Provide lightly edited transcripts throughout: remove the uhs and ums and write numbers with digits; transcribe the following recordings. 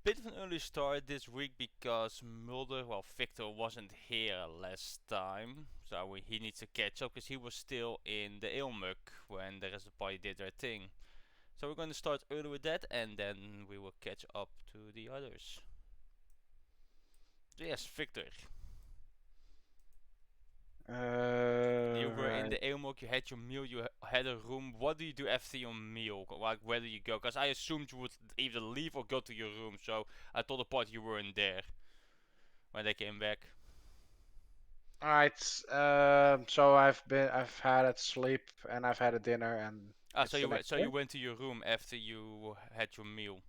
bit of an early start this week because Victor wasn't here last time, so he needs to catch up because he was still in the Ilmuk when the rest of the party did their thing. So we're going to start early with that, and then we will catch up to the others. So yes, Victor, you were in Right. the Ilmuk, you had your meal, you had a room. What do you do after your meal? Like, where do you go? Because I assumed you would either leave or go to your room, so I told the party you weren't there when they came back. Alright. So I've had a sleep and I've had a dinner and Ah, it's the next so day. you went to your room after you had your meal.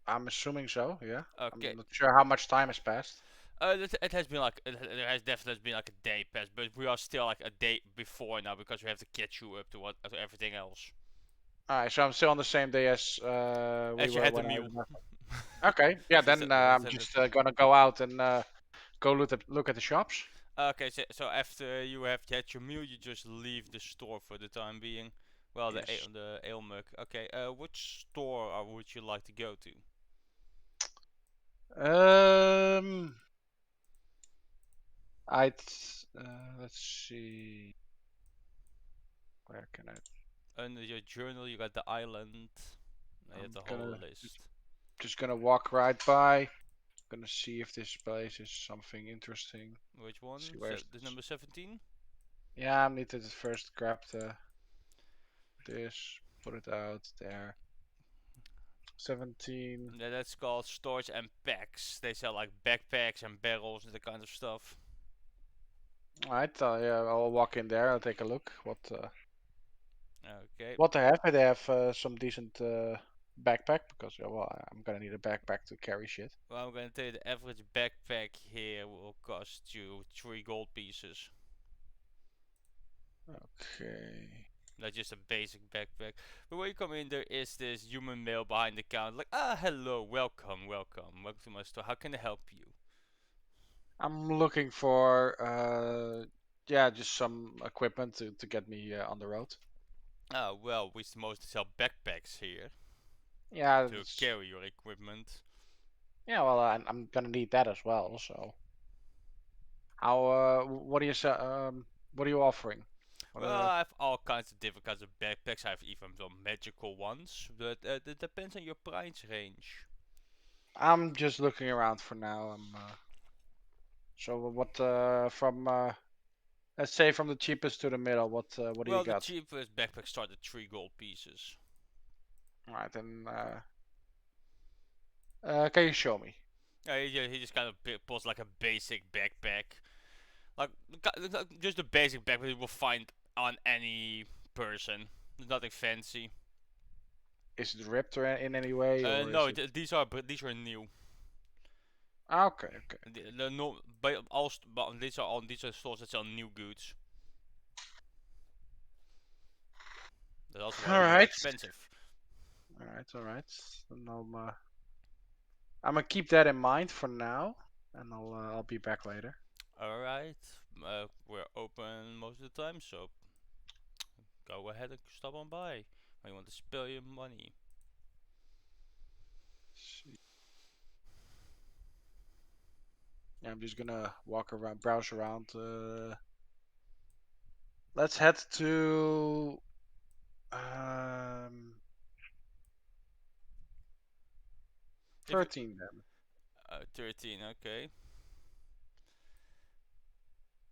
I'm assuming so. Yeah. I'm Okay. not sure how much time has passed. It has been like it has definitely been like a day past, but we are still like a day before now because we have to catch you up to what to everything else. Alright. So I'm still on the same day as we As you were had the when I meal. left. Okay. Yeah. Then I'm just gonna go out and go look at the shops. Okay, so after you have had your meal, you just leave the store for the time being. Well, Yes. the ale mug. Okay. Which store would you like to go to? Um. I'd. Let's see. Where can I? Under your journal, you got the island. You have I'm the whole gonna list. just gonna walk right by. Gonna see if this place is something interesting. Which See one? where's The this? number 17. Yeah, I need to first grab this, put it out there. 17. Yeah, that's called storage and packs. They sell like backpacks and barrels and that kind of stuff. Alright, yeah, I'll walk in there. I'll take a look. Okay. What they have? They have some decent backpack because well, I'm gonna need a backpack to carry shit. Well, I'm gonna tell you the average backpack here will cost you 3 gold pieces. Okay. Like just a basic backpack. But when you come in, there is this human male behind the counter. Like, ah, hello, welcome to my store. How can I help you? I'm looking for yeah, just some equipment to get me on the road. Ah, well, we mostly sell backpacks here Yeah, to carry your equipment. yeah. Well, I'm gonna need that as well. So, how? What are what are you offering? What Well, I have all kinds of different kinds of backpacks. I have even some magical ones, but it depends on your price range. I'm just looking around for now. So what from let's say from the cheapest to the middle. What do you Well, the got? cheapest backpacks start at 3 gold pieces. All right, then can you show me? He just kind of pulls like a basic backpack. Like, just a basic backpack you will find on any person. Nothing fancy. Is it ripped or in any way, or is No, it? these are new. Okay, okay. No, but these are stores that sell new goods. That's also why All they're more right, expensive. all right, all right. And I'm gonna keep that in mind for now, and I'll be back later. All right, we're open most of the time, so go ahead and stop on by when you want to spill your money. See. Yeah, I'm just gonna walk around, browse around. Let's head to um If you 13 then. 13, okay.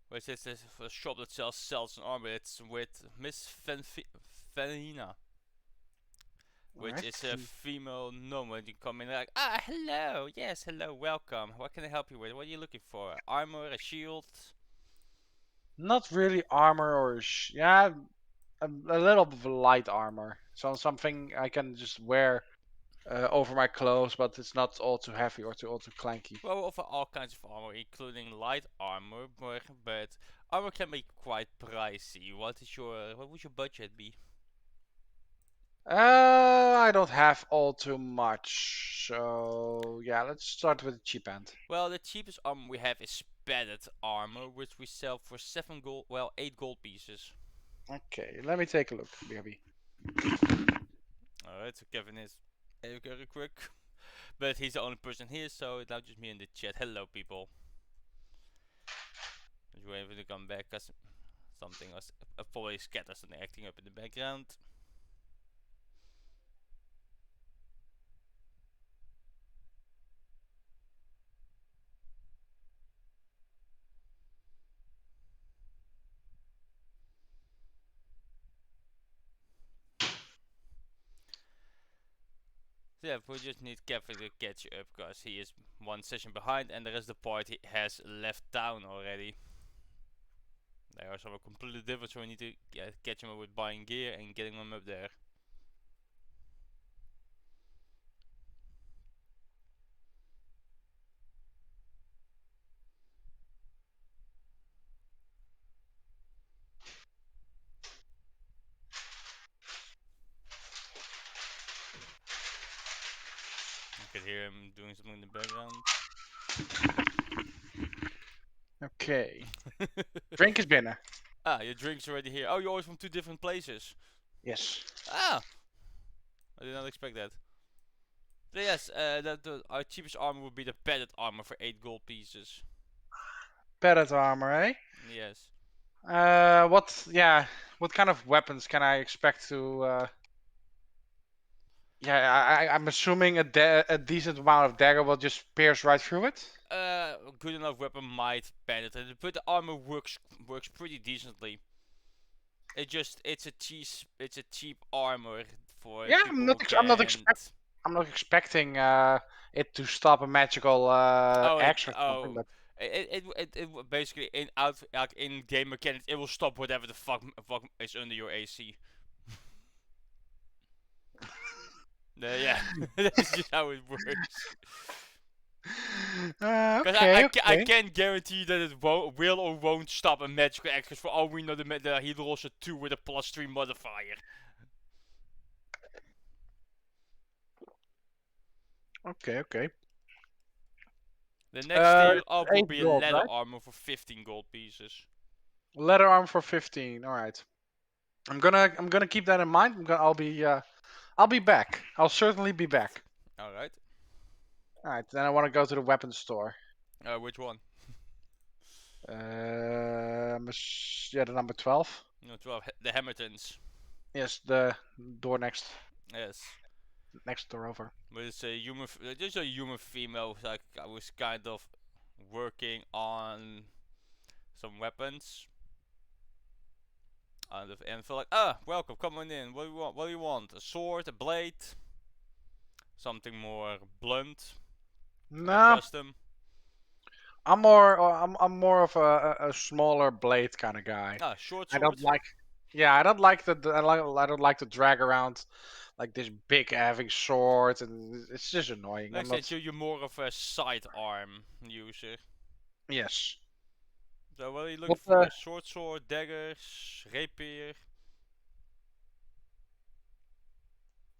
Which is this a shop that sells an armor. It's with Miss Fanina, All which right. is a female gnome. When you come in, like, ah, hello, yes, hello, welcome. What can I help you with? What are you looking for? Armor, a shield? Not really armor or yeah, a little bit of light armor. So something I can just wear over my clothes, but it's not all too heavy or all too clanky. Well, we offer all kinds of armor, including light armor, but armor can be quite pricey. What would your budget be? I don't have all too much, so yeah, let's start with the cheap end. Well, the cheapest armor we have is padded armor, which we sell for 7 gold, well, 8 gold pieces. Okay, let me take a look, baby. Alright, so Kevin is very quick. But he's the only person here, so it's now just me in the chat. Hello, people. Just waiting to come back, cause something was probably scatters and acting up in the background. So yeah, we just need Kevin to catch up, cause he is one session behind, and the rest of the party has left town already. They are somewhere completely different, so we need to catch him up with buying gear and getting them up there. You can hear him doing something in the background. Okay. Drink is binnen. Ah, your drink's already here. Oh, you're always from 2 different places. Yes. Ah! I did not expect that. So yes, our cheapest armor would be the padded armor for 8 gold pieces. Padded armor, eh? Yes. What kind of weapons can I expect to? I'm assuming a decent amount of dagger will just pierce right through it. A good enough weapon might penetrate, but the armor works pretty decently. It's a cheap armor for Yeah, people who I'm not can't. I'm not expecting it to stop a magical Oh, axe or something, oh. but It basically like in game mechanics it will stop whatever the fuck is under your AC. Yeah, that's just how it works. Because I can't guarantee that it will or won't stop a magical axe. Because for all we know, the he rolls a 2 with a +3 modifier. Okay. The next tier It's up will 8 be a gold, leather right? armor for 15 gold pieces. Leather armor for 15. All right. I'm gonna keep that in mind. I'll be back. I'll certainly be back. All right. All right. Then I want to go to the weapons store. Which one? Yeah, the number 12. No, 12. The Hamiltons. Yes, the door next Yes. door over. But it's a human. Just a human female. Like I was kind of working on some weapons. And feel like, welcome, come on in. What do you want? What do you want? A sword, a blade, something more blunt, No, custom. I'm more of a smaller blade kind of guy. Short I sword. don't like. Yeah, I don't like I don't like to drag around like this big having sword, and it's just annoying. Like I said, you're more of a sidearm user. Yes. So what are you looking What for? Short sword, daggers, rapier.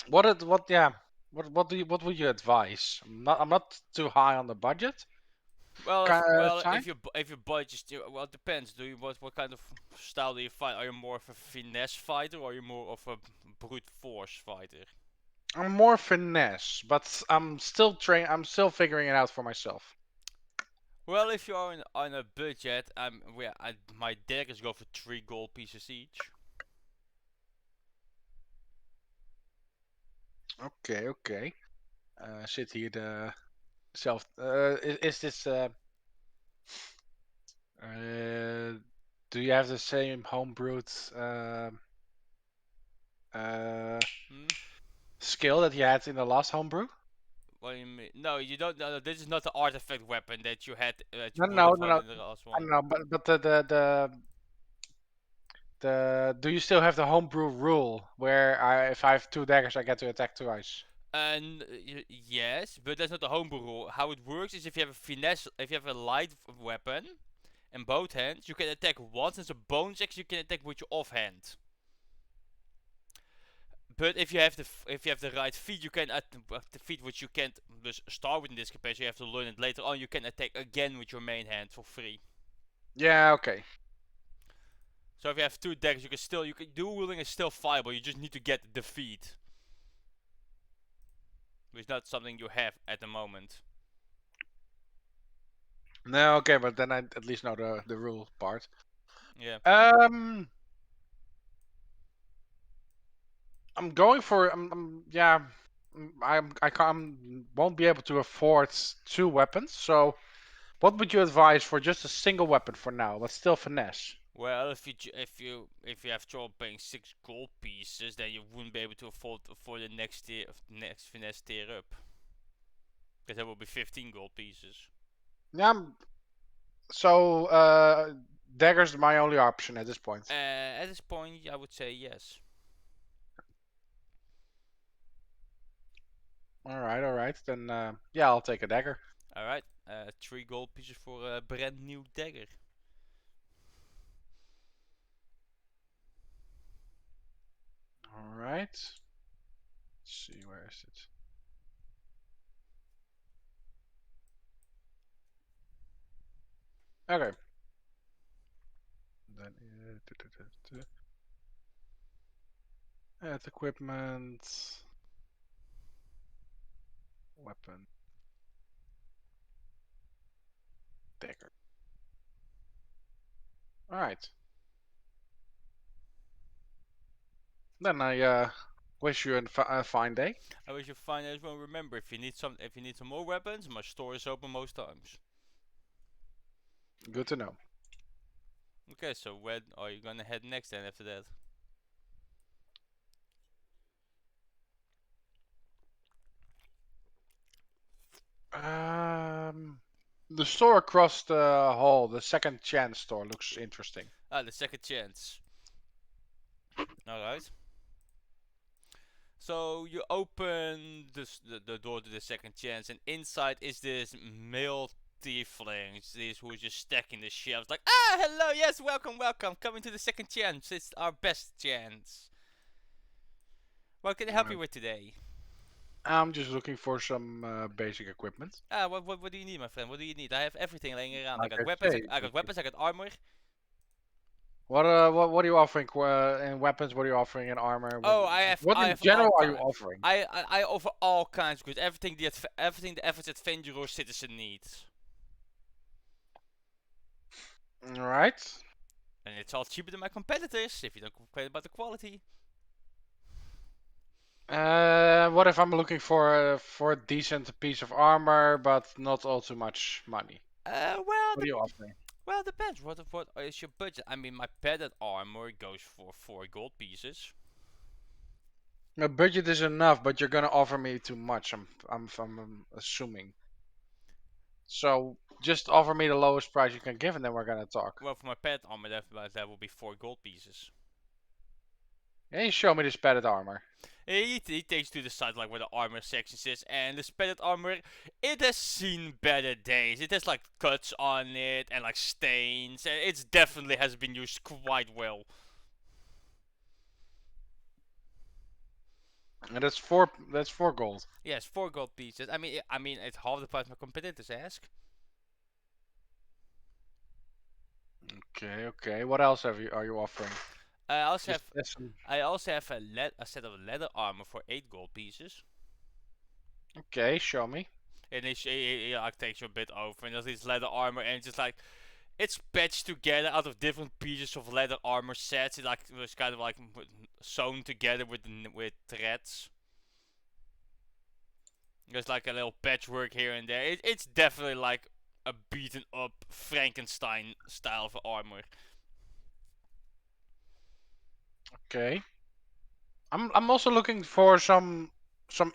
what would you advise? I'm not too high on the budget. Well, Time? if your budget still, well, it depends. Do you what kind of style do you fight? Are you more of a finesse fighter or are you more of a brute force fighter? I'm more finesse, but I'm still figuring it out for myself. Well, if you are on a budget, my daggers go for 3 gold pieces each. Okay. Zit hier de zelf. Is this? Do you have the same homebrewed skill that you had in the last homebrew? What do you mean? No, you don't. No, this is not the artifact weapon that you had. That you No. in the last I one. know, but do you still have the homebrew rule where if I have 2 daggers, I get to attack twice? And yes, but that's not the homebrew rule. How it works is if you have a finesse, if you have a light weapon in both hands, you can attack once. As a bonus action, you can attack with your offhand. But if you have the right feat, you can the feat which you can't just start with in this capacity. You have to learn it later on. You can attack again with your main hand for free. Yeah. Okay. So if you have 2 daggers, dual wielding is still viable. You just need to get the feat. It's not something you have at the moment. No, okay, but then I at least know the rule part. Yeah. I'm going for yeah. I can't won't be able to afford 2 weapons. So, what would you advise for just a single weapon for now, but still finesse? Well, if you have trouble paying 6 gold pieces, then you wouldn't be able to afford for the next finesse tier up. Because that will be 15 gold pieces. Yeah. So, dagger's my only option at this point. At this point, I would say yes. All right. Then yeah, I'll take a dagger. All right. 3 gold pieces for a brand new dagger. All right. Let's see, where is it? Okay. Then add equipment, weapon, dagger. All right. Then I wish you a fine day. I wish you find as well. Remember, if you need some more weapons, my store is open most times. Good to know. Okay, so where are you gonna head next then after that? The store across the hall, the Second Chance store, looks interesting. Ah, the second chance. Alright. So you open the door to the second chance, and inside is this male tiefling. These who is just stacking the shelves, like, hello, yes, welcome, coming to the second chance. It's our best chance. What can I help you with today? I'm just looking for some basic equipment. What do you need, my friend? What do you need? I have everything laying around. I Like got I weapons. say, I got weapons. I got armor. what are you offering in weapons? What are you offering in armor? Oh, What I in have all general are you kinds. offering? I offer all kinds of goods. Everything the average adventurer or citizen needs. All right. And it's all cheaper than my competitors if you don't complain about the quality. What if I'm looking for a decent piece of armor, but not all too much money? Well, What are you offering? depends. What is your budget? I mean, my padded armor goes for 4 gold pieces. My budget is enough, but you're gonna offer me too much. I'm assuming. So just offer me the lowest price you can give, and then we're gonna talk. Well, for my padded armor, that will be 4 gold pieces. Can you show me this padded armor? He takes to the side like where the armor section is, and the padded armor, it has seen better days. It has like cuts on it and like stains, and it definitely has been used quite well. And that's four gold. Yes, 4 gold pieces. I mean, it's half the price my competitors ask. Okay. What else are you offering? I also Just have some. a set of leather armor for 8 gold pieces. Okay, show me. And it like takes you a bit over, and there's this leather armor, and it's just like it's patched together out of different pieces of leather armor sets. It like was kind of like sewn together with threads. There's like a little patchwork here and there. It's definitely like a beaten up Frankenstein style of armor. Okay. I'm also looking for some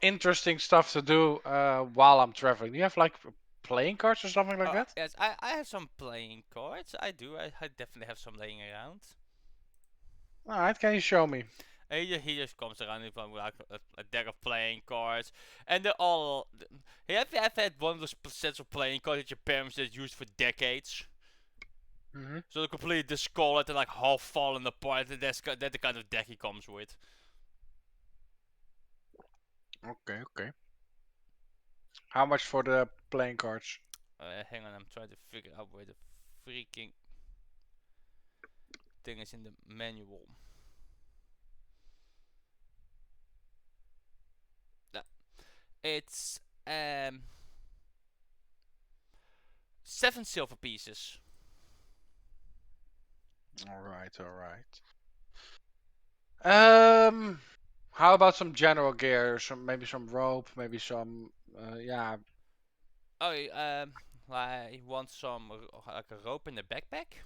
interesting stuff to do while I'm traveling. Do you have like playing cards or something like that? Yes, I have some playing cards. I do. I definitely have some laying around. All right, can you show me? And he just comes around with like a deck of playing cards, and they're all. Have had one of those sets of playing cards that your parents just used for decades? Hmm. So they're completely discolored and like half fallen apart. And that's the kind of deck he comes with. Okay. How much for the playing cards? Hang on, I'm trying to figure out where the freaking thing is in the manual. It's 7 silver pieces. All right, all right. How about some general gear? Maybe some rope, maybe some. Yeah, Oh, I want some like a rope in the backpack.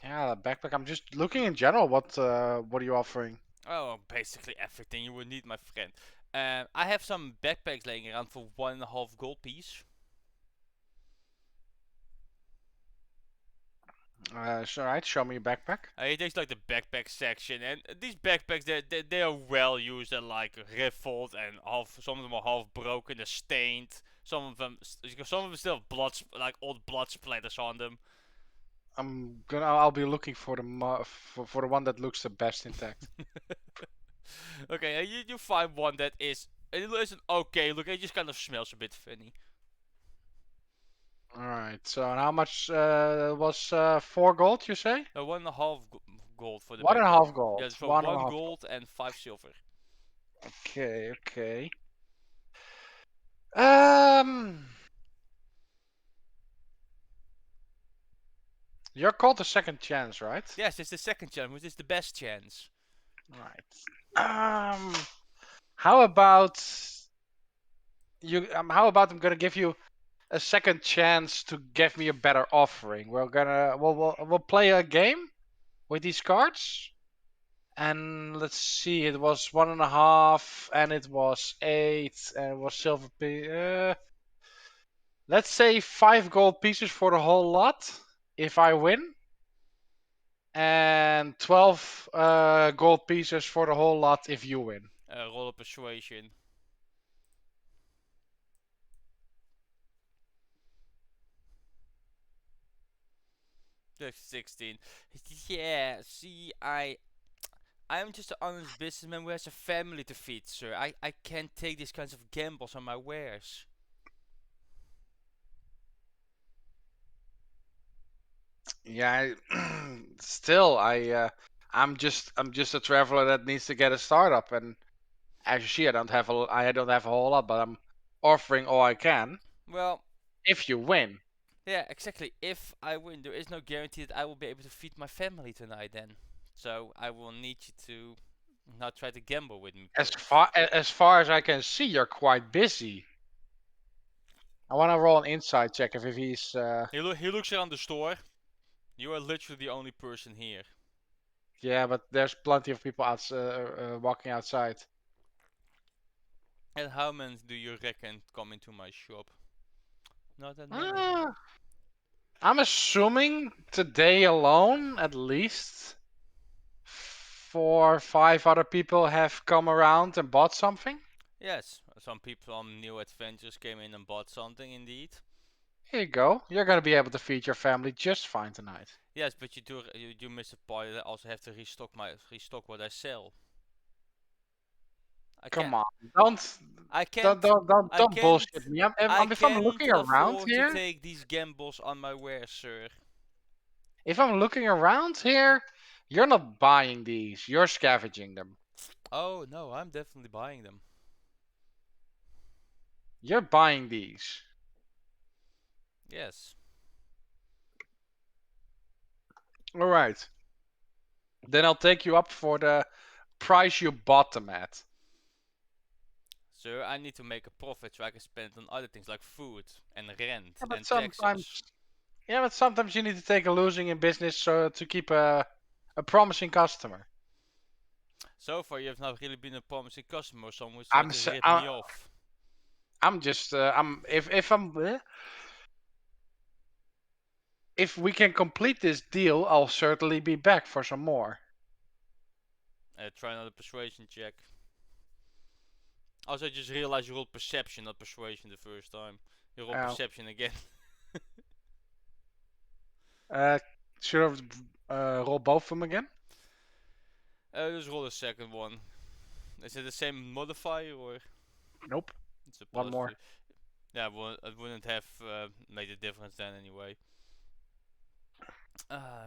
yeah, the backpack. I'm just looking in general. What are you offering? Oh, basically everything you would need, my friend. I have some backpacks laying around for 1.5 gold piece. So, all right, show me your backpack. It takes like the backpack section, and these backpacks they are well used and like riffled and half. Some of them are half broken, they're stained. Some of them still have like old blood splatters on them. I'll be looking for for the one that looks the best intact. Okay, you find one that isn't okay. Look, it just kind of smells a bit funny. All right. So, and how much was 4 gold? You say? 1.5 gold for the One and a backpack. half Yeah, gold. so One and a 1 half. gold and 5 silver. Okay, okay. Um, you're called a second chance, right? Yes, it's the second chance, which is the best chance. Right. How about you? How about I'm gonna give you a second chance to give me a better offering. We'll play a game with these cards, and let's see. It was one and a half, and it was 8, and it was silver. Let's say 5 gold pieces for the whole lot if I win, and 12 gold pieces for the whole lot if you win. Roll of persuasion. That's 16. Yeah, see, I'm just an honest businessman who has a family to feed, sir. I can't take these kinds of gambles on my wares. Yeah, still, I'm just a traveler that needs to get a startup, and as you see, I don't have a whole lot, but I'm offering all I can. Well, If you win, yeah, exactly. If I win, there is no guarantee that I will be able to feed my family tonight then. So I will need you to not try to gamble with me, as please. far as I can see, you're quite busy. I want to roll an insight check if he's. He looks around the store. You are literally the only person here. Yeah, but there's plenty of people walking outside. And how many do you reckon come into my shop? Not that many. Uh, I'm assuming today alone, at least 4 or 5 other people have come around and bought something. Yes, some people on New Adventures came in and bought something indeed. Here you go. You're gonna be able to feed your family just fine tonight. Yes, but you miss a part that I also have to restock what I sell. I can't Come on, don't I don't can't don't don't, I don't can't bullshit me. I If I'm can't looking around afford to here, take these gambles on my wares, sir. you're not buying these. You're scavenging them. Oh no, I'm definitely buying them. You're buying these. Yes. All right. Then I'll take you up for the price you bought them at. Sir, I need to make a profit so I can spend it on other things like food and rent Yeah, but and sometimes, taxes. yeah, but sometimes you need to take a losing in business so to keep a promising customer. So far, you have not really been a promising customer. Someone who's I'm trying to s- rip me off. I'm just I'm if I'm if we can complete this deal, I'll certainly be back for some more. Try another persuasion check. Also, I just realized you rolled perception, not persuasion the first time. You rolled Uh, perception again. uh, should I roll both of them again? Just roll a second one. Is it the same modifier or Nope. it's a One plus more. 2? Yeah, well, it wouldn't have made a difference then anyway.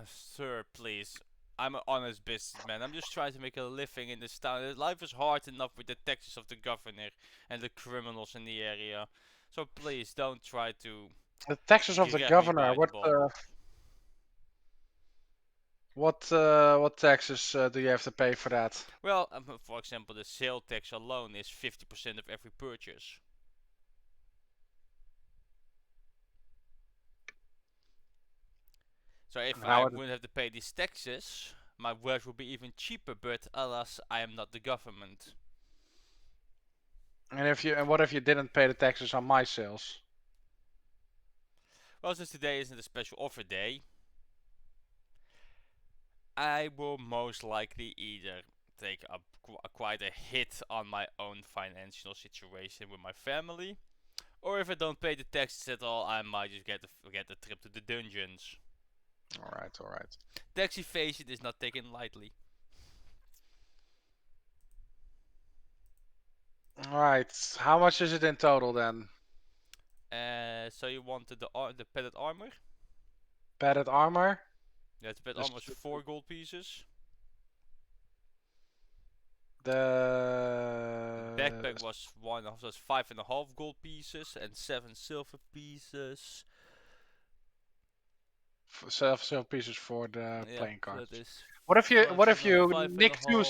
Sir, please. I'm an honest businessman. I'm just trying to make a living in this town. Life is hard enough with the taxes of the governor and the criminals in the area. So please don't try to The taxes of the grab me governor. by the balls. What taxes do you have to pay for that? Well, for example, the sale tax alone is 50% of every purchase. So if I wouldn't have to pay these taxes, my wares would be even cheaper. But alas, I am not the government. And what if you didn't pay the taxes on my sales? Well, since today isn't a special offer day, I will most likely either take quite a hit on my own financial situation with my family, or if I don't pay the taxes at all, I might just get a trip to the dungeons. Alright. Tax evasion is not taken lightly. Alright, how much is it in total then? So you wanted the padded armor? Padded armor? Yeah, the padded armor was 4 gold pieces. The backpack was 5.5 gold pieces and 7 silver pieces. Silver pieces for the playing cards. That is What if you nick two?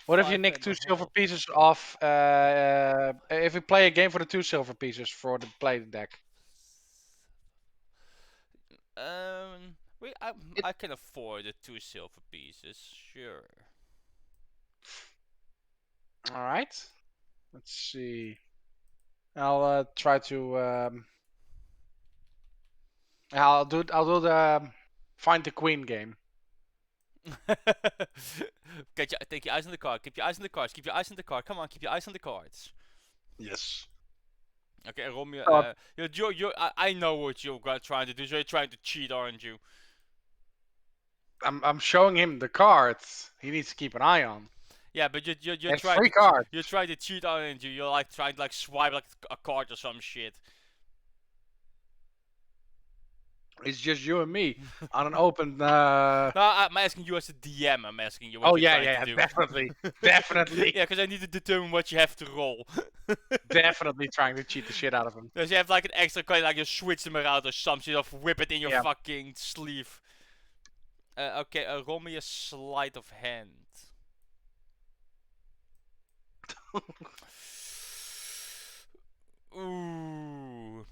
What if you nick 2 silver pieces off? If we play a game for the 2 silver pieces for the play deck. I can afford the 2 silver pieces, sure. All right. Let's see. I'll try to. I'll do the find the queen game. Take your eyes on the card. Keep your eyes on the cards. Keep your eyes on the card. Come on, keep your eyes on the cards. Yes. Okay, Romeo. I know what you're trying to do. So you're trying to cheat, aren't you? I'm showing him the cards. He needs to keep an eye on. Yeah, but you're it's trying free cards. You're trying to cheat, aren't you? You're like trying to swipe like a card or some shit. It's just you and me on an open. No, I'm asking you as a DM. I'm asking you. What you're trying to do. Definitely, definitely. Yeah, because I need to determine what you have to roll. Definitely trying to cheat the shit out of him. Does you have like an extra coin, like you switch them around or something, or whip it in your fucking sleeve? Okay, roll me a sleight of hand. Ooh.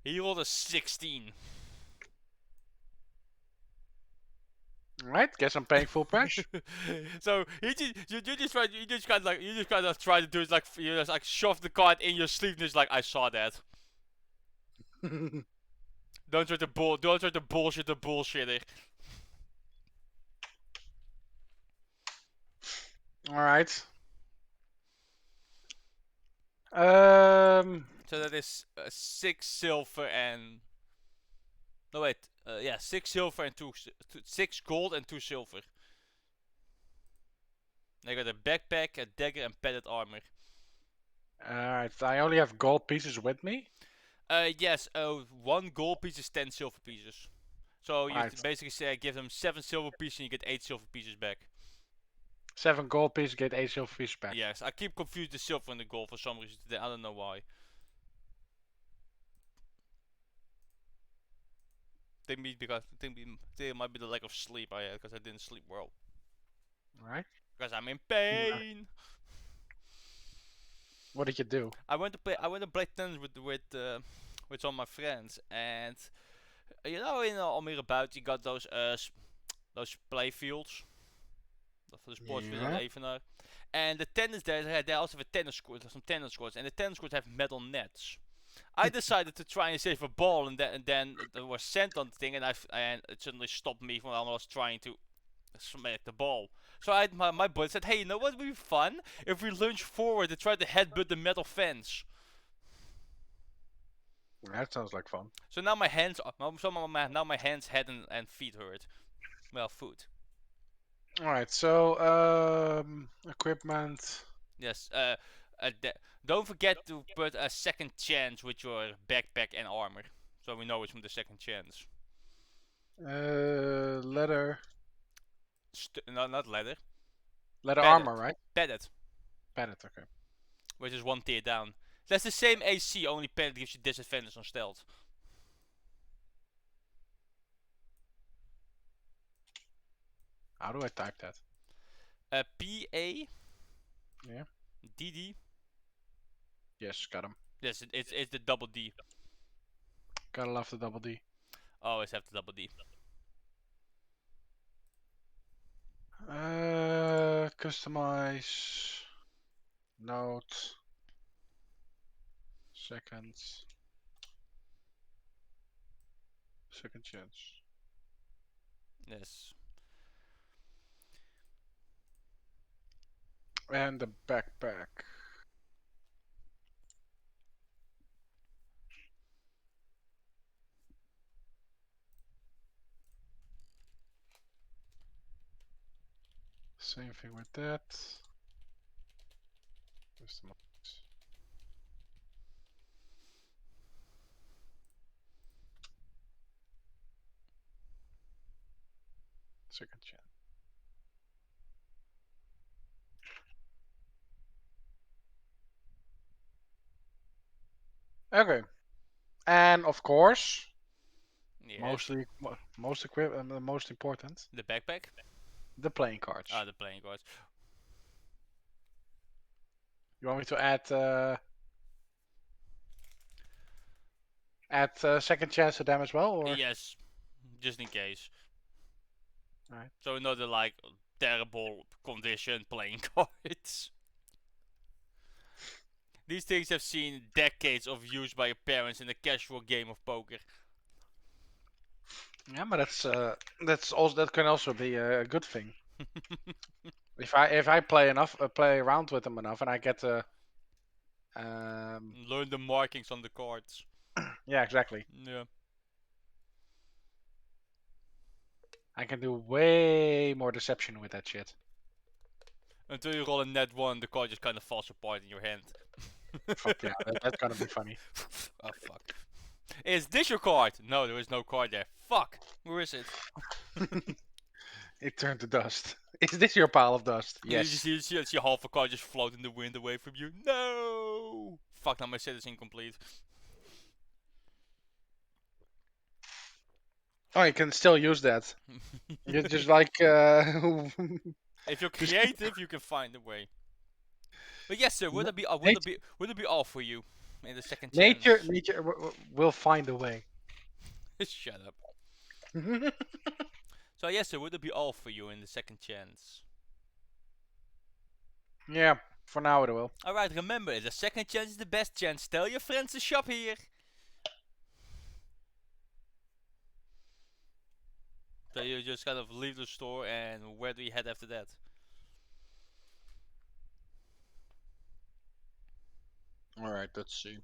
He rolled a 16. Alright, guess I'm paying full price. So you just kind of try to do is like you just like shove the card in your sleeve and just like I saw that. Don't try to bullshit the bullshitter. Alright. So that is 6 silver and. No wait, yeah, 6 silver and 6 gold and 2 silver. I got a backpack, a dagger, and padded armor. Alright, I only have gold pieces with me. Yes, 1 gold piece is 10 silver pieces. So you basically say give them 7 silver pieces and you get 8 silver pieces back. 7 gold pieces get 8 silver pieces back. Yes, I keep confused the silver and the gold for some reason today. I don't know why. There might be the lack of sleep I had because I didn't sleep well. Alright. Because I'm in pain. What did you do? I went to play tennis with some of my friends, and you know in Almere Buiten you got those play fields. For the sports field in Evenaar. And the tennis they also have a tennis court, some tennis courts, and the tennis courts have metal nets. I decided to try and save a ball, and then there was sand on the thing, and it suddenly stopped me from almost trying to smack the ball. So my boy said, "Hey, you know what would be fun if we lunge forward and try to headbutt the metal fence." That sounds like fun. So now my hands, head, and feet hurt. Well, foot. Alright, so equipment. Yes. Don't forget to put a second chance with your backpack and armor, so we know it's from the second chance. Leather. not leather. Leather Padded. armor, right? Padded, Padded, okay. which is 1 tier down. That's the same AC, only padded gives you disadvantage on stealth. How do I type that? PA. Yeah. DD. Yes, got him. Yes, it's the double D. Gotta love the double D. Always have the double D. Customize. Note. Second chance. Yes. And the backpack. Same thing with that. Customize. Second chance. Okay. And of course, Yes. most important, The backpack. the playing cards. Ah, the playing cards. You want me to add second chance to them as well, or? Yes, just in case. Alright. So another like terrible condition playing cards. These things have seen decades of use by your parents in a casual game of poker. Yeah, but that can also be a good thing. If I play around with them enough, and I get to. Learn the markings on the cards. Yeah, exactly. Yeah. I can do way more deception with that shit. Until you roll a net 1, the card just kind of falls apart in your hand. Fuck yeah, that's gonna be funny. Oh fuck. Is this your card? No, there is no card there. Fuck. Where is it? It turned to dust. Is this your pile of dust? Yes. You see half a card just float in the wind away from you. No! Fuck, now my set is incomplete. Oh, you can still use that. You're just like. If you're creative, you can find a way. But yes, sir. Would it be all for you in the second chance? Nature will find a way. Shut up. So yes, sir. Would it be all for you in the second chance? Yeah, for now it will. All right. Remember, the second chance is the best chance. Tell your friends to shop here. So you just kind of leave the store, and where do you head after that? Alright, let's see.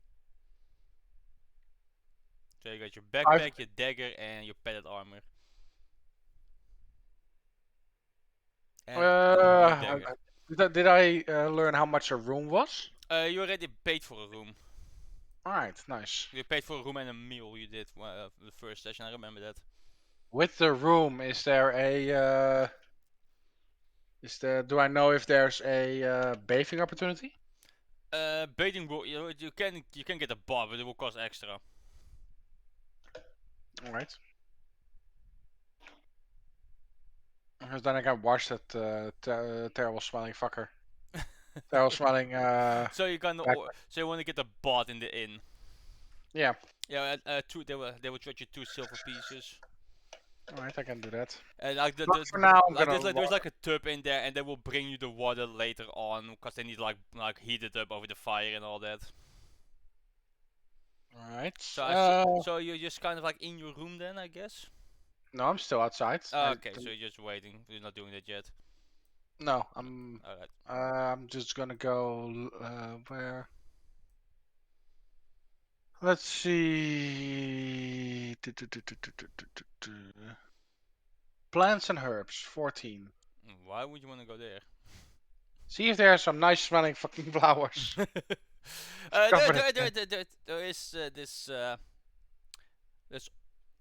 So you got your backpack, your dagger, and your padded armor. And a new dagger. Did I learn how much a room was? You already paid for a room. Alright, nice. You paid for a room and a meal. You did the first session. I remember that. With the room, is there a do I know if there's a bathing opportunity? Baiting will you can get a bar, but it will cost extra. Alright. Because then I can wash that terrible smelling fucker. Terrible smelling. So you kind of so you want to get a bot in the inn. Yeah. Yeah, they will charge you 2 silver pieces. Alright, I can do that. And like For now, there's like a tub in there, and they will bring you the water later on, because they need like heat it up over the fire and all that. Alright. So you're just kind of like in your room then, I guess. No, I'm still outside. Okay, so you're just waiting. You're not doing that yet. No, I'm. Alright. I'm just gonna go. Where? Let's see. Plants and herbs, 14. Why would you want to go there? See if there are some nice smelling fucking flowers. There is this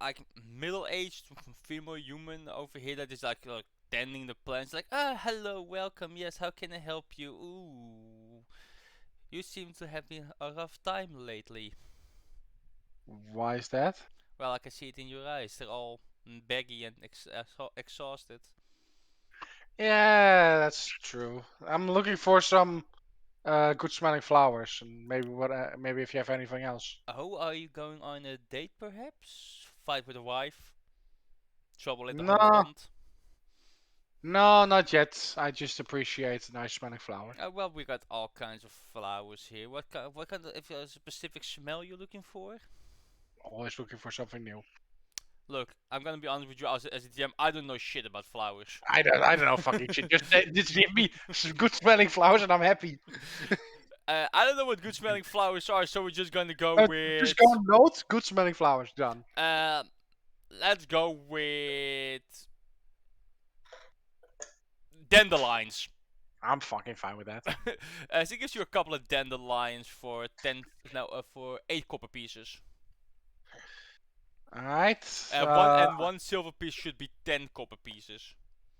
like middle-aged female human over here that is like tending the plants. Like, hello, welcome. Yes, how can I help you? Ooh, you seem to have been a rough time lately. Why is that? Well, I can see it in your eyes. They're all baggy and exhausted. Yeah, that's true. I'm looking for some good smelling flowers, and maybe if you have anything else. Oh, are you going on a date, perhaps? Fight with a wife? Trouble at the No, Hoofland? no, not yet. I just appreciate nice smelling flowers. Well, we got all kinds of flowers here. What kind of, if there's a specific smell you're looking for? Always looking for something new. Look, I'm gonna be honest with you as a DM, I don't know shit about flowers. I don't know fucking shit. Just give me some good smelling flowers and I'm happy. I don't know what good smelling flowers are, so we're just gonna go Just with. go on note. Good smelling flowers. Done. Let's go with dandelions. I'm fucking fine with that. So it gives you a couple of dandelions for 10, no, for 8 copper pieces. All right. One silver piece should be 10 copper pieces.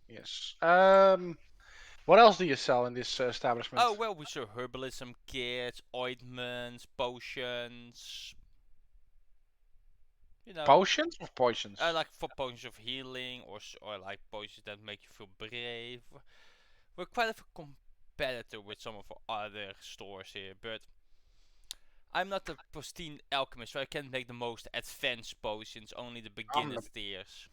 Yes. What else do you sell in this establishment? Oh well, we sell herbalism kits, ointments, potions. You know, Potions or potions? like for potions of healing or like potions that make you feel brave. We're quite a competitor with some of our other stores here, but I'm not a pristine alchemist, so I can't make the most advanced potions, only the I'm, beginner tiers.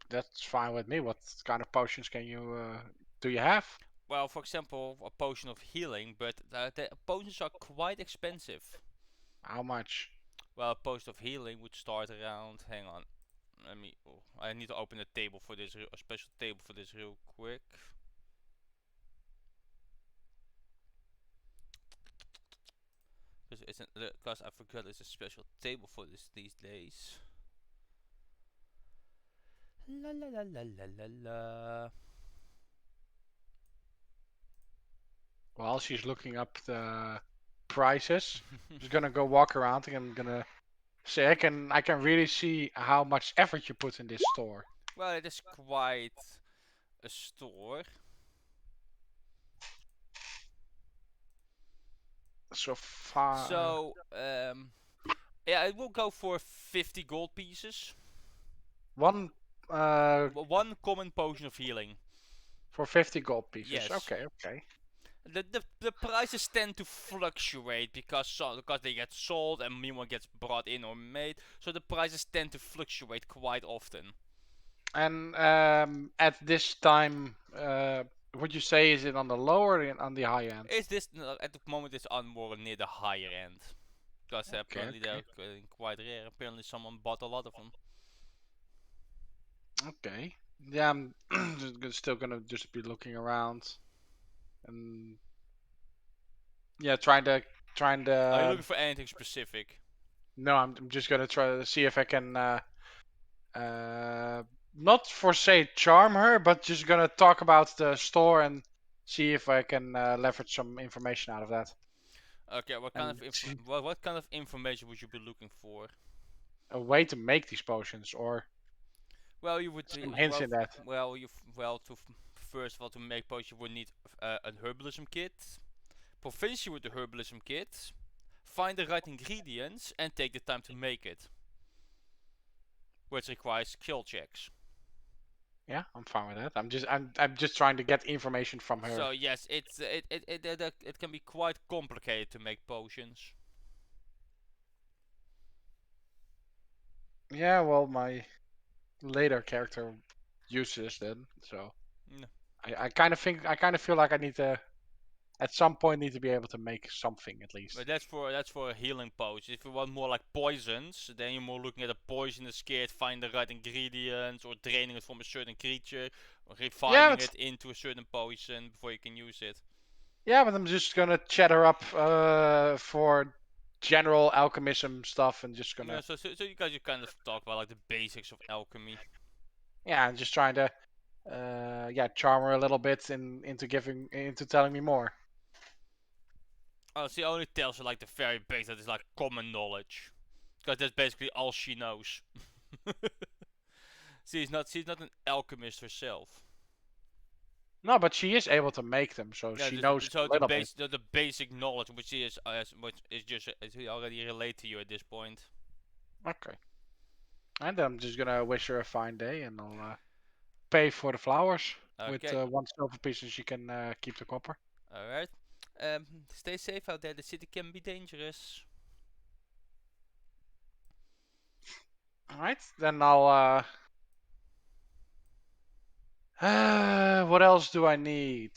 that's fine with me. What kind of potions do you have? Well, for example, a potion of healing, but the potions are quite expensive. How much? Well, a potion of healing would start around. Hang on, I need to open a table for this, a special table for this, real quick. Because I forgot there's a special table for this these days. La la la la la la la. While she's looking up the prices, just gonna go walk around and I'm gonna say I can really see how much effort you put in this store. Well, it is quite a store. So far. So, yeah, it will go for 50 gold pieces. One One common potion of healing. for 50 gold pieces. Yes. Okay, okay. The prices tend to fluctuate because they get sold and new one gets brought in or made. So the prices tend to fluctuate quite often. And at this time, would you say is it on the lower or on the high end? Is this at the moment it's on more near the higher end? Because apparently they're quite rare. Apparently someone bought a lot of them. Okay. Yeah, I'm still gonna just be looking around, and yeah, trying to. Are you looking for anything specific? No, I'm just gonna try to see if I can. Not for say charm her, but just gonna talk about the store and see if I can leverage some information out of that. Okay, what kind of what kind of information would you be looking for? A way to make these potions, or Well, you would some hints in that. Well, first of all to make potions you would need an herbalism kit. Proficiency with the herbalism kit. Find the right ingredients and take the time to make it, which requires skill checks. Yeah, I'm fine with that. I'm just trying to get information from her. So yes, it can be quite complicated to make potions. Yeah, well, my later character uses then, so No. I kind of feel like I need to at some point need to be able to make something at least. But that's for a healing potion. If you want more like poisons, then you're more looking at a poisonous kit, find the right ingredients, or draining it from a certain creature, or refining it into a certain potion before you can use it. Yeah, but I'm just gonna chat her up for general alchemism stuff and just gonna. Yeah, so you guys kind of talk about like the basics of alchemy. Yeah, I'm just trying to charm her a little bit into telling me more. Oh, she only tells you like the very basics, that is like common knowledge, because that's basically all she knows. She's not an alchemist herself. No, but she is able to make them, so Yeah, she knows so a little bit. the basic knowledge, which is just is already relayed to you at this point. Okay. And then I'm just gonna wish her a fine day, and I'll pay for the flowers with Okay. 1 silver piece, and she can keep the copper. All right. Stay safe out there. The city can be dangerous. All right. Then I'll. What else do I need?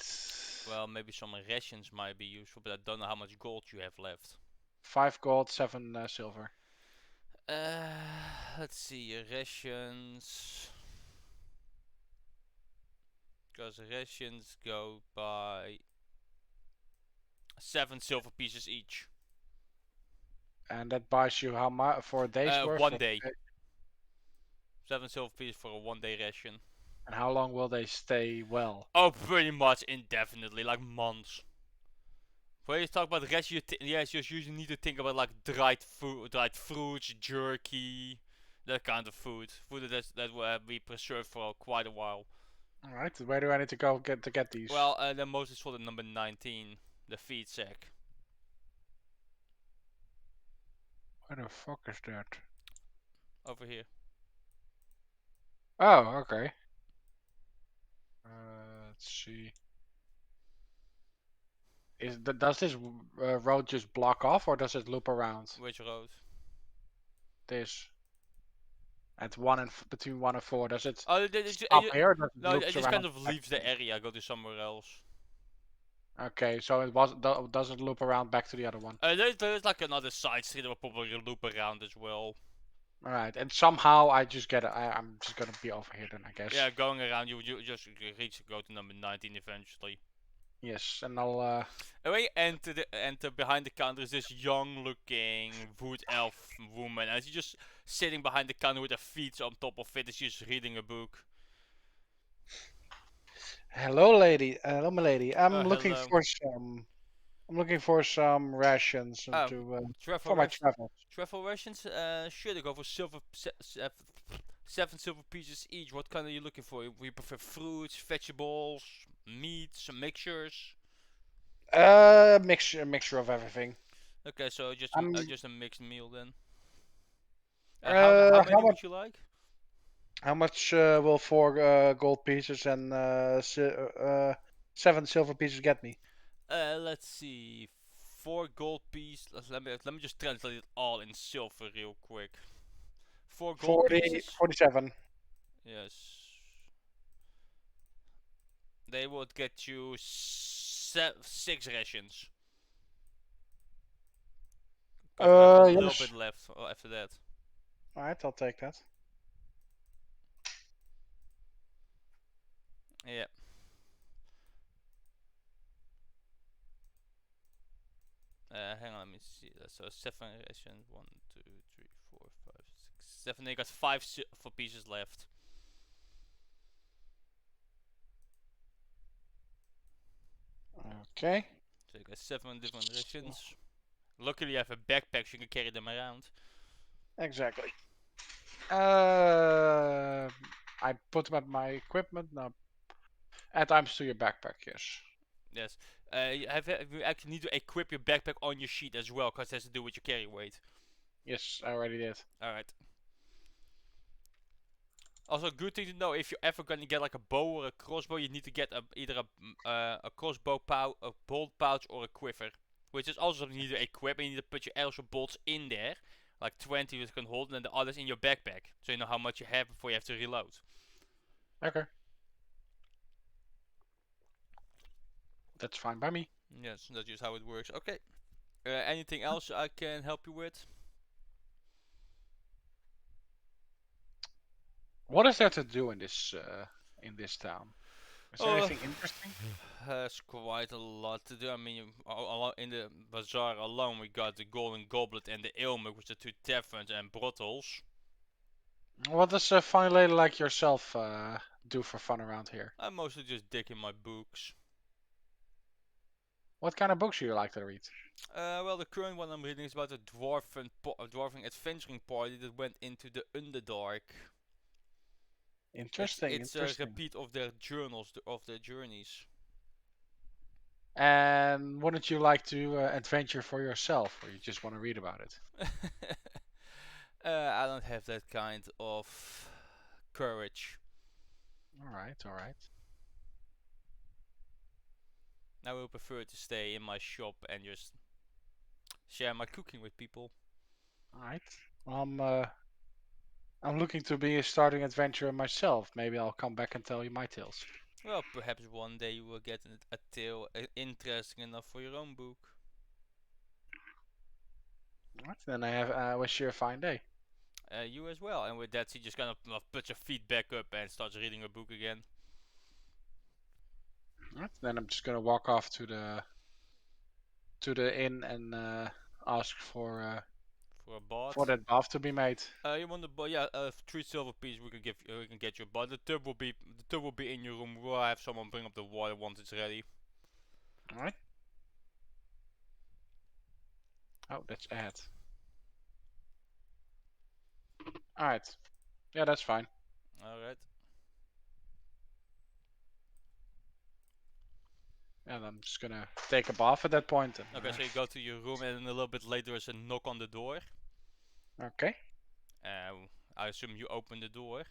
Well, maybe some rations might be useful, but I don't know how much gold you have left. 5 gold, 7 silver. Let's see, rations. Because rations go by 7 silver pieces each. And that buys you how much for a day's worth? 1 day. 7 silver pieces for a 1 day ration. And how long will they stay well? Oh, pretty much indefinitely, like months. When you talk about rest, yes, you usually need to think about like dried fruits, jerky, that kind of food. Food that will be preserved for quite a while. All right. Where do I need to go get these? Well, they're mostly sold at number 19, the feed sack. Where the fuck is that? Over here. Oh, okay. Let's see. Does this road just block off, or does it loop around? Which road? This. At between 1 and 4, does it Oh, stop here? Or does it no, loops it just around kind of back? leaves the area, go to somewhere else. Okay, so it doesn't loop around back to the other one. There's like another side street that will probably loop around as well. All right, and somehow I just get it. I'm just gonna be over here then, I guess. Yeah, going around, you just go to number 19 eventually. Yes, and I'll. And when you enter behind the counter is this young-looking wood elf woman, and she's just sitting behind the counter with her feet on top of it, and she's reading a book. Hello, lady. Hello, my lady. I'm looking hello. for some. I'm looking for some rations Oh, for my travels. Travel rations? Sure, they go for 7 silver pieces each. What kind are you looking for? We prefer fruits, vegetables, meats, mixtures. Mixture of everything. Okay, so just a mixed meal then. How many would you like? How much will 4 gold pieces and 7 silver pieces get me? Let's see. 4 gold pieces. Let me just translate it all in silver real quick. 4 gold pieces. 47. Yes. They would get you 6 rations. Yes. A little bit left after that. Alright, I'll take that. Yeah. Hang on, let me see. So 7 rations. 1, 2, 3, 4, 5, 6, 7. They got 5 silver pieces left. Okay. So you got 7 different rations. Luckily, you have a backpack, so you can carry them around. Exactly. I put them at my equipment now. Add items to your backpack, yes. Yes. You actually need to equip your backpack on your sheet as well, because it has to do with your carry weight. Yes, I already did. Alright. Also, good thing to know, if you're ever gonna get like a bow or a crossbow, you need to get either a crossbow a bolt pouch or a quiver. Which is also something you need to equip, and you need to put your arrows or bolts in there. Like 20 you can hold, and then the others in your backpack. So you know how much you have before you have to reload. Okay. That's fine by me. Yes, that's just how it works. Okay. Anything else I can help you with? What is there to do in this town? Is there anything interesting? There's quite a lot to do. I mean, in the bazaar alone, we got the Golden Goblet and the Ilmuk, which are 2 taverns and brothels. What does a fine lady like yourself do for fun around here? I mostly just dig in my books. What kind of books do you like to read? Well, the current one I'm reading is about a dwarven adventuring party that went into the Underdark. Interesting. It's a Interesting. repeat of their journals, of their journeys. And wouldn't you like to adventure for yourself, or you just want to read about it? I don't have that kind of courage. All right. All right. I will prefer to stay in my shop and just share my cooking with people. All right. I'm looking to be a starting adventurer myself. Maybe I'll come back and tell you my tales. Well, perhaps one day you will get a tale interesting enough for your own book. All right. Then I wish you a fine day. You as well. And with that, he just kind of puts your feet back up and starts reading a book again. All right. Then I'm just gonna walk off to the inn and ask for For a bath. for that bath to be made. You want the yeah, 3 silver pieces we can give we can get you, but the tub will be in your room. We'll have someone bring up the water once it's ready. All right. Oh, that's add. All right. Yeah, that's fine. All right. And I'm just gonna take a bath at that point. And, Okay, so you go to your room, and then a little bit later there's a knock on the door. Okay. I assume you open the door.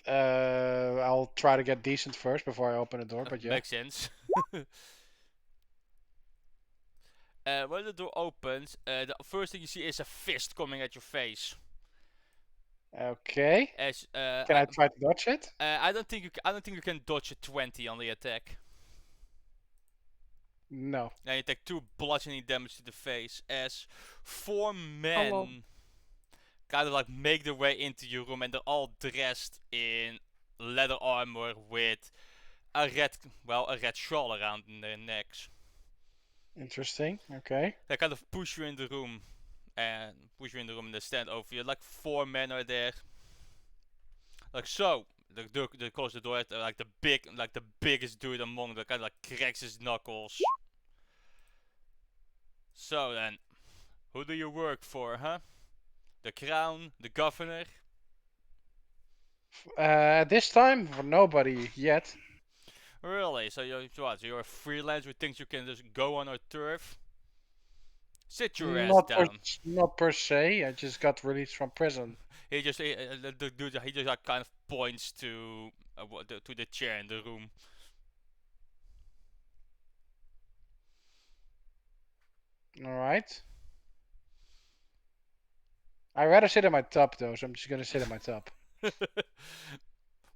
I'll try to get decent first before I open the door, but yeah. Makes sense. When the door opens, the first thing you see is a fist coming at your face. Okay. As Can I try to dodge it? I don't think you can dodge a 20 on the attack. No. Now you take 2 bludgeoning damage to the face as 4 men well. kind of like make their way into your room, and they're all dressed in leather armor with a red shawl around their necks. Interesting. Okay. They kind of push you in the room and they stand over you. Like 4 men are there. Like so. They close the door. Like the biggest dude among them kind of like cracks his knuckles. So then, who do you work for, huh? The crown, the governor? This time for nobody yet. Really? So you're what? So you're a freelancer who thinks you can just go on our turf? Sit your ass down. Not per se. I just got released from prison. The dude, he just like kind of points to the chair in the room. All right. I'd rather sit in my tub though, so I'm just gonna sit in my tub.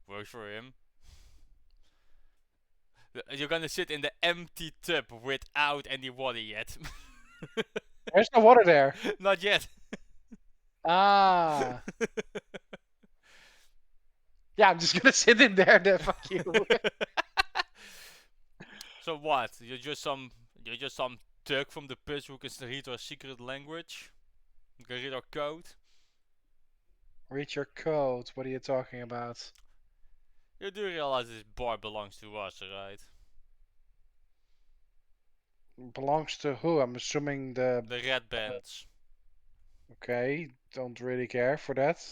Works for him. You're gonna sit in the empty tub without any water yet. There's no water there. Not yet. Ah. Yeah, I'm just gonna sit in there then. Fuck you. So what? You're just some Turk from the pits who can read our secret language? You can read our code? Read your code. What are you talking about? You do realize this bar belongs to us, right? Belongs to who? I'm assuming the Red Bands. Okay, don't really care for that.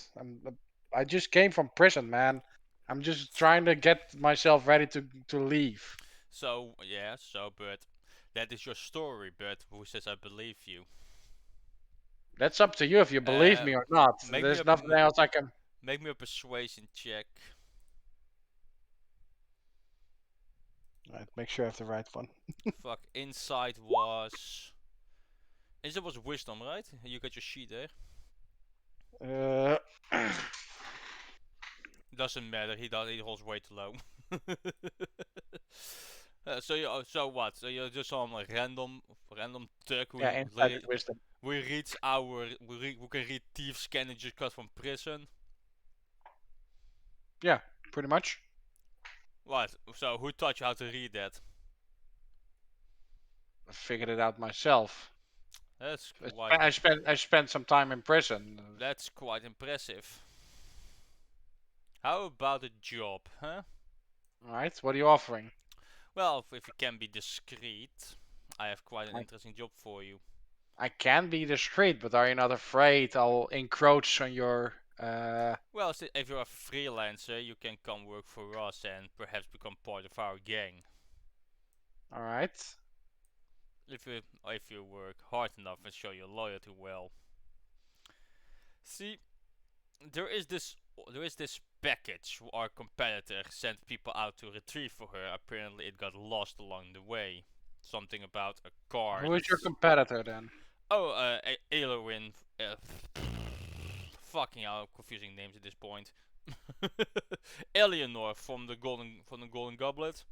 I just came from prison, man. I'm just trying to get myself ready to leave. So, yeah, but that is your story, but who says I believe you? That's up to you if you believe me or not. There's nothing else I can... Make me a persuasion check. Alright, make sure I have the right one. Fuck, inside was wisdom, right? You got your sheet there. Doesn't matter. He holds way too low. So what? So you're just some random Turk who wisdom. We can read thieves' scan and just got from prison. Yeah, pretty much. What? So who taught you how to read that? I figured it out myself. That's quite. I spent some time in prison. That's quite impressive. How about a job, huh? Alright, what are you offering? Well, if you can be discreet, I have quite an interesting job for you. I can be discreet, but are you not afraid I'll encroach on your Well, if you're a freelancer, you can come work for us and perhaps become part of our gang. All right. If you work hard enough and show your loyalty well. See, there is this package our competitor sent people out to retrieve for her. Apparently, it got lost along the way. Something about a card. Who is your competitor then? Oh, Aelowin. Fucking hell, confusing names at this point. Eleanor from the Golden Goblet.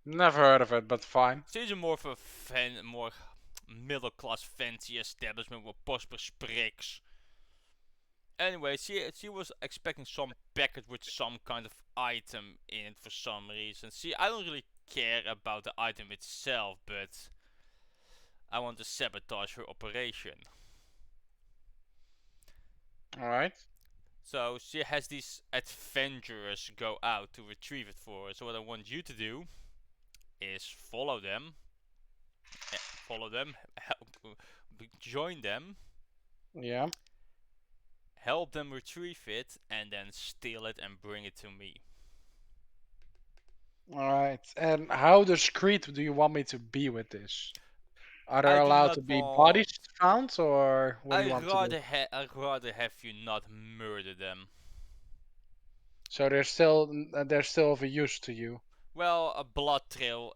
Never heard of it, but fine. She's a more of a more middle class fancy establishment with prosperous bricks. Anyway, she was expecting some package with some kind of item in it for some reason. See, I don't really care about the item itself, but I want to sabotage her operation. Alright. So she has these adventurers go out to retrieve it for her. So what I want you to do is follow them, help, join them, Yeah. help them retrieve it, and then steal it and bring it to me. Alright. And how discreet do you want me to be with this? Are there I do allowed not to be want. bodies found, or what do you want to do? I'd rather have you not murder them. So they're still of a use to you. Well, a blood trail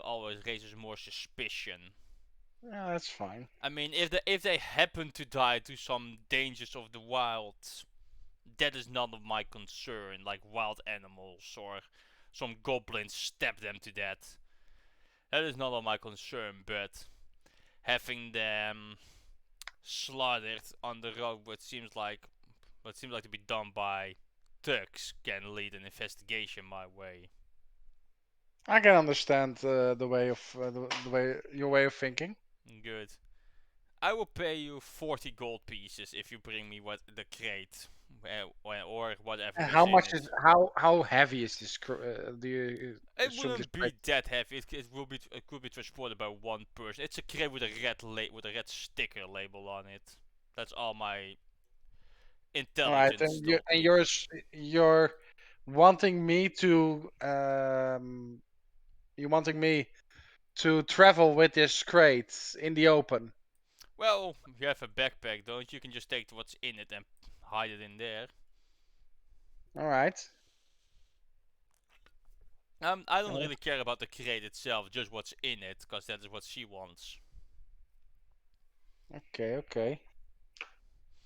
always raises more suspicion. Yeah, that's fine. I mean, if they happen to die to some dangers of the wild, that is none of my concern. Like wild animals or some goblins stab them to death. That is none of my concern. But having them slaughtered on the road, what seems like to be done by thugs, can lead an investigation my way. I can understand the way of the way your way of thinking. Good. I will pay you 40 gold pieces if you bring me the crate or whatever. And is how in much it. is how heavy is this? Do you It assume this wouldn't be crate? that heavy. It could be transported by one person. It's a crate with a red sticker label on it. That's all my All right, intelligence told and me. you're wanting me to you wanting me to travel with this crate in the open. Well, you have a backpack, don't you? You can just take what's in it and hide it in there. All right. I don't really care about the crate itself, just what's in it, because that is what she wants. Okay, okay.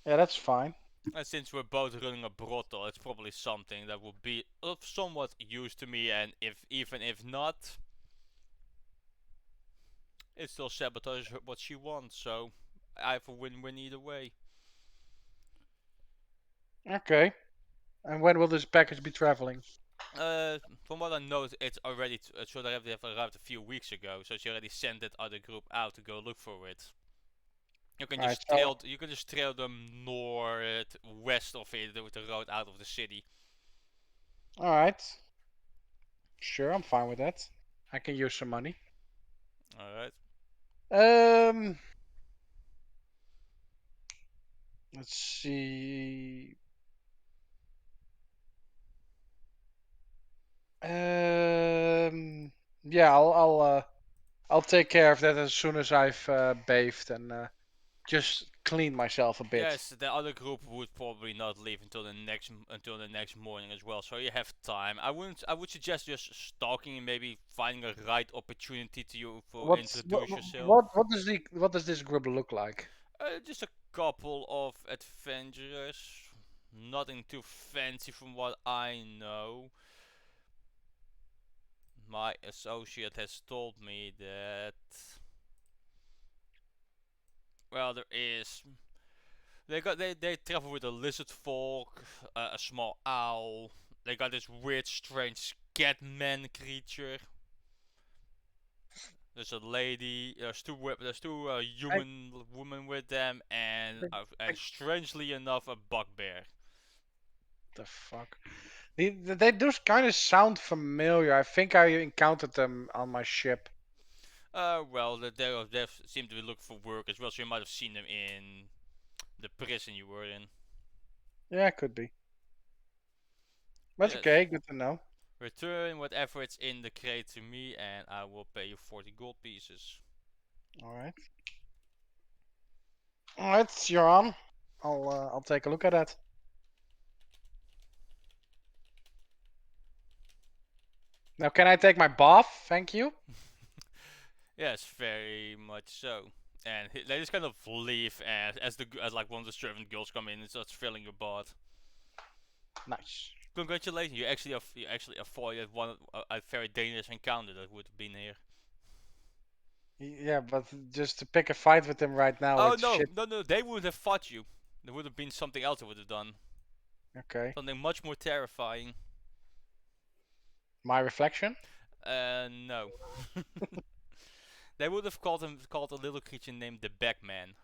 Yeah, that's fine. And since we're both running a brothel, it's probably something that will be of somewhat use to me, and even if not, it still sabotages what she wants, so I have a win-win either way. Okay. And when will this package be traveling? From what I know, it's already should have arrived a few weeks ago, so she already sent that other group out to go look for it. You can Alright, just so trail them north, west of it with the road out of the city. alright. Sure, I'm fine with that. I can use some money. All right. Um let's see. Yeah, I'll take care of that as soon as I've bathed and just cleaned myself a bit. Yes, the other group would probably not leave until the next morning as well. So you have time. I would suggest just stalking and maybe finding a right opportunity to you for introduce yourself. What does this group look like? Just a couple of adventurers. Nothing too fancy from what I know. My associate has told me that, well, they travel with a lizard folk, a small owl. They got this weird, strange catman creature. There's a lady. There's two human women with them, and strangely enough, a bugbear. The fuck? They do kind of sound familiar. I think I encountered them on my ship. Well, they seem to be looking for work as well, so you might have seen them in the prison you were in. Yeah, could be. That's Yes. okay. Good to know. Return whatever it's in the crate to me, and I will pay you 40 gold pieces. All right. All right, you're on. I'll take a look at that. Now, can I take my bath? Thank you. Yes, very much so. And they just kind of leave as like one of the servant girls come in and starts filling your bath. Nice. Congratulations, you actually avoided a very dangerous encounter that would have been here. Yeah, but just to pick a fight with him right now, Oh it's no, shit. no, they wouldn't have fought you. There would have been something else they would have done. Okay. Something much more terrifying. My reflection? No. They would have called a little creature named the Backman.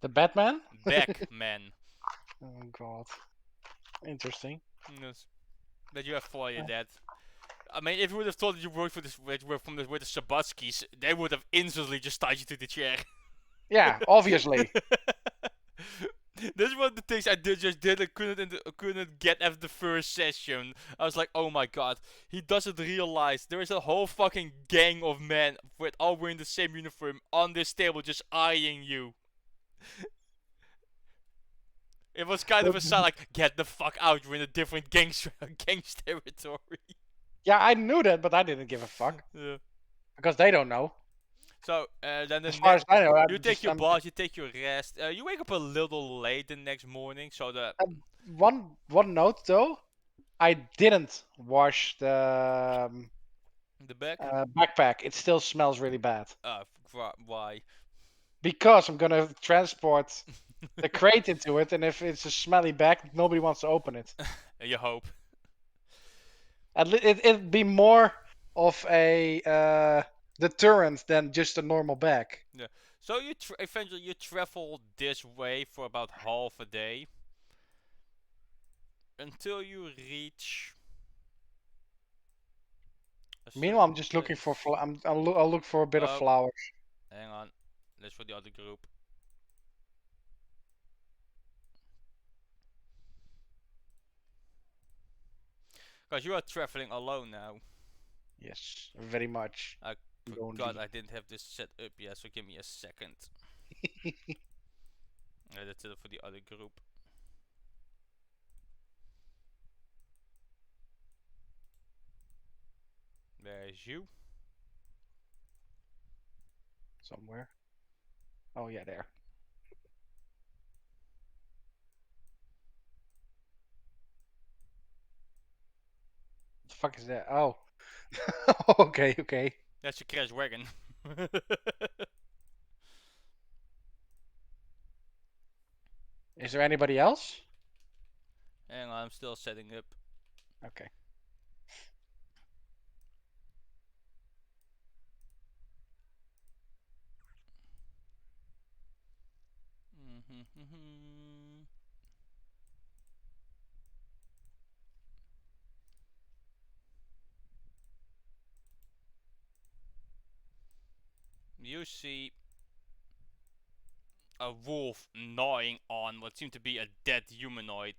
The Batman? Backman. Oh god. Interesting. Yes. That you avoided that. I mean, if you would have thought that you worked for this, were from with the Sabatskis, they would have instantly just tied you to the chair. Yeah, obviously. This is one of the things I just did and couldn't get after the first session. I was like, oh my god, he doesn't realize there is a whole fucking gang of men with all wearing the same uniform on this table just eyeing you. It was kind of a sign like, get the fuck out, you're in a different gang's territory. Yeah, I knew that, but I didn't give a fuck. Yeah. Because they don't know. So then As far as I know, you take your bath, you take your rest. You wake up a little late the next morning, so the one note though, I didn't wash the back. backpack. It still smells really bad. Why? Because I'm gonna transport the crate into it, and if it's a smelly bag, nobody wants to open it. You hope. It'd be more of a deterrent than just a normal bag. Yeah. So eventually you travel this way for about half a day until you reach. Meanwhile, I'm just looking for. I'll look for a bit of flowers. Hang on, that's for the other group. Because you are traveling alone now. Yes, very much. I forgot I didn't have this set up yet, so give me a second. That's it for the other group. There's you. Somewhere. Oh yeah, there. What the fuck is that? Oh. okay, okay. That's your crash wagon. Is there anybody else? Hang on, I'm still setting up. Okay. You see a wolf gnawing on what seemed to be a dead humanoid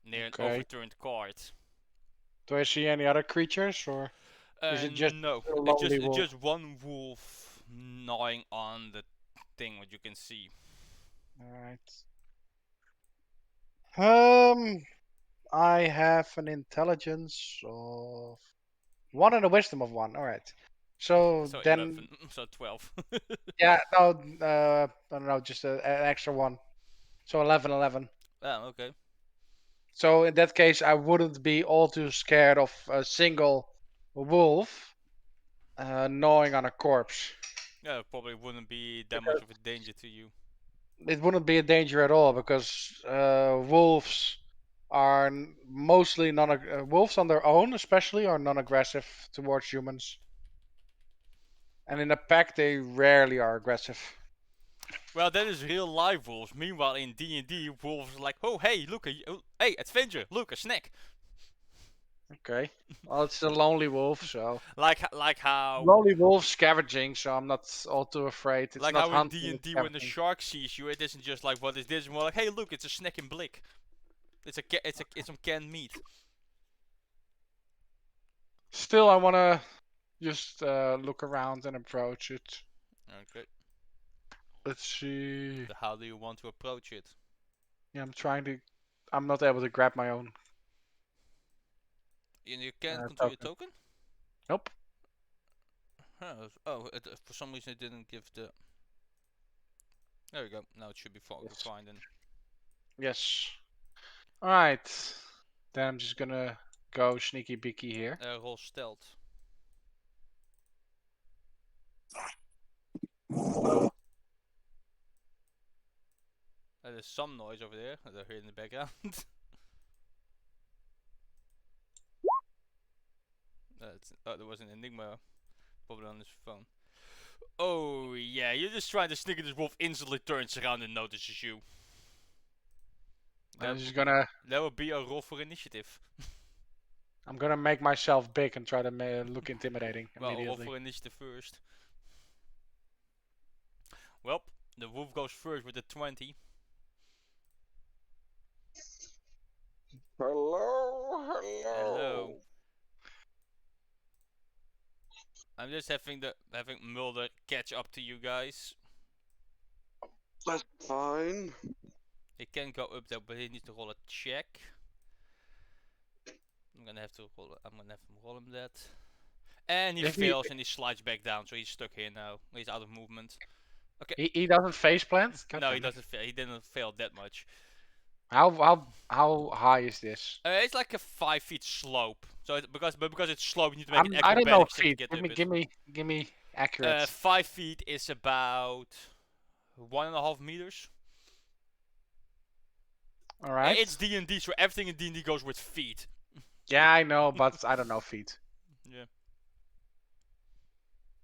near an overturned cart. Do I see any other creatures, or is it just no? a lonely wolf? Just one wolf gnawing on the thing. What you can see. All right. I have an intelligence of 1 and a wisdom of 1. All right. So then, 11, so 12. yeah, no, I don't know, just an extra 1. So 11, 11. Oh, okay. So in that case, I wouldn't be all too scared of a single wolf gnawing on a corpse. Yeah, it probably wouldn't be that much of a danger to you. It wouldn't be a danger at all because wolves are mostly wolves on their own, especially, are non-aggressive towards humans. And in a pack, they rarely are aggressive. Well, that is real life wolves. Meanwhile, in D&D, wolves are like, oh, hey, look, hey, adventure, look, a snack. Okay. Well, it's the lonely wolf, so Like how lonely wolf scavenging, so I'm not all too afraid. It's like not how in hunting, it's D&D when the scavenging. shark sees you, it isn't just like what is this? More like, hey, look, it's a snack in blick. It's some canned meat. Still, I wanna just look around and approach it. Okay. Let's see. So how do you want to approach it? Yeah, I'm trying to. I'm not able to grab my own You can control your token. token? Nope. For some reason it didn't give the. There we go. Now it should be Yes. fine then. Yes. All right. Then I'm just gonna go sneaky beaky here. Roll stealth. There's some noise over there that I hear in the background. There was an Enigma probably on his phone. Oh yeah, you're just trying to sneak in this wolf, instantly turns around and notices you. I'm just gonna. That would be a roll for initiative. I'm gonna make myself big and try to look intimidating Well, roll immediately. for initiative first. Well, the wolf goes first with a 20. Hello. I'm just having Mulder catch up to you guys. That's fine. He can go up there, but he needs to roll a check. I'm gonna have him roll him that. And he If he- fails and he slides back down, so he's stuck here now. He's out of movement. He doesn't face plant. No, he doesn't fail. He didn't fail that much. How high is this? It's like a 5 feet slope. So because it's slope, you need to make an I don't know acrobatics check to feet. get up it. Give me accurate. 5 feet is about 1.5 meters. All right. It's D&D, so everything in D&D goes with feet. Yeah, I know, but I don't know feet. Yeah.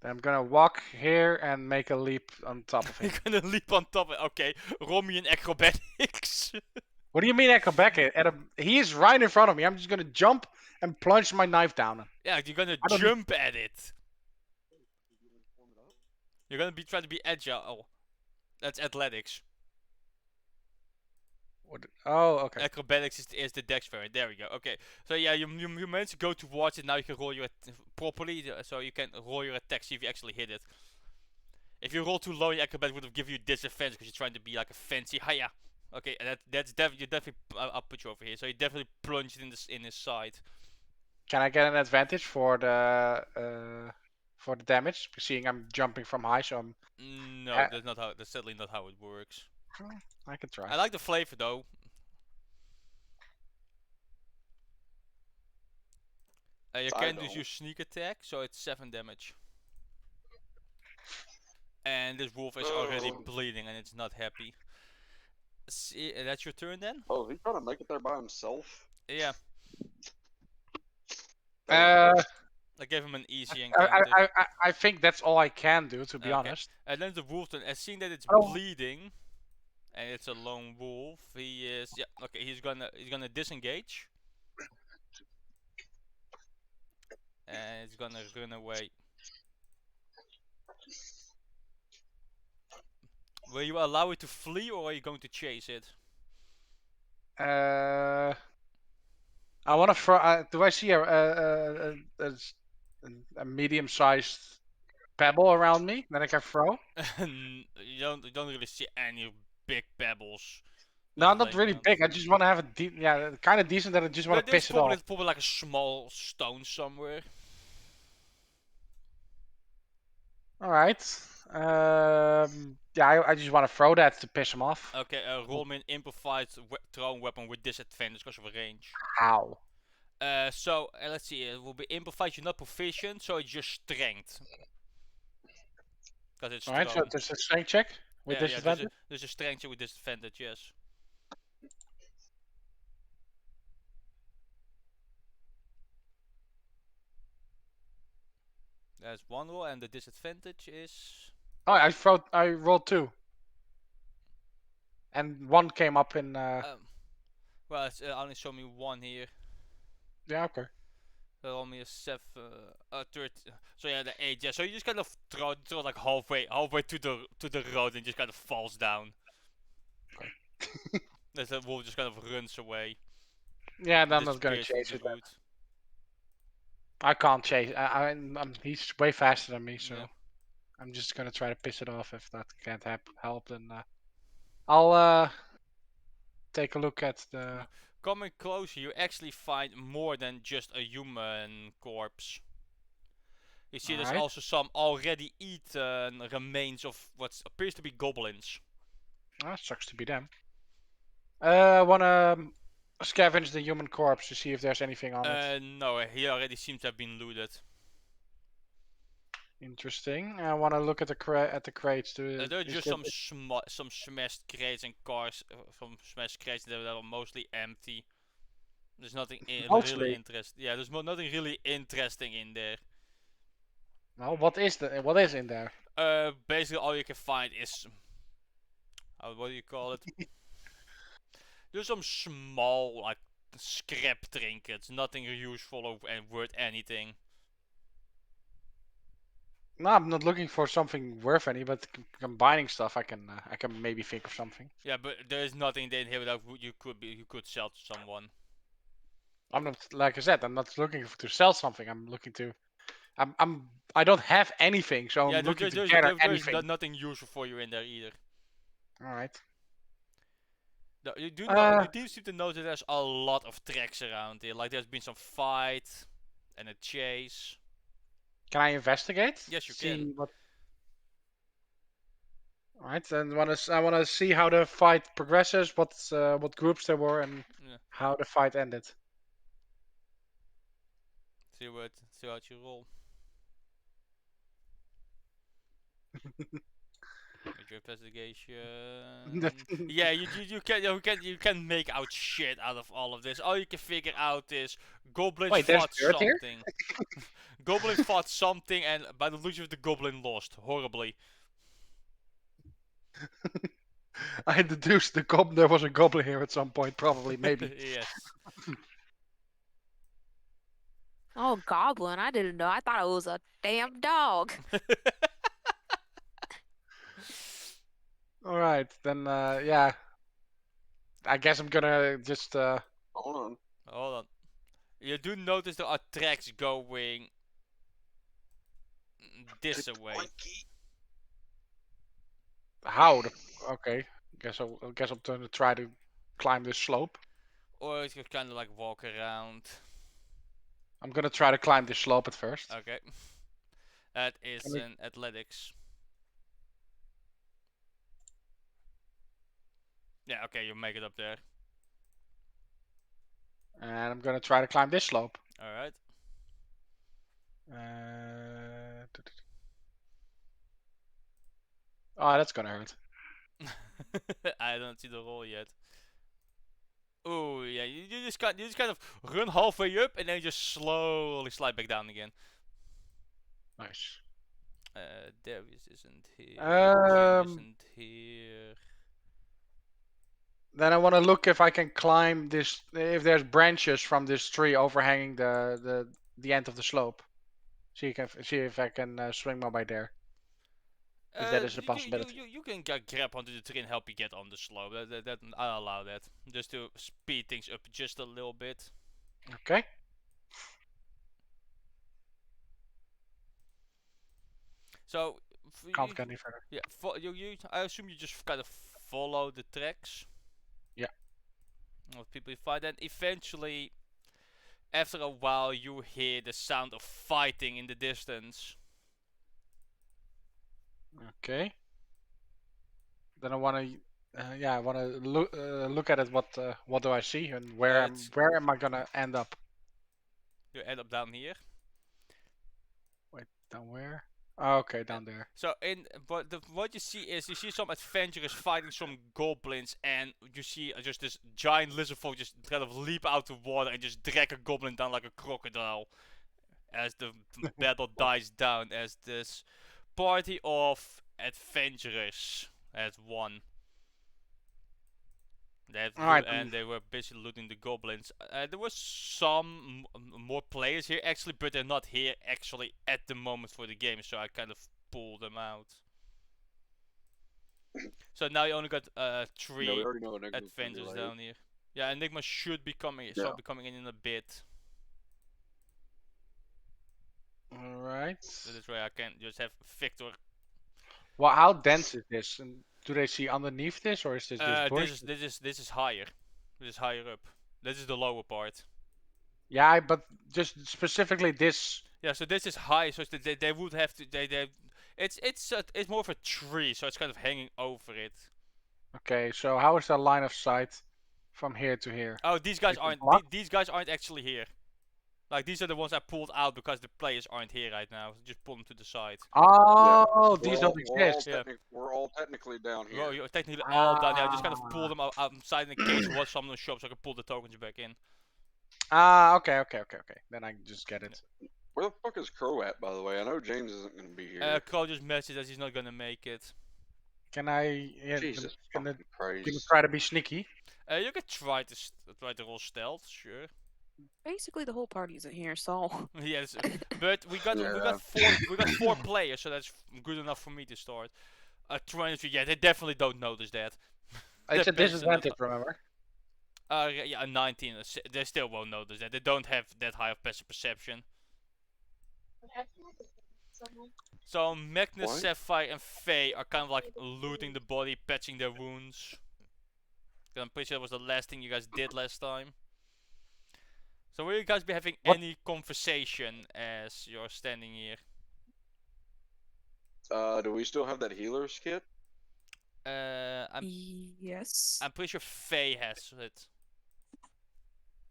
Then I'm gonna walk here and make a leap on top of You're him. gonna leap on top of it. Okay, roll me in acrobatics. What do you mean acrobatic? He is right in front of me. I'm just gonna jump and plunge my knife down him. Yeah, you're gonna I don't- jump at it. You're gonna be trying to be agile. Oh, that's athletics. Oh, okay. Acrobatics is the dex variant. There we go. Okay, so yeah, you managed to go towards it. Now you can roll your properly, so you can roll your attack, see if you actually hit it. If you roll too low, your acrobatics would have given you disadvantage because you're trying to be like a fancy hiya. Okay, that's definitely. I'll put you over here. So you definitely plunged in his side. Can I get an advantage for the damage? Seeing I'm jumping from high, so No, Uh, that's not how. That's certainly not how it works. I can try. I like the flavor though. You I can use don't. your sneak attack, so it's 7 damage. And this wolf is already bleeding and it's not happy. See, that's your turn then? Oh, he's trying to make it there by himself. Yeah, Uh, I gave him an easy encounter. I think that's all I can do, to be Okay. honest. And then the wolf turn, and seeing that it's Oh. bleeding, and it's a lone wolf, he is okay. He's gonna disengage, and he's gonna run away. Will you allow it to flee, or are you going to chase it? I want to throw. Do I see a medium-sized pebble around me that I can throw? You don't really see any big pebbles. No, just not laying really around. big. I just want to have kind of decent that I just want to There's piss it off. probably like a small stone somewhere. All right. Yeah, I just want to throw that to piss him off. Okay, roll me an improvised thrown weapon with disadvantage because of range. How? So let's see. It will be improvised. You're not proficient, so it's just strength. Because it's All right. So thrown. there's a strength check with Yeah, disadvantage. there's a strength check with disadvantage. Yes. There's one roll, and the disadvantage is. Oh, I rolled 2. And 1 came up in. Well, it's only show me 1 here. Yeah. Okay. Roll me a 7, 30. So yeah, the 8. Yeah, so you just kind of throw like halfway to the road and just kind of falls down. As the wolf just kind of runs away. Yeah, I'm not gonna Disappears from chase the it. Then. wood. I can't chase. He's way faster than me, so Yeah. I'm just gonna try to piss it off. If that can't help, then I'll take a look at the. Coming closer, you actually find more than just a human corpse. You see, there's Alright. also some already eaten remains of what appears to be goblins. Ah, sucks to be them. I wanna scavenge the human corpse to see if there's anything on it. No, he already seems to have been looted. Interesting. I wanna look at the crates. To There are is just there- some smashed crates and cars, some smashed crates that are mostly empty. There's nothing Mostly? really interesting. Yeah, there's nothing really interesting in there. Well, what is in there? Basically all you can find is what do you call it? There's some small like scrap trinkets, nothing useful or and worth anything. No, I'm not looking for something worth any, but combining stuff, I can maybe think of something. Yeah, but there's nothing in here that you could sell to someone. I'm not, like I said, I'm not looking to sell something. I'm looking to, I don't have anything, so Yeah, I'm looking to there's gather there's anything. nothing useful for you in there either. All right. You do Uh, seem to notice there's a lot of tracks around here. Like there's been some fight and a chase. Can I investigate? Yes, you see can. What... All right, and I wanna see how the fight progresses, what groups there were, and Yeah. how the fight ended. See how you roll. Make your investigation. Yeah, you can make out shit out of all of this. All you can figure out is goblins Wait, there's fought dirt here? something. Goblin fought something, and by the looks of it, the goblin lost horribly. I deduced there was a goblin here at some point, probably, maybe. Yes. Oh, goblin! I didn't know. I thought it was a damn dog. All right, then yeah. I guess I'm gonna just Hold on. Hold on. You do notice there are tracks going this way. how the okay. Guess I'm gonna try to climb this slope. Or you could kind of like walk around. I'm gonna try to climb this slope at first. Okay. That is Can we- an athletics. Yeah, okay, you make it up there. And I'm gonna try to climb this slope. Alright. Oh, that's gonna hurt. I don't see the roll yet. Oh yeah, you just kind of run halfway up and then just slowly slide back down again. Nice. Darius isn't here. Um, Jim isn't here. Then I want to look if I can climb this. If there's branches from this tree overhanging the end of the slope. See if I can swing my way there. If that is a possibility. You can grab onto the tree and help you get on the slope. That I'll allow that. Just to speed things up just a little bit. Okay. So Can't get any further. yeah, I assume you just kind of follow the tracks. Yeah. Of people you find, and eventually, after a while, you hear the sound of fighting in the distance. Okay. Then I want to, I want to look at it. What do I see, and where am I gonna end up? You end up down here. Wait, down where? Oh, okay, down there. So what you see is some adventurers fighting some goblins, and you see just this giant lizard folk just kind of leap out the water and just drag a goblin down like a crocodile. As the battle dies down, as this party of adventurers has won. Alright, And they were basically looting the goblins. There was some more players here actually, but they're not here actually at the moment for the game, so I kind of pulled them out. So now you only got No, we three already know Enigma's gonna be Avengers late. down here. Yeah, Enigma should be coming. Yeah. Be coming in a bit. Alright. So this way I can just have Victor. Well, how dense is this? And do they see underneath this, or is this just bush? This is higher. This is higher up. This is the lower part. Yeah, but just specifically this. Yeah, so this is high, so they would have to it's more of a tree, so it's kind of hanging over it. Okay, so how is the line of sight from here to here? Oh, these guys Like a aren't block? these guys aren't actually here. Like these are the ones I pulled out because the players aren't here right now. Just pull them to the side. Oh, these don't exist. Yeah. We're all technically down here. Well, you're technically all done. Yeah, I just kind of Ah. pull them outside in case was someone in the shop, so I can pull the tokens back in. Okay. Then I just get it. Where the fuck is Crow at, by the way? I know James isn't gonna be here. Crow just messaged that he's not gonna make it. Can I? Yeah, Jesus can I fucking Christ. can I try to be sneaky? You could try to roll stealth, sure. Basically, the whole party isn't here, so. Yes, but we got Yeah. four players, so that's good enough for me to start. 23, yeah, they definitely don't notice that. It's a Depends on the disadvantage, remember? Yeah, a 19. They still won't notice that. They don't have that high of passive perception. So Magnus, What? Sapphire, and Faye are kind of like looting the body, patching their wounds. 'Cause I'm pretty sure that was the last thing you guys did last time. So will you guys be having What? any conversation as you're standing here? Do we still have that healer's kit? Yes. I'm pretty sure Faye has it.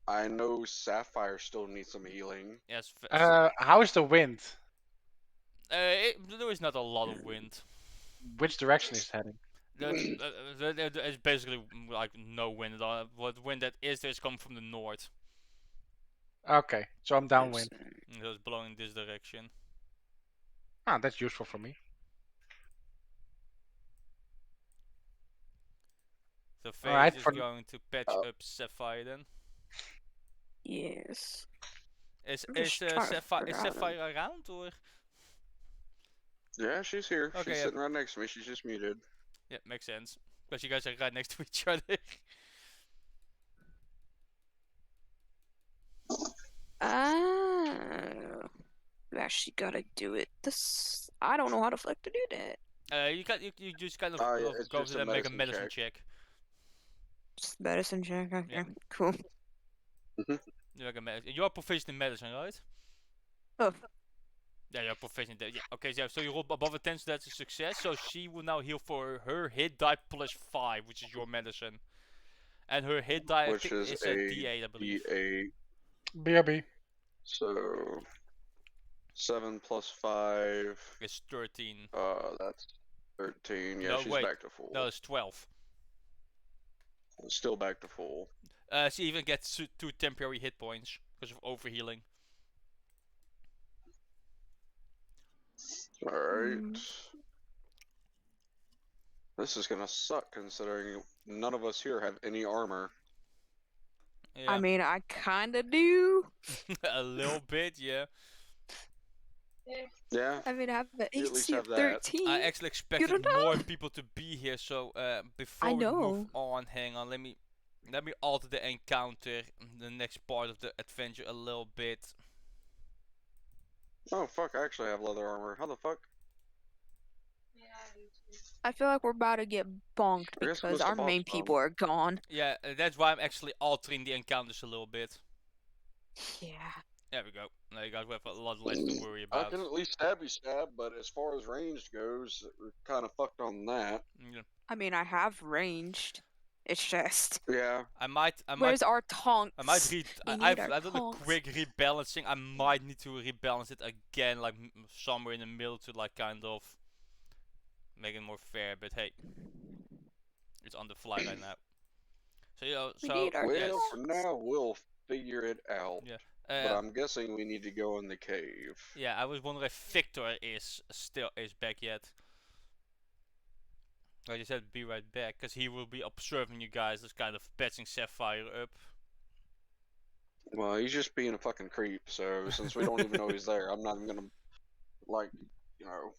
I know Sapphire still needs some healing. Yes. How is the wind? There is not a lot of wind. Which direction is it heading? There's basically like no wind at all. What wind that is, there is coming from the north. Okay, so I'm downwind. So it's blowing in this direction. Ah, that's useful for me. So Faye Alright, is for- going to patch Oh. up Sapphire then. Yes. Is I'm just trying to Sapphire figure out around or? Yeah, she's here. Okay, She's yeah. sitting right next to me. She's just muted. Yeah, makes sense. Because you guys are right next to each other. You actually gotta do it. This. I don't know how to flick to do that. You just kind of Yeah, it's go just to a them, make a medicine medicine check. check. Just medicine check. Okay, Yeah. cool. You make a you're proficient in medicine, right? Oh, Yeah, you're proficient. Yeah. Okay, so you roll above a 10, so that's a success. So she will now heal for her hit die +5, which is your medicine. And her hit die I Which think, is is a D8, I believe. D8. BRB. So 7 plus 5. It's 13. That's 13. Yeah, No, she's wait. back to full. No, it's 12. Still back to full. She even gets 2 temporary hit points because of overhealing. Alright. This is gonna suck considering none of us here have any armor. Yeah, I mean, I kinda do. a little bit, yeah. Yeah. I mean, I have an You at least AC have of that. 13. I actually expected don't more know. people to be here, so before we move on, hang on, let me alter the encounter, the next part of the adventure a little bit. Oh fuck, I actually have leather armor. How the fuck? I feel like we're about to get bonked I guess because Mr. our main Boss people are gone. Yeah, that's why I'm actually altering the encounters a little bit. Yeah. There we go. Now you guys have a lot less to worry I about. can at least stab, but as far as ranged goes, we're kind of fucked on that. Yeah. I mean, I have ranged. It's just. Yeah. I might Where's our taunts? I might read. We I've need our done a taunts. quick rebalancing. I might need to rebalance it again, like somewhere in the middle to like kind of make it more fair. But hey, it's on the fly right now. So We need our Well, yes. for now, we'll figure it out. Yeah. But I'm guessing we need to go in the cave. Yeah, I was wondering if Victor is back yet. Like you said, be right back, because he will be observing you guys as kind of patching Sapphire up. Well, he's just being a fucking creep. So since we don't even know he's there, I'm not even gonna like, you know.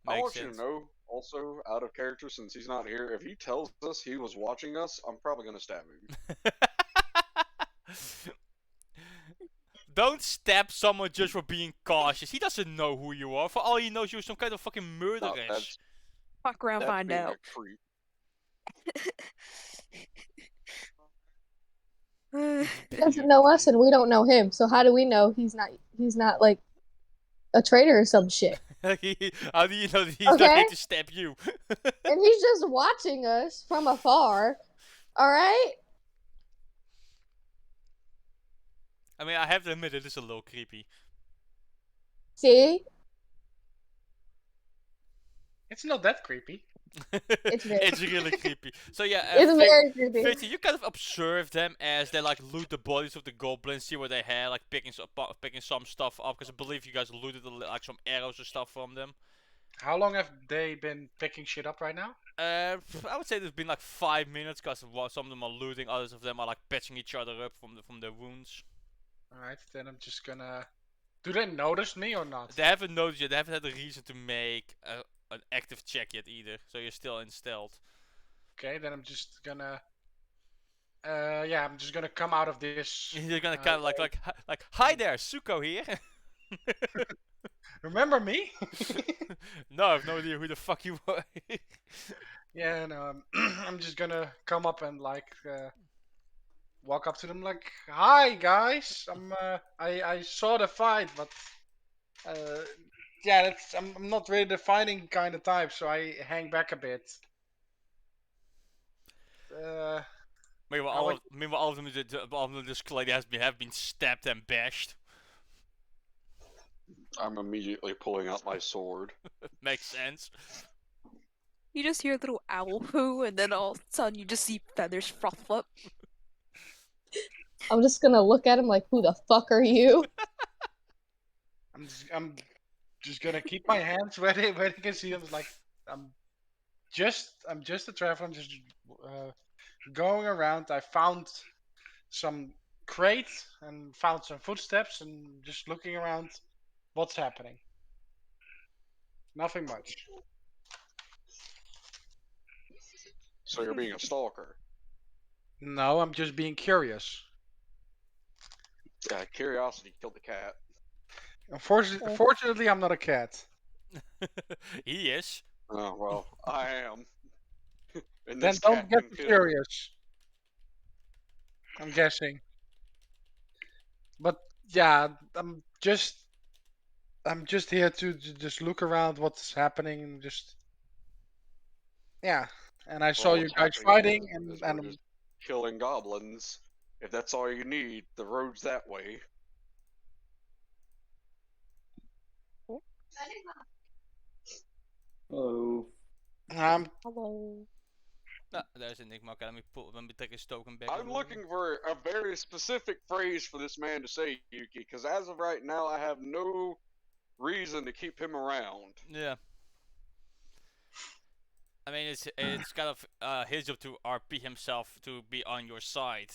I Makes want you sense. to know, also out of character, since he's not here. If he tells us he was watching us, I'm probably gonna stab him. Don't stab someone just for being cautious. He doesn't know who you are. For all he knows, you're some kind of fucking No, murderess. Fuck around, that's find being out. a creep. He doesn't know us and we don't know him, so how do we know he's not like a traitor or some shit? How do you know that he's not Okay. here to stab you? And he's just watching us from afar. Alright? I mean, I have to admit, it is a little creepy. See? It's not that creepy. It's very It's really creepy. So yeah, It's very creepy. Fitzy, you kind of observe them as they like loot the bodies of the goblins, see what they had, like picking some stuff up. Because I believe you guys looted like some arrows or stuff from them. How long have they been picking shit up right now? I would say there's been like 5 minutes, because some of them are looting, others of them are like patching each other up from their wounds. Alright, then I'm just gonna... Do they notice me or not? They haven't noticed yet. They haven't had a reason to make an active check yet either. So you're still in stealth. Okay, then I'm just gonna... yeah, I'm just gonna come out of this... You're gonna kind of like hi there, Suko here. Remember me? No, I have no idea who the fuck you were. Yeah, no, I'm just gonna come up and like walk up to them like, "Hi guys, I saw the fight, but yeah, I'm not really the fighting kind of type, so I hang back a bit." Meanwhile, all of them, this lady have been stabbed and bashed. I'm immediately pulling out my sword. Makes sense. You just hear a little owl hoo, and then all of a sudden you just see feathers froth up. I'm just gonna look at him like, who the fuck are you? I'm just gonna keep my hands ready where you can see them. Like I'm just a traveler. I'm just going around. I found some crate and found some footsteps and just looking around. What's happening? Nothing much. So you're being a stalker. No, I'm just being curious. Curiosity killed the cat. Unfortunately, I'm not a cat. He is. Oh well, I am. And Then this don't cat get can kill. curious. I'm guessing. But yeah, I'm just here to just look around what's happening and just yeah. And I saw Well, you what's guys happening fighting is we're and just killing goblins. If that's all you need, the road's that way. Hello. Hello. No, there's Enigma. Okay, let me take his token back. I'm looking for a very specific phrase for this man to say, Yuki, because as of right now, I have no reason to keep him around. Yeah. I mean, it's kind of his job to RP himself to be on your side.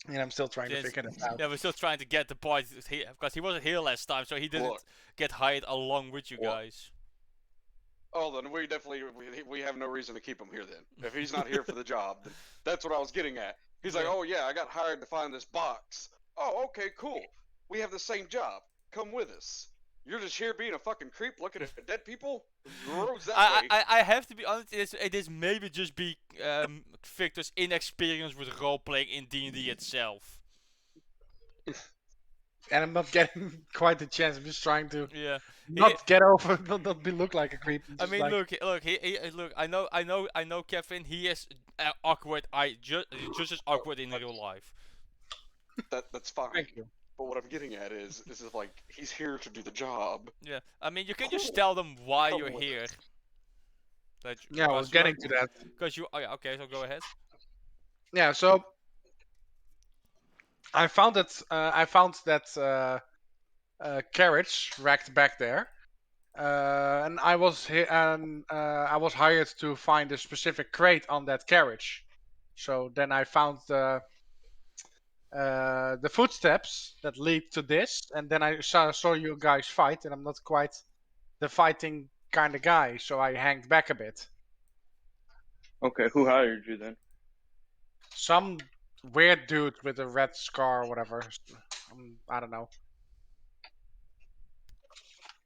and I'm still trying to Yes. figure it out. Yeah, we're still trying to get the point because he wasn't here last time, so he didn't Look. get hired along with you Look. guys. Oh, then we definitely we have no reason to keep him here then. If he's not here for the job, then that's what I was getting at. He's like, Yeah. "Oh yeah, I got hired to find this box." Oh, okay, cool. We have the same job. Come with us. You're just here being a fucking creep looking at dead people? The road's that way. I have to be honest. It is maybe just be Victor's inexperience with role playing in D&D itself. And I'm not getting quite the chance. I'm just trying to Yeah. not get over, not look like a creep. I just mean, like, look. I know, Kevin. He is awkward. Just as awkward in real life. That's fine. Thank you. But what I'm getting at is like he's here to do the job. Yeah. I mean, you can just tell them why Come you're with here. us. Yeah, I was getting to that. Because you. Oh, yeah, okay, so go ahead. Yeah, so I found that carriage wrecked back there, and I was I was hired to find a specific crate on that carriage. So then I found the footsteps that lead to this, and then I saw you guys fight, and I'm not quite the fighting kind of guy, so I hanged back a bit. Okay, who hired you then? Some weird dude with a red scar or whatever. I don't know.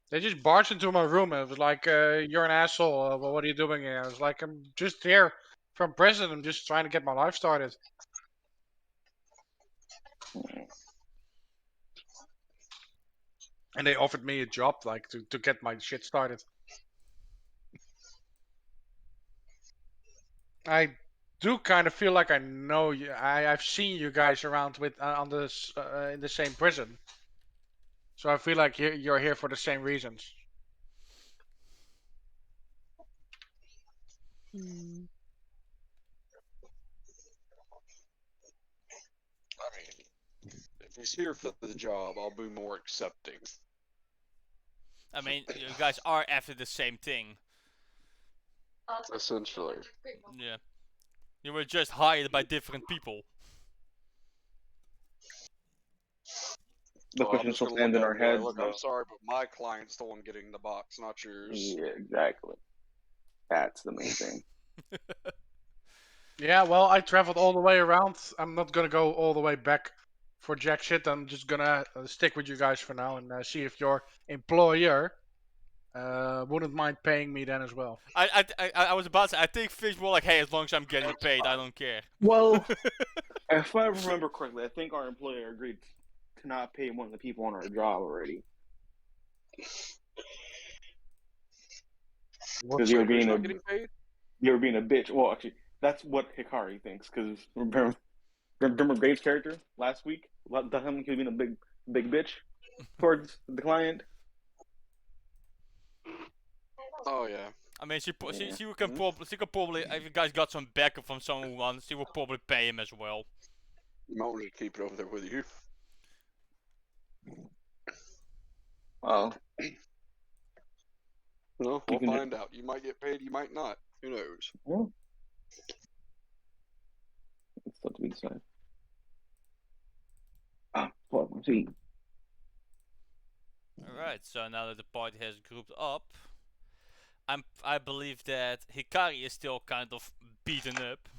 They just barged into my room and it was like, "You're an asshole. Well, what are you doing here?" I was like, "I'm just here from prison. I'm just trying to get my life started." And they offered me a job, like to get my shit started. I do kind of feel like I know you. I've seen you guys around with on this in the same prison. So I feel like you're here for the same reasons. Mm. I mean, if he's here for the job, I'll be more accepting. I mean, you guys are after the same thing. Essentially. Yeah. You were just hired by different people. The Well, I'm question just still gonna stands in look our at it and be like, heads. Look, though. I'm sorry, but my client's the one getting the box, not yours. Yeah, exactly. That's the main thing. Yeah, well, I traveled all the way around. I'm not gonna go all the way back for jack shit. I'm just gonna stick with you guys for now and see if your employer wouldn't mind paying me then as well. I was about to say, I think Fish were like, hey, as long as I'm getting paid, I don't care. Well, if I remember correctly, I think our employer agreed to not pay one of the people on our job already. Because you were Who's being not getting paid? a bitch. Well, actually, that's what Hikari thinks. Because remember Graves' character last week? Tell him he was being a big bitch towards the client. Oh yeah. I mean, she Mhm. could probably, if you guys got some backup from someone who wants, she would probably pay him as well. You might want to keep it over there with you. Well, Well, You we'll can- find out. You might get paid, you might not. Who knows? well, it's still to be decided. Fuck my feet. Alright, so now that the party has grouped up, I believe that Hikari is still kind of beaten up.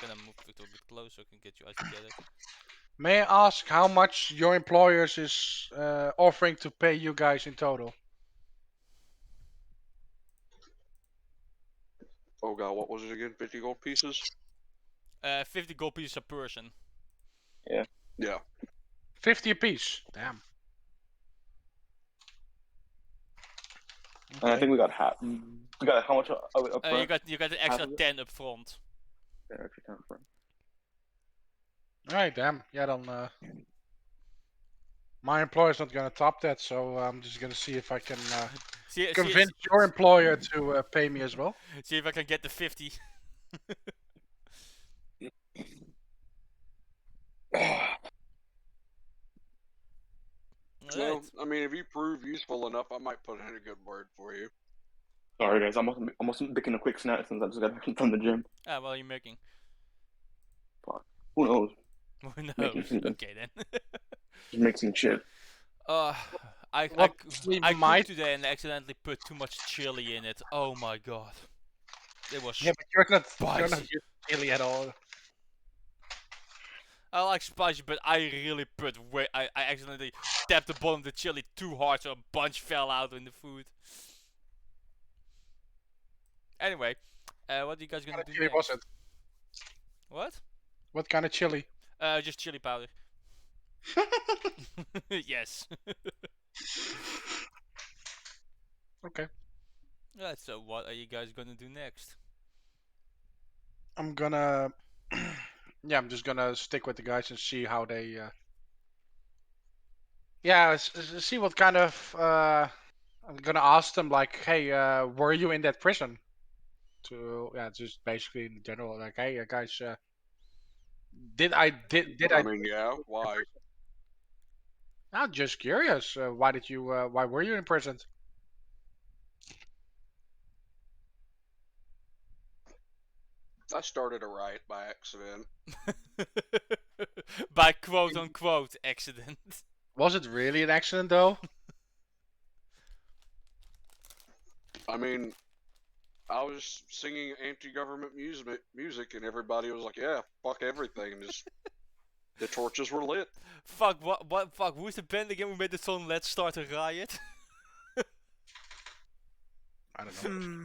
Gonna move it a bit closer so I can get you guys together. May I ask how much your employers is offering to pay you guys in total? Oh god, what was it again? 50 gold pieces? 50 gold pieces a person. Yeah. 50 apiece. Damn. And I think we got half. We got how much up front? You got an extra of it? 10 up front. Yeah, extra 10 up front. Alright, damn. Yeah, then my employer's not gonna top that, so I'm just gonna see if I can convince your employer to pay me as well. See if I can get the 50. Well, Alright. I mean, if you prove useful enough, I might put in a good word for you. Sorry guys, I'm almost making a quick snack since I just got back from the gym. Ah, what are you making? Who knows? Who knows? Making food. Okay then. Just mixing shit. I What we cooked might- today and accidentally put too much chili in it. Oh my god. It was. Yeah, but you're not Spicy. used to chili at all. I like spicy, but I really put way. I accidentally tapped the bottom of the chili too hard, so a bunch fell out in the food. Anyway, what are you guys What gonna kind do of chili next? was it? What? What kind of chili? Just chili powder. Yes. Okay. Right. So, what are you guys gonna do next? I'm gonna. Yeah, I'm just gonna stick with the guys and see how they. Yeah, see what kind of. I'm gonna ask them like, hey, were you in that prison? To just basically in general, like, hey, guys, did I? I mean, yeah, why? I'm just curious. Why did you? Why were you in prison? I started a riot by accident. By quote unquote accident. Was it really an accident though? I mean, I was singing anti-government music, and everybody was like, "Yeah, fuck everything," and just the torches were lit. Fuck, what, fuck, who's the band again who made the song Let's Start a Riot? I don't know. Hmm.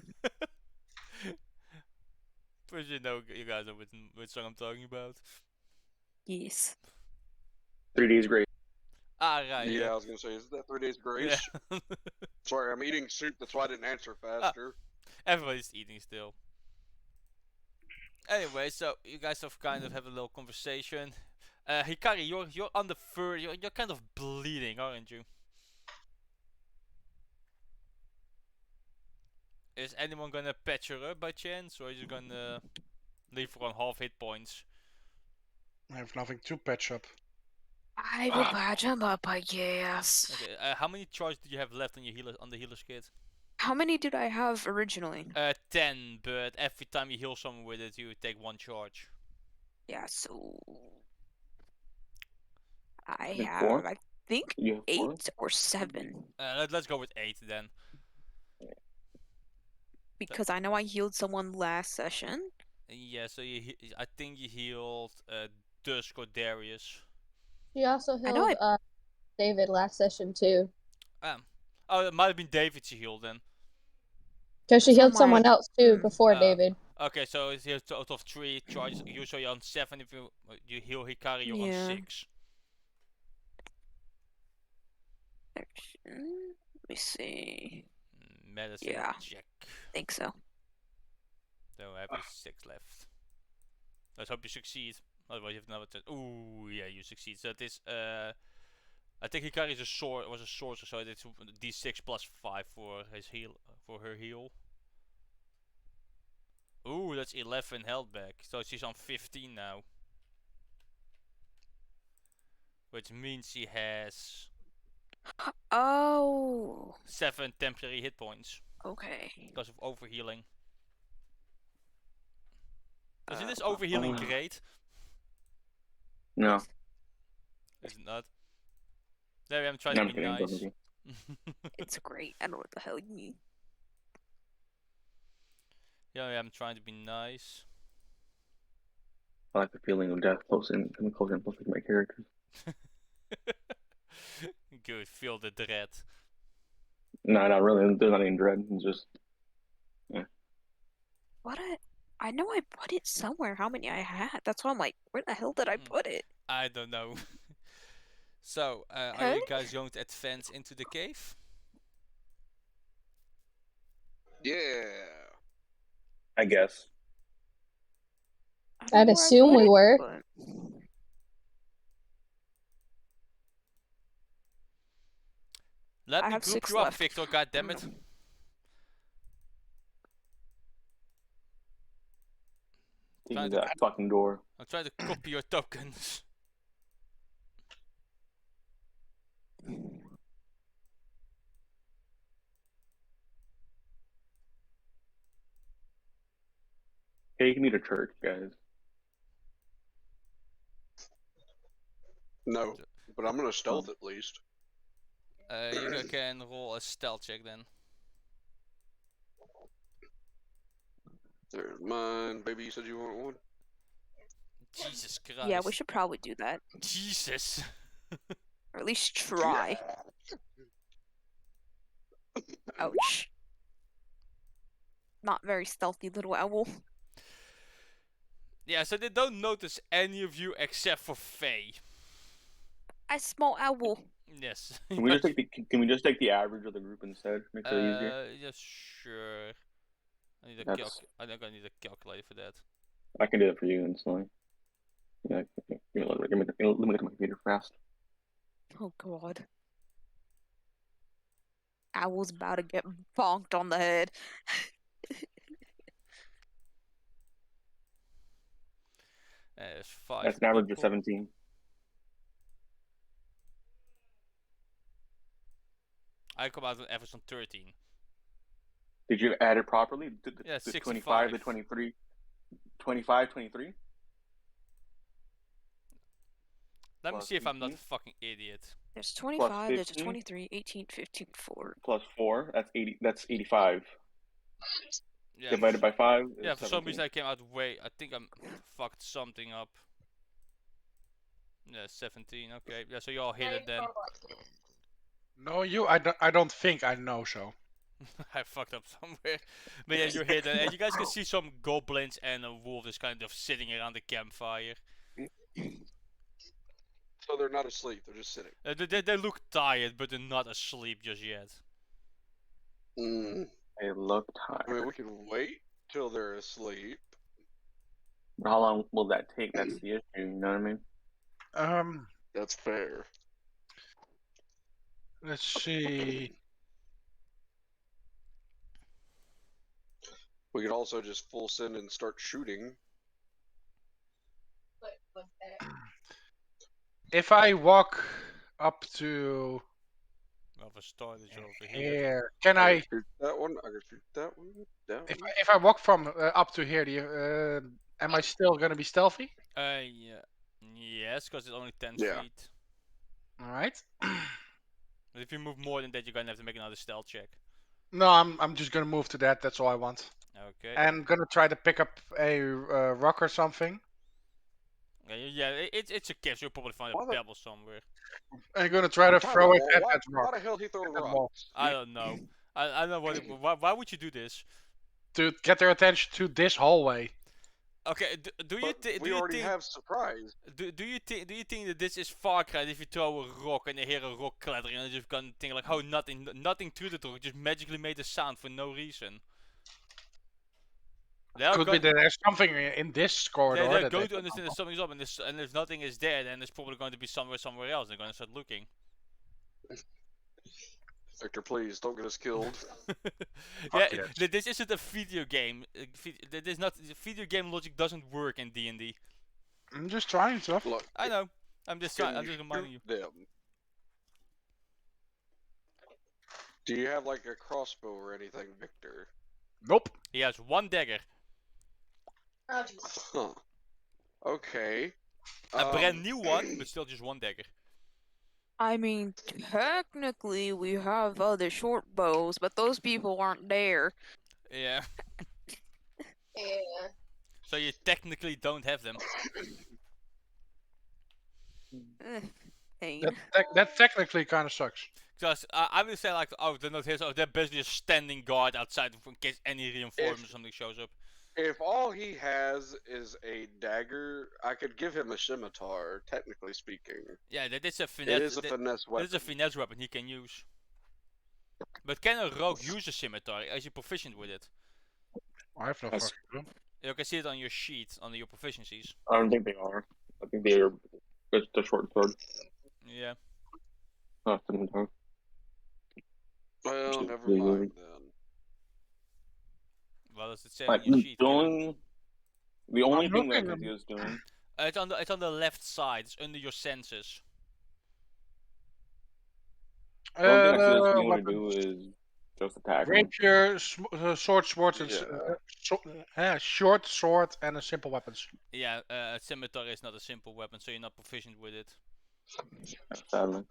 But you know, you guys know which song I'm talking about. Yes. 3 days great. Ah, right, Yeah, I was gonna say, is that 3 days grace? Yeah. Sorry, I'm eating soup. That's why I didn't answer faster. Everybody's eating still. Anyway, so you guys have kind of a little conversation. Hikari, you're on the fur. You're kind of bleeding, aren't you? Is anyone gonna patch her up by chance, or are you gonna leave her on half hit points? I have nothing to patch up. I will patch him up, I guess. Okay. How many charges do you have left on your healer's kit? How many did I have originally? 10, but every time you heal someone with it, you take 1 charge. Yeah, so I Like have, 4? I think, You have 4? 8 or 7. Let's go with 8 then. Because I know I healed someone last session. Yeah, so I think you healed Dusk or Darius. She also I know healed David last session too. Oh, it might have been David she healed then. Because she From healed someone my- else too before Oh. David. Okay, so it's a total of 3 charges. Usually on 7 if you heal Hikari, you're Yeah. on 6. Action. Let me see. Medicine Yeah. check. Think so. So I have 6 left. Let's hope you succeed. Otherwise you have another 10. Ooh, yeah, you succeed. So this I think Hikari is a sorcerer, so it's D6 plus 5 for his heal, for her heal. Ooh, that's 11 held back. So she's on 15 now. Which means she has Oh. 7 temporary hit points Okay. because of overhealing. Isn't this overhealing great? No. Is it not? There I'm trying No, to I'm be kidding. I'm nice. joking. It's great. I don't know what the hell you mean. Yeah, I'm trying to be nice. I like the feeling of death close and closer and closer to my characters. Good, feel the dread. No, not really. There's not any dread. It's just What I know I put it somewhere. How many I had? That's why I'm like, where the hell did I put it? I don't know. So, are Huh? you guys going to advance into the cave? Yeah. I guess. I don't I'd know where I assume put we it, were. but- Let I me have group 6 you up, left. Victor, goddammit. Give Trying me to- that fucking door. I'm trying to copy your tokens. Take me to church, guys. No, but I'm gonna stealth at least. You can roll a stealth check then. There's mine. Baby, you said you want one? Jesus Christ. Yeah, we should probably do that. Jesus. Or at least try. Ouch. Not very stealthy little owl. Yeah, so they don't notice any of you except for Faye. A small owl. Yes. Can we just take the average of the group instead? Makes it easier. Yes, sure. I need a That's- I think I need a calculator for that. I can do it for you instantly. Yeah, give me let me look at my computer fast. Oh god. Owl's about to get bonked on the head. There's 5 That's an average of people. 17. I come out with an average on 13. Did you add it properly? Yeah, the 25, the 65. 23, 25, 23. Let me Plus see if I'm not a 18. fucking idiot. There's 25, there's a 15. 23, 18, 15, 4. Plus 4. That's 80. That's 85. Yeah. Divided by 5. Yeah, Is for some 17. reason I came out way. I think I'm fucked something up. Yeah, 17. Okay. Yeah, so you all hit it then. No, you. I don't think I know so. I fucked up somewhere. But yeah, you hit it. And you guys can see some goblins and a wolf is kind of sitting around the campfire. So they're not asleep. They're just sitting. They look tired, but they're not asleep just yet. Mm. They look I tired. mean, we can wait till they're asleep. But how long will that take? That's the issue. You know what I mean? That's fair. Let's see. We could also just full send and start shooting. If I walk up to Well, for start is over here. here, can I I? can shoot that one. I can shoot that one. That one. If I walk from up to here, do you, am I still gonna be stealthy? Yeah. Yes, because it's only 10 Yeah. feet. All right. But if you move more than that, you're gonna have to make another stealth check. No, I'm just gonna move to that. That's all I want. Okay. And gonna try to pick up a rock or something. Yeah, it's a cave, so you'll probably find Why a the- pebble somewhere. I'm gonna try to throw it at why, that why rock the hell he throwing that rocks? wall. I don't know. I don't know why would you do this? to get their attention to this hallway. Okay, do you But do we you already think have surprise. do you think that this is Far Cry? If you throw a rock and they hear a rock clattering, and they just gonna think like, oh, nothing to the rock, just magically made a sound for no reason. They're Could be that there's something in this corridor. they're that going they to don't understand know. that something's up, and if nothing is there, then it's probably going to be somewhere else. They're going to start looking. Victor, please don't get us killed. Yeah, yes. this isn't a video game. This not video game logic doesn't work in D&D. I'm just trying stuff. Look, I know. I'm just can I'm you just reminding you. shoot them? Do you have like a crossbow or anything, Victor? Nope. He has one dagger, Huh. Okay. a brand new one, but still just one dagger. I mean, technically, we have other short bows, but those people aren't there. Yeah. Yeah. So you technically don't have them. Hey. That technically kind of sucks. Because I would say like, oh, they're not here, so they're basically just standing guard outside in case any reinforcement or something shows up. If all he has is a dagger, I could give him a scimitar, technically speaking. Yeah, that is a finesse. It is a finesse That weapon. is a finesse weapon he can use. But can a rogue use a scimitar? Is he proficient with it? I have no That's- fucking clue. You can see it on your sheet, under your proficiencies. I don't think they are. I think they are. It's the short sword. Yeah. Not scimitar. Well, never Yeah. mind then. What does it say Like, on your sheet? the only I'm thing that looking. he is doing. It's on the left side. It's under your senses. The only thing I see us being able to Weapon. do is just attack him. Rapier, sword, swords, and Yeah. short sword, and a simple weapons. Yeah, a scimitar is not a simple weapon, so you're not proficient with it. Sadly.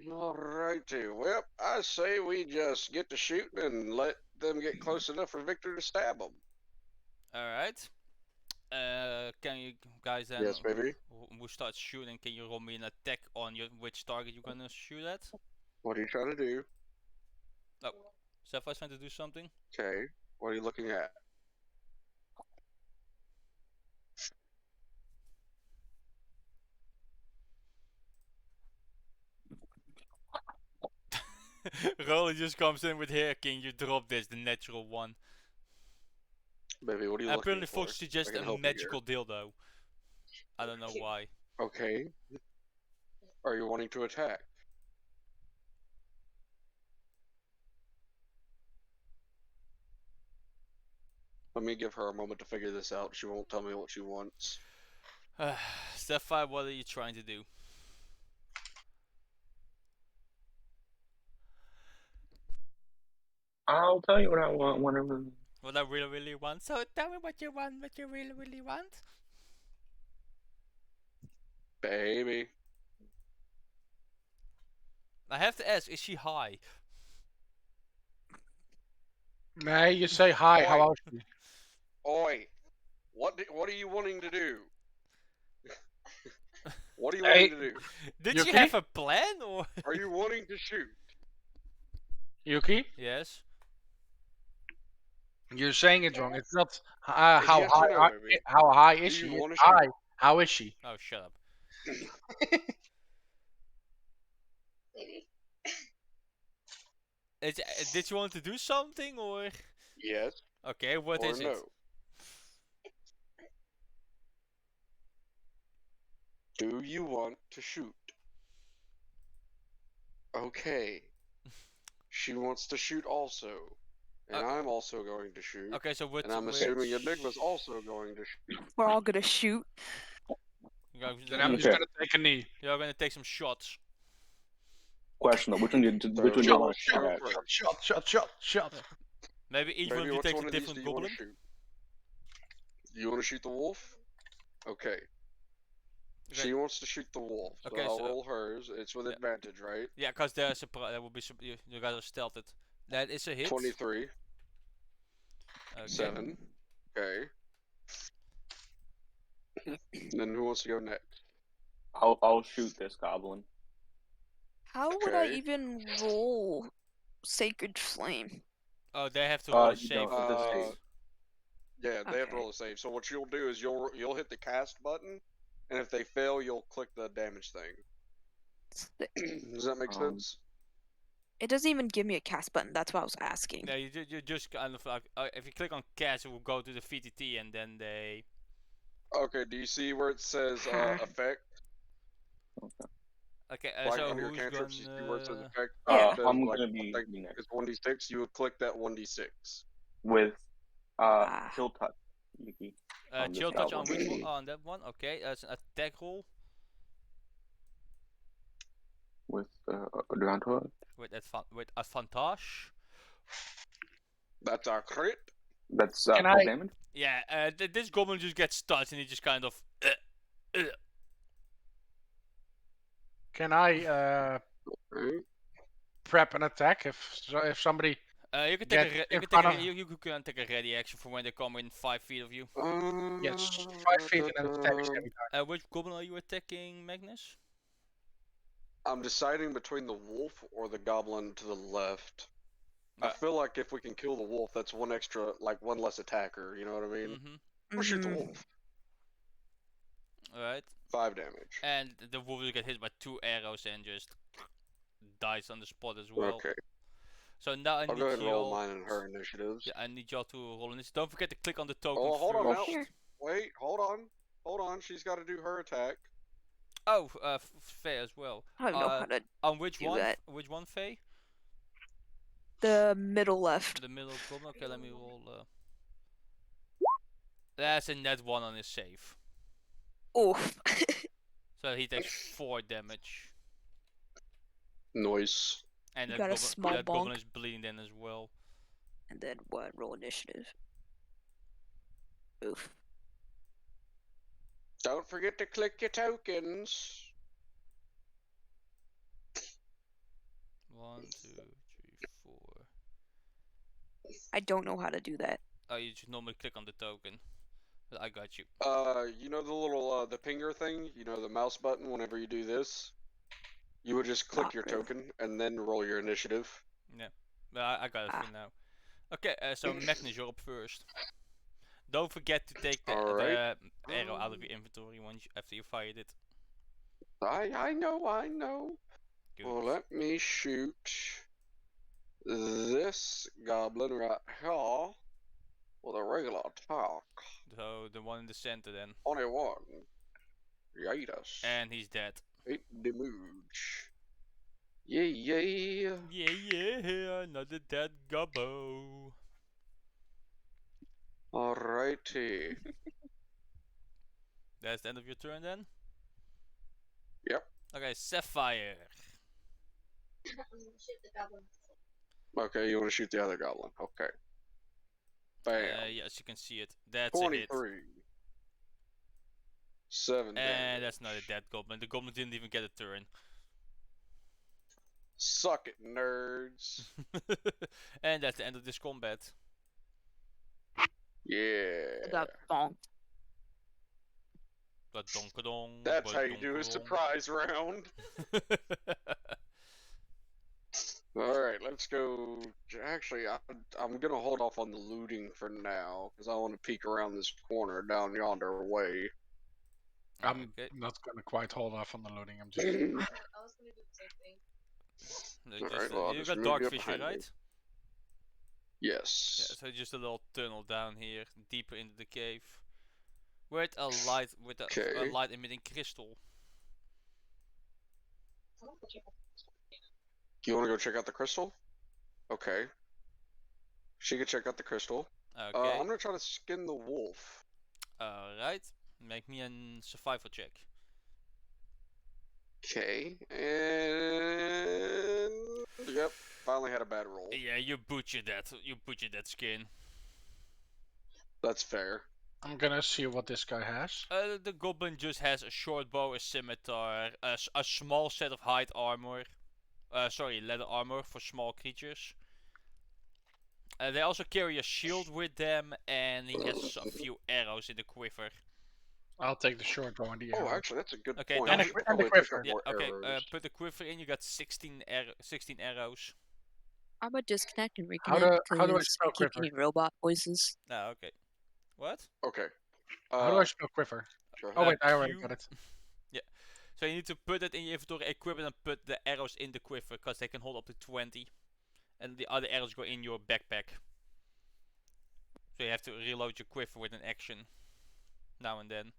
Alrighty, well, I say we just get to shooting and let them get close enough for Victor to stab them. Alright. Can you guys then, Yes, baby. who starts shooting, can you roll me an attack on which target you're gonna shoot at? What are you trying to do? Sapphire's trying to do something? Okay, what are you looking at? Rolly just comes in with here, can you drop this, the natural one. Baby, what are you Apparently looking for? folks suggest I can a help you here. magical dildo. I don't know why. Okay. Are you wanting to attack? Let me give her a moment to figure this out. She won't tell me what she wants. Sapphire, what are you trying to do? I'll tell you what I want whenever. What I really want. So tell me what you want, what you really want. Baby. I have to ask, is she high? Nah, you say hi. How Oi. else? Oi. What are you wanting to do? What are you Hey. wanting to do? Did Yuki? she have a plan or? Are you wanting to shoot? Yuki, Yes. you're saying it wrong. It's not Yes how or high. no, baby? How high is Do she? you It's wanna high. How is she? Oh, shut up. Did you want to do something or? Yes Okay, what or is no? it? Do you want to shoot? Okay. She wants to shoot also. And I'm also going to shoot. Okay, so what? And I'm assuming Enigma's also going to shoot. We're all gonna shoot. Then I'm just Okay. gonna take a knee. You're gonna take some shots. Question though, which one do you want to shoot at? Shot. Maybe each one of Maybe you which takes one a of these different do you want goblin. to shoot? You want to shoot the wolf? Okay. She wants to shoot the wolf. So Okay, I'll so- roll hers. It's with Yeah. advantage, right? Yeah, because there's a there will be you guys are stealthed. That is a hit. 23. Okay. 7. Okay. Then who wants to go next? I'll shoot this goblin. How would I Okay. even roll Sacred Flame? Oh, they have to roll a You save don't. for Uh, this. Yeah, they have to Okay. roll a save. So what you'll do is you'll hit the cast button, and if they fail, you'll click the damage thing. Does that make Um, sense? It doesn't even give me a cast button. That's what I was asking. Yeah, you just kind of like if you click on cast, it will go to the VTT and then they. Okay. Do you see where it says Huh. effect? Okay, Like so on your who's cantrips, you see where it says gonna? effect? Yeah. Says, I'm like, gonna be like, next it's 1d6. You would click that 1d6. with Ah. chill touch. Yuki. on this Chill touch on goblin. which one? On that one. Okay, that's an attack roll With advantage. with advantage. That's our crit. That's Can 12 I- damage. Yeah, this goblin just gets stunned and he just kind of. Can I Right? prep an attack if somebody? You can Get take a in you can front take a, of- you can take a ready action for when they come in 5 feet of you. Yes, 5 feet and then attacks every time. Which goblin are you attacking, Magnus? I'm deciding between the wolf or the goblin to the left. I Uh, feel like if we can kill the wolf, that's one extra, like one less attacker. You know what I mean? Mm-hmm. We'll shoot the Mhm. wolf. Alright. 5 damage. And the wolf will get hit by 2 arrows and just dies on the spot as well. Okay. So now I I'll need go ahead and roll y'all. mine and her initiatives. Yeah, I need y'all to roll in this. Don't forget to click on the token Oh, hold on first. now. Wait, hold on. Hold on. She's got to do her attack. Oh, Faye as well. I don't know how to. On which do one? that. Which one, Faye? The middle left. The middle goblin. Okay, let me roll. That's a net 1 on his save. Oof. So he takes 4 damage. Noise. And You that, got a goblin, small that goblin bonk. is bleeding then as well. And then what? Roll initiative. Oof. Don't forget to click your tokens. 1, 2, 3, 4. I don't know how to do that. Oh, you just normally click on the token. But I got you. You know the little the pinger thing? You know the mouse button whenever you do this? You would just click Not your really. token and then roll your initiative. But I got it Ah. for now. Okay, so Magnus, you're up first. Don't forget to take the, Alright. the arrow out of your inventory after you fired it. I know. Good. Well, let me shoot this goblin right here with a regular attack. So the one in the center then. 21. Yes. And he's dead. 8 damage. Yeah. Yeah, another dead gobbo. Alrighty. That's the end of your turn then? Yep. Okay, Sapphire. Okay, you want to shoot the other goblin. Okay. Bam. Yes, you can see it. That's a hit. 23. 7 damage. And that's not a dead goblin. The goblin didn't even get a turn. Suck it, nerds. And that's the end of this combat. Yeah. Got bonked. Ba-donka-dong, That's how you do a ba-donka-dong. surprise round. Alright, let's go. Actually, I'm gonna hold off on the looting for now, because I want to peek around this corner down yonder way. I'm Okay. not gonna quite hold off on the loading. I'm just. Alright, well, I'll You just got move dark you up vision, behind me. right? Yes. Yeah, so just a little tunnel down here, deeper into the cave, with a Okay. light emitting crystal. You want to go check out the crystal? Okay. She can check out the crystal. Okay. I'm gonna try to skin the wolf. Alright. Make me a survival check. Okay, and yep, finally had a bad roll. Yeah, you butchered that. You butchered that skin. That's fair. I'm gonna see what this guy has. The goblin just has a short bow, a scimitar, a small set of hide armor. Sorry, leather armor for small creatures. They also carry a shield with them, and he has a few arrows in the quiver. I'll take the short bow and the Oh, arrow. actually, that's a good Okay, point. now I we- should and the probably pick quiver. up Yeah, more okay, arrows. put the quiver in, you got 16 arrows. I'm gonna disconnect and How reconnect do I because spell I keep quiver? getting robot voices. Ah, okay. What? Okay. How do I spell quiver? go Oh ahead. wait, I already Q. got it. So you need to put it in your inventory, equip it, and put the arrows in the quiver, because they can hold up to 20. And the other arrows go in your backpack. So you have to reload your quiver with an action. Now and then.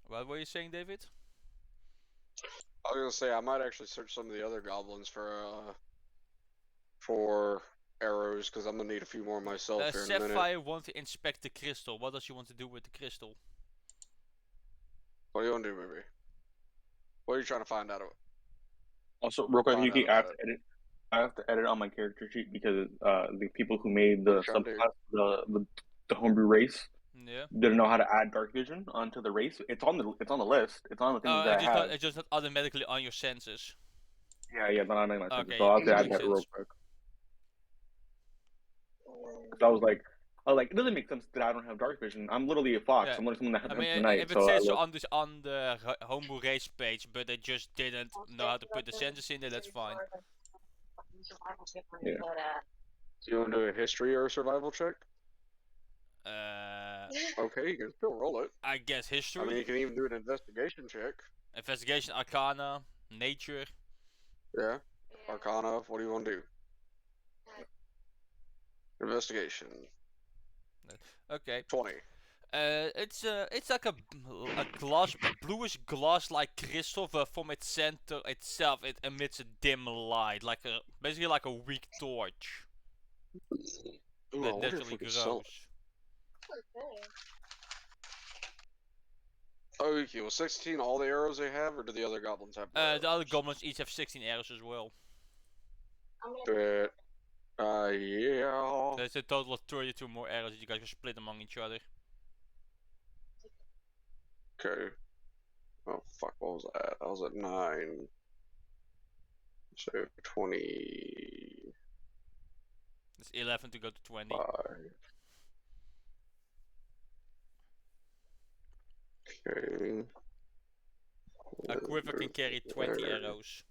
What were you saying, David? I was gonna say I might actually search some of the other goblins for arrows because I'm gonna need a few more myself here in a minute. Sapphire wants to inspect the crystal. What does she want to do with the crystal? What do you want to do, baby? What are you trying to find out of? Also, real quick, Find Yuki, out I have about to edit. I have to edit on my character sheet because the people who made the Which one, dude? subclass, the homebrew race, Yeah. didn't know how to add dark vision onto the race. It's on the list. It's on the thing that I have. It's just not automatically on your senses. Yeah, not on my senses. Okay, So I'll have to yeah, add makes that real sense. quick. 'Cause I was like, it doesn't make sense that I don't have dark vision. I'm literally a fox. Yeah. I'm literally someone that I has mean, the night. if it So I says so look- on the homebrew race page, but they just didn't know how to put the senses in there, that's fine. Yeah. Do you want to do a history or a survival check? Okay, you can still roll it. I guess I history, mean, you can even do an investigation check. investigation, arcana, nature. Yeah. Arcana. What do you want to do? Investigation. Okay. 20. It's like a bluish glass-like crystal, but from its center itself, it emits a dim light, basically like a weak torch Ooh, I that wonder if naturally we could sell grows. it. Oh, okay. Well, 16 all the arrows they have, or do the other goblins have more The other arrows? goblins each have 16 arrows as well. But, yeah. There's a total of 32 more arrows that you guys can split among each other. Okay. Oh, fuck, what was that? I was at 9. So, 25. It's 11 to go to 20. Okay. A quiver can carry 20 arrows.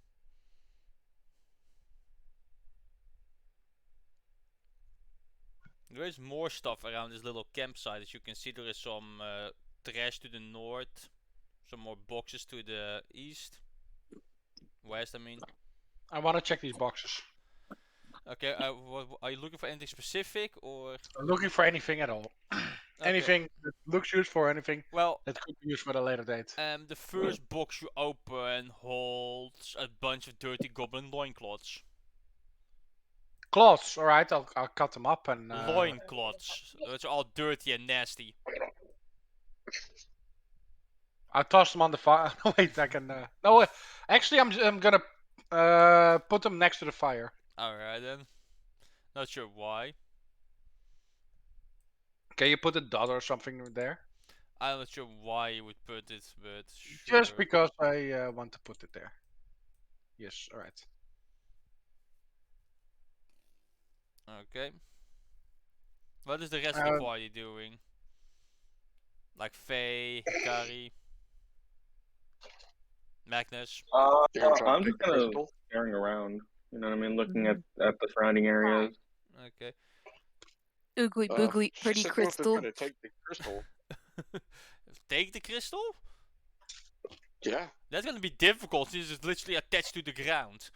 There is more stuff around this little campsite. As you can see, there is some trash to the north, some more boxes to the east, west. I mean. I want to check these boxes. Okay. Are you looking for anything specific or? I'm looking for anything at all. Okay. Anything that looks useful, anything Well, that could be used for a later date. the first box you open holds a bunch of dirty goblin loincloths. Cloths, alright, I'll cut them up and. Loincloths, which are all dirty and nasty. I'll toss them on the fire. Wait, I can. No, actually, I'm gonna Put them next to the fire. Alright then. Not sure why. Can you put a dot or something there? I'm not sure why you would put it, but Just sure. because I want to put it there. Yes, alright. Okay. What is the rest of the party doing? Like Faye, Hikari, Magnus. You're gonna try to I'm take just the kind of crystal? staring around. You know what I mean? Looking at the surrounding areas. Okay. Oogly boogly, She pretty said you want to try crystal. to take the crystal. Take the crystal? Yeah. That's gonna be difficult since it's literally attached to the ground.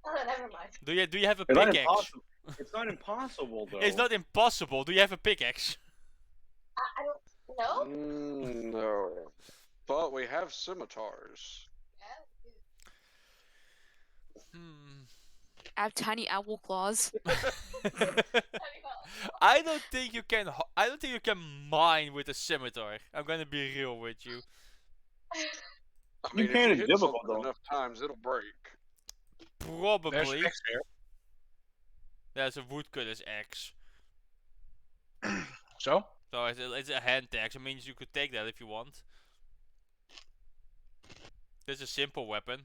Oh, never mind. Do you have a It's not pickaxe? impossible. It's not impossible though. It's not impossible. Do you have a pickaxe? I don't know. No. But we have scimitars. Hmm. I have tiny owl claws. I don't think you can. I don't think you can mine with a scimitar. I'm gonna be real with you. I mean, can, if it's you hit difficult, something though. enough times, it'll break. There's Probably. X here. There's a woodcutter's axe. So? So it's a hand axe. It means you could take that if you want. This is a simple weapon.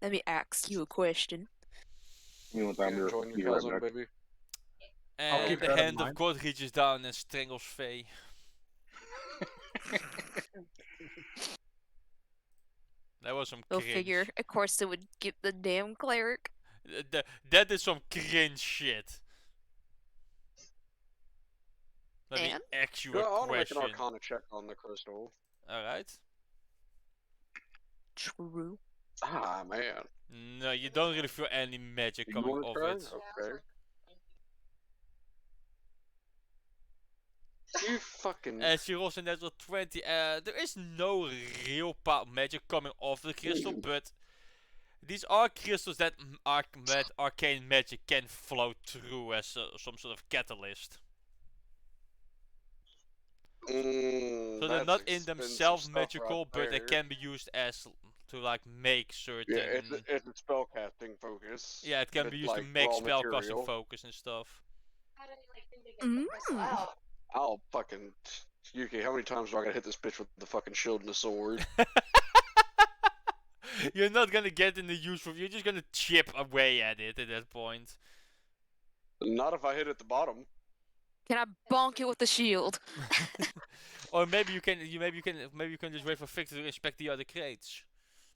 Let me ask you a question. You know what You time enjoying be your right cousin, back. baby? And keep the that in hand of mind. God reaches down and strangles Faye. That was some Go cringe. figure. Of course, it would get the damn cleric. That is some cringe shit. Let me And? ask you Well, I a want to make an question. Arcana check on the crystal. Alright. True. Ah, man. No, you don't really feel any magic You coming want off to try? it. Okay. You fucking. As she rolls a natural 20, there is no real magic coming off the crystal, but these are crystals that arcane magic can flow through as some sort of catalyst. So they're That's not in expensive themselves stuff magical, right but they there. can be used as to like make certain. Yeah, it's a spellcasting focus. Yeah, it can be It's used like to make raw spellcasting material. focus and stuff. I'll fucking. Yuki, how many times do I gotta hit this bitch with the fucking shield and the sword? You're not gonna get in the useful. You're just gonna chip away at it at that point. Not if I hit at the bottom. Can I bonk it with the shield? Or maybe you can just wait for Victor to inspect the other crates.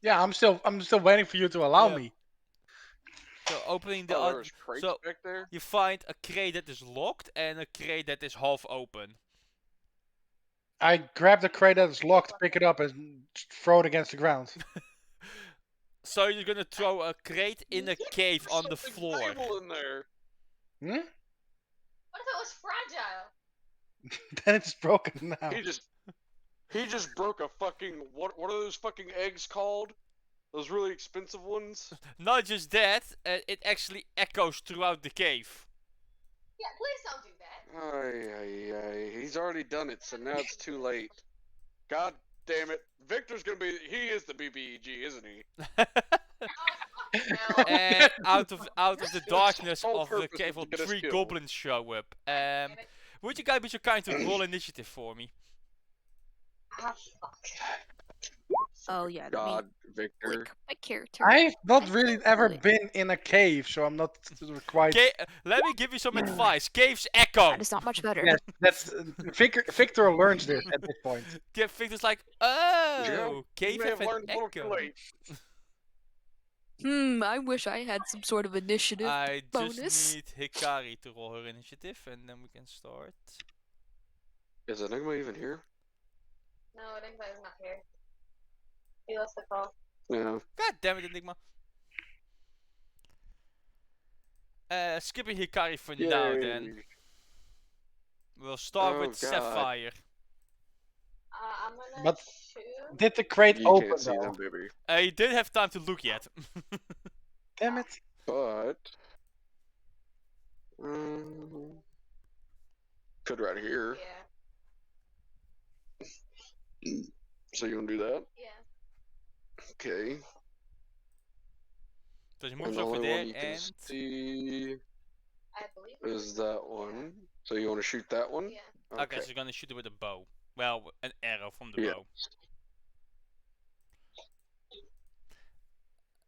Yeah, I'm still waiting for you to allow Yeah. me. So opening the Oh, other, there's crates so back there? you find a crate that is locked and a crate that is half open. I grab the crate that is locked, pick it up, and throw it against the ground. So you're gonna throw a crate in a cave There's on the something floor. valuable in there. Hmm? What if it was fragile? Then it's broken now. He just broke a fucking what are those fucking eggs called? Those really expensive ones? Not just that, it actually echoes throughout the cave. Yeah, please don't do that. Ay. He's already done it, so now it's too late. God damn it. Victor's gonna be he is the BBEG, isn't he? No. And out of the darkness sole of the purpose cave, is to well, get us 3 killed. goblins show up. Would you guys be so kind to roll initiative for me? Ah, fuck. Oh yeah, let me God, Victor. click my character. I've not really ever Wait. been in a cave, so I'm not quite. Let me give you some advice. Caves echo. That is not much better. Yes, that's Victor learns this at this point. Victor's like, Yeah, oh, cave You may have have an learned a little too echo. late. I wish I had some sort of initiative I bonus. just need Hikari to roll her initiative, and then we can start. Is Enigma even here? No, Enigma is not here. He lost the call. Yeah. God damn it, Enigma. Skipping Hikari for now, then. Yay. We'll start Oh, with God. Sapphire. I'm gonna But- choose. Did the crate You open can't see though? them, baby. You didn't have time to look yet. Damn it! But could right here. Yeah. So you want to do that? Yeah. Okay. So he And moves the over only there one you can and see I believe. is that one. So you want to shoot that one? Yeah. okay, so he's gonna shoot it with a bow. Well, an arrow from the Yeah. bow.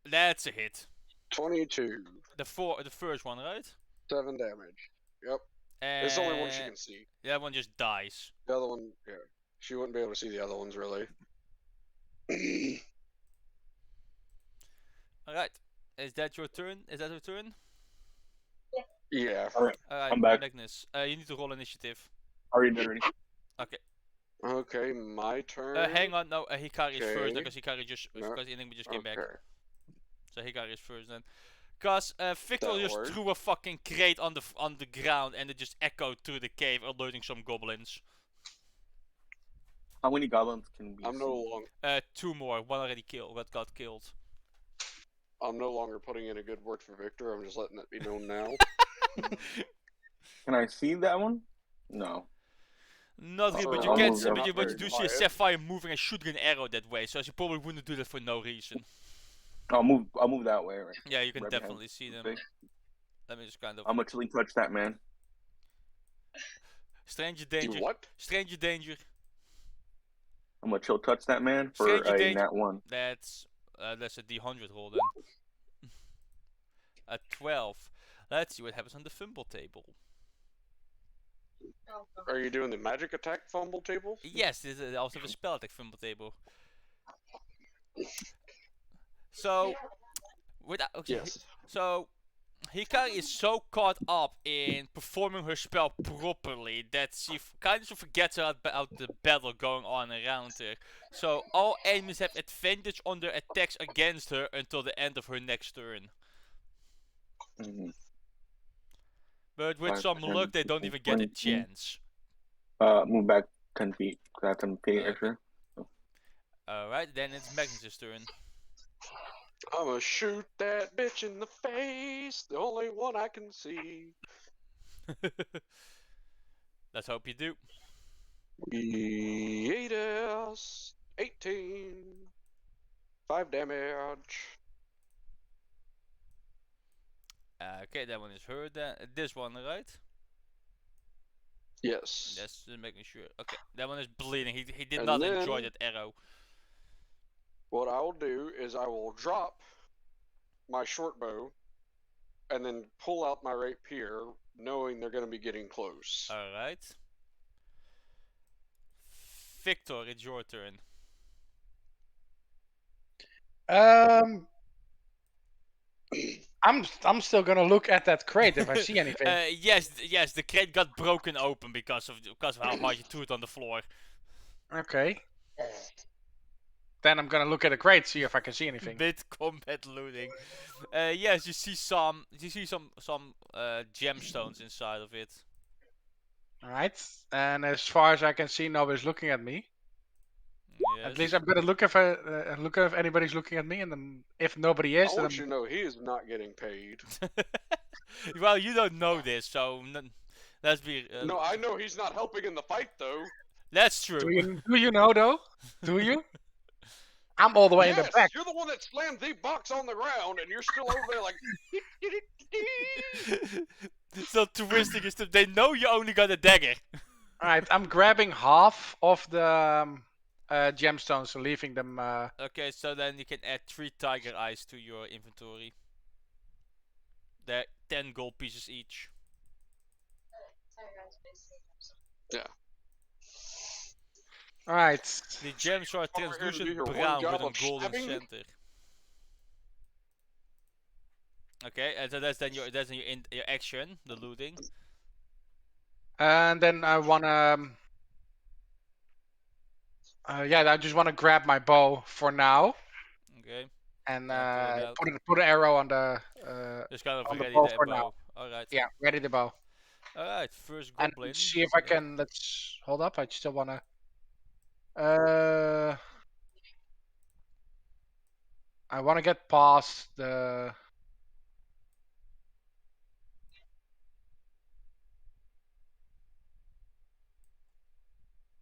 That's a hit. 22. The first one, right? 7 damage. Yep. And It's the only one she can see. that one just dies. The other one, yeah. She wouldn't be able to see the other ones, really. Alright. Is that your turn? Is that your turn? Yeah. Alright, Alright, I'm back. Magnus. You need to roll initiative. Already did already. Okay, my turn. Hang on, no, Hikari is first Okay. because Hikari just No. because Enigma just came Okay. back. So Hikari is first then. Cause Victor That just works. threw a fucking crate on the ground and it just echoed through the cave, alerting some goblins. How many goblins can we I'm see? no longer. 2 more. One already got killed. I'm no longer putting in a good word for Victor. I'm just letting it be known now. Can I see that one? No. Not really, but Oh, you I'll can move see, up but what you first. do see is Sapphire moving and shooting an arrow that way, so she probably wouldn't do that for no reason. I'll move that way. Right? Yeah, you can Right behind definitely see them. Okay. Let me just kind of... I'm gonna chilling touch that man. Stranger Do danger. what? Stranger danger. I'm gonna chill touch that man for Stranger a danger. nat 1. That's a D100 roll then. A 12. Let's see what happens on the fumble table. Are you doing the magic attack fumble table? Yes, this is also the spell attack fumble table. So, okay, Yes. so Hikari is so caught up in performing her spell properly that she kind of forgets about the battle going on around her. So all enemies have advantage on their attacks against her until the end of her next turn. Mhm. But with 5, some 10, luck, they don't even get a 20. chance. Move back 10 feet. 'Cause I have 10 feet Okay. extra. Alright, then it's Magnus' turn. I'ma shoot that bitch in the face. The only one I can see. Let's hope you do. Yes. 18. 5 damage. Okay, that one is her then. This one, right? Yes. Just making sure. Okay, that one is bleeding. He did And not enjoy then- that arrow. What I will do is I will drop my short bow and then pull out my rapier, knowing they're going to be getting close. Alright. Victor, it's your turn. I'm still gonna look at that crate if I see anything. Yes, the crate got broken open because of how hard you threw it on the floor. Okay. Then I'm gonna look at the crate, see if I can see anything. Mid combat looting. Yes, you see some gemstones inside of it. Alright. And as far as I can see, nobody's looking at me. Yes. At least I'm gonna look if anybody's looking at me, and then if nobody I is, then want you to know he is not getting paid. Well, you don't know this, so let's be. No, I know he's not helping in the fight, though. That's true. do you know though? Do you? I'm all the way in the Yes, back. you're the one that slammed the box on the ground, and you're still over there like. So twisting is that they know you only got a dagger. Alright, I'm grabbing half of the gemstones, so leaving them. Okay, so then you can add 3 tiger eyes to your inventory. They're 10 gold pieces each. Alright. The gems are Over here to do translucent your one brown job with a of golden stabbing? center. Okay, and so that's then your action, the looting. And then I wanna. Yeah, I just wanna grab my bow for now, Okay, and pull it out. put an arrow on the. just kind of on the ready bow that for bow. now. Alright. Yeah, ready the bow. Alright, first And goblin. see if I can. Let's hold up. I still wanna. I wanna get past the.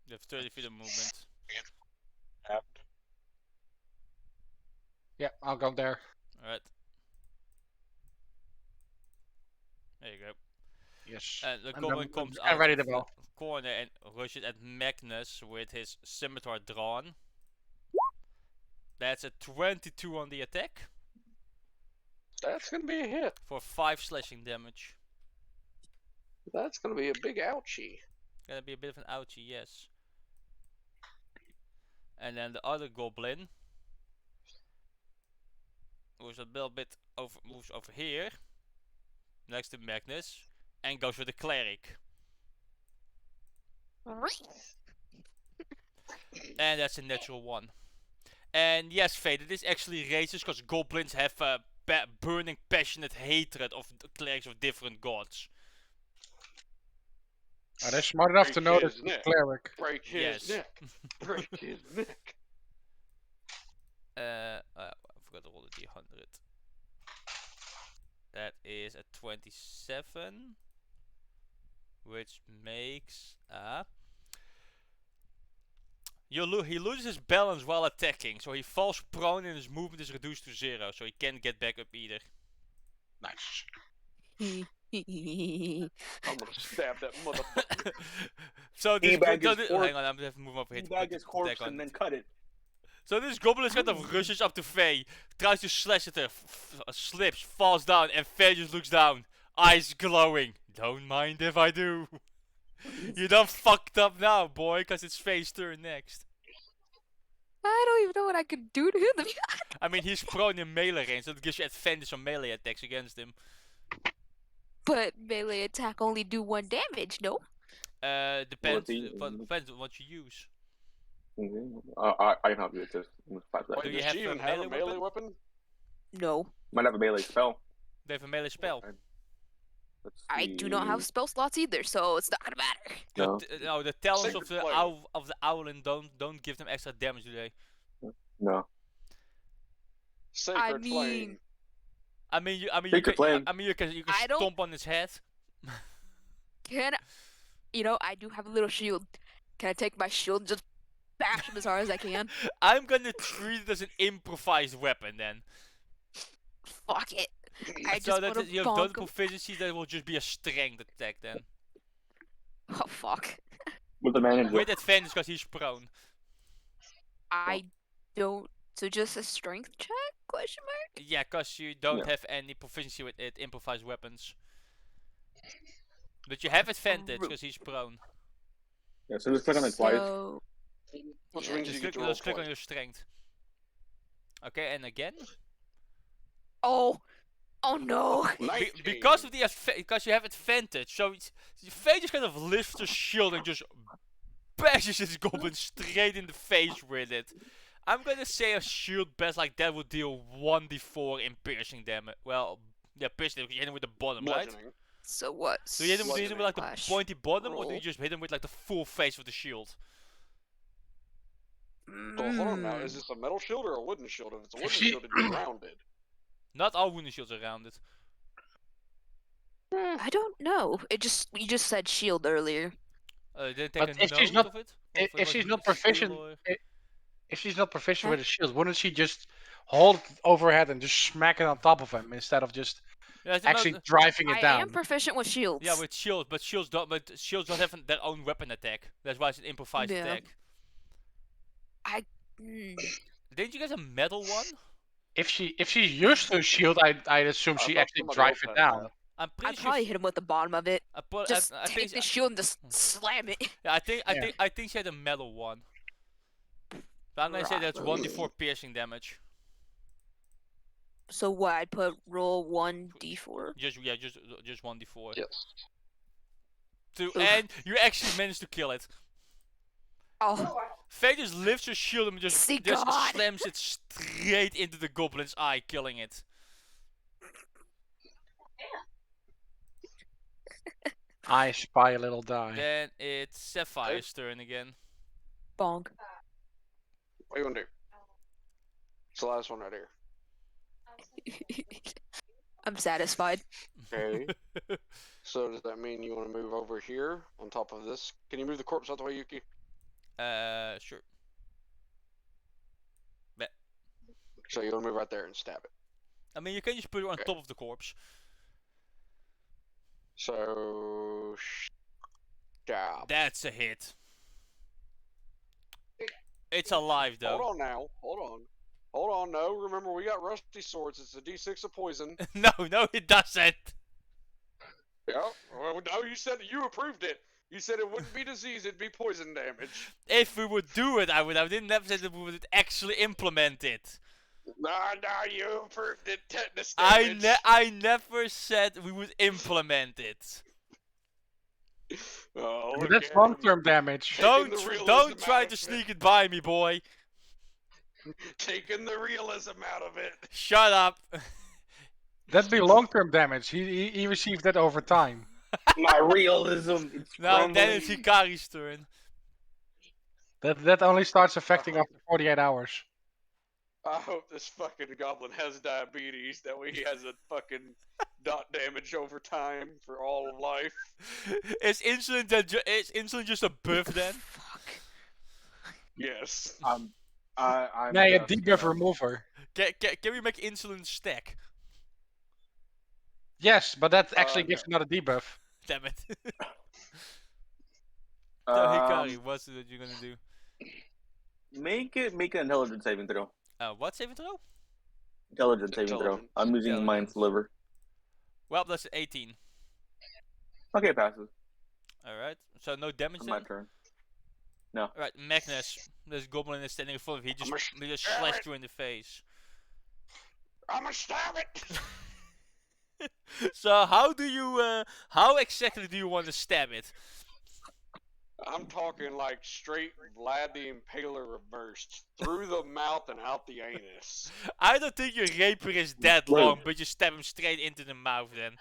You have 30 feet of movement. I'll go there. Alright. There you go. Yes. And the And goblin I'm- comes I'm out ready of to the go. corner and rushes at Magnus with his scimitar drawn. That's a 22 on the attack That's gonna be a hit. for 5 slashing damage. That's gonna be a big ouchie. Gonna be a bit of an ouchie, yes. And then the other goblin moves a little bit over, moves over here, next to Magnus, and goes for the cleric. And that's a natural 1. And yes, Fade, it is actually racist because goblins have a burning, passionate hatred of the clerics of different gods. Are they smart enough to Break notice his this neck. cleric? Break his Yes. neck. Break his neck. I forgot to roll the D100. That is a 27, which makes he loses his balance while attacking, so he falls prone and his movement is reduced to 0, so he can't get back up either. Nice. I'm gonna stab that motherfucker. So this Teabag his hang corpse. on, I'm gonna have to move over here to Teabag put his the corpse attack on. and then cut it. So this goblin kind of rushes up to Faye, tries to slash at her, slips, falls down, and Faye just looks down, eyes glowing. Don't mind if I do. You done fucked up now, boy, cause it's Faye's turn next. I don't even know what I could do to him. I mean, he's prone in melee range, so it gives you advantage on melee attacks against him. But melee attack only do 1 damage, no? Depends, he- depends on what you use. I can help you with this. With 5 Wait, seconds. Do you does have she a even have a melee melee weapon? No. Might have a melee spell. They have a melee spell. Let's I do not have see. spell slots either, so it's not gonna matter. No. No, the talents Sacred of the Flame. owlin don't give them extra damage, do they? No. Sacred mean- Flame. I mean, you Sacred Flame. you can I don't- stomp on his head. Can I, you know, I do have a little shield. Can I take my shield and just bash him as hard as I can? I'm gonna treat it as an improvised weapon then. Fuck it. I So just that wanna you have done bonk him. proficiency, that will just be a strength attack then. Oh fuck. With the manager. With advantage because he's prone. I don't. So just a strength check? Question mark. Yeah, because you don't Yeah. have any proficiency with it, improvised weapons. But you have advantage because he's prone. Yeah, so just click on it twice. So Which Yeah, means Just you click, get to roll just click on twice. your strength. Okay, and again. oh no. Because of the because you have advantage, so Faye just kind of lifts the shield and just bashes his goblin straight in the face with it. I'm gonna say a shield bash like that would deal 1d4 in piercing damage. Well, yeah, piercing damage, you hit him with the bottom, right? Bludgeoning. So what? Do you hit him with like the Slash pointy bottom, or do you roll. just hit him with like the full face with the shield? So hold on now, Mm. is this a metal shield or a wooden shield? If it's a If wooden she- shield, it'd be rounded. Not all wooden shields are rounded. I don't know. You just said shield earlier. Didn't But take a if she's note not- of it? if Of she's what not steel proficient- or- If she's not proficient Huh? with a shield, wouldn't she just hold it over her head and just smack it on top of him instead of just Yeah, I don't know, actually driving it I down? am proficient with shields. yeah, with shields, but shields don't have their own weapon attack. That's why it's an improvised Yeah. attack. Mm. Didn't you get a metal one? If she's used to a shield, I'd assume I she thought actually somebody drive else it had down. that. I'm I'd pretty sure. probably hit him with the bottom of it. Just I take think the shield and just slam it. yeah, I think Yeah. I think she had a metal one. But I'm gonna say that's 1d4 piercing damage. So what? I'd put roll 1d4. Just 1d4. Yes. To, Oof. and you actually managed to kill it. Oh, Faye just lifts her shield and See just God. slams it straight into the goblin's eye, killing it. I spy a little die. Then it's Sapphire's turn again. bonk. What are you gonna do? It's the last one right here. I'm satisfied. Okay. So does that mean you want to move over here on top of this? Can you move the corpse out the way, Yuki? Sure. So you want to move right there and stab it. I mean, you can just put it on Okay. top of the corpse. So stab. That's a hit. It's alive though. Hold on now. Hold on. No, remember we got rusty swords. It's a D6 of poison. No, it doesn't. Yeah. Well, no, you said you approved it. You said it wouldn't be disease, it'd be poison damage. If we would do it, I would. I didn't never say that we would actually implement it. Nah, you approved it. Tetanus damage. I never said we would implement it. Oh, But look that's at long him. term damage. Taking the Don't realism try out to of sneak it. it by me, boy. Taking the realism out of it. Shut up. That'd be long term damage. He received that over time. My realism. It's Now then it's crumbling. Hikari's turn. That only starts affecting after 48 hours. I hope this fucking goblin has diabetes. That way he has a fucking dot damage over time for all of life. Is insulin just a buff then? Fuck. Yes. I'm Nee, a just, debuff remover. Can we make insulin stack? Yes, but that actually no. gives another debuff. Damn it. So um, Hikari, what's it that you're gonna do? make an intelligence saving throw. What saving throw? Intelligence saving throw. Intelligence. I'm using Intelligence. Mind's liver. Well, that's an 18. Okay, passes. Alright, so no damage It's my then? turn. Alright, Magnus. This goblin is standing in front of you. He just stab slashed it. you in the face. I'ma stab it. So how exactly do you want to stab it? I'm talking like straight Vlad the Impaler reversed. Through the mouth and out the anus. I don't think your rapier is that Wait. long, but you stab him straight into the mouth then.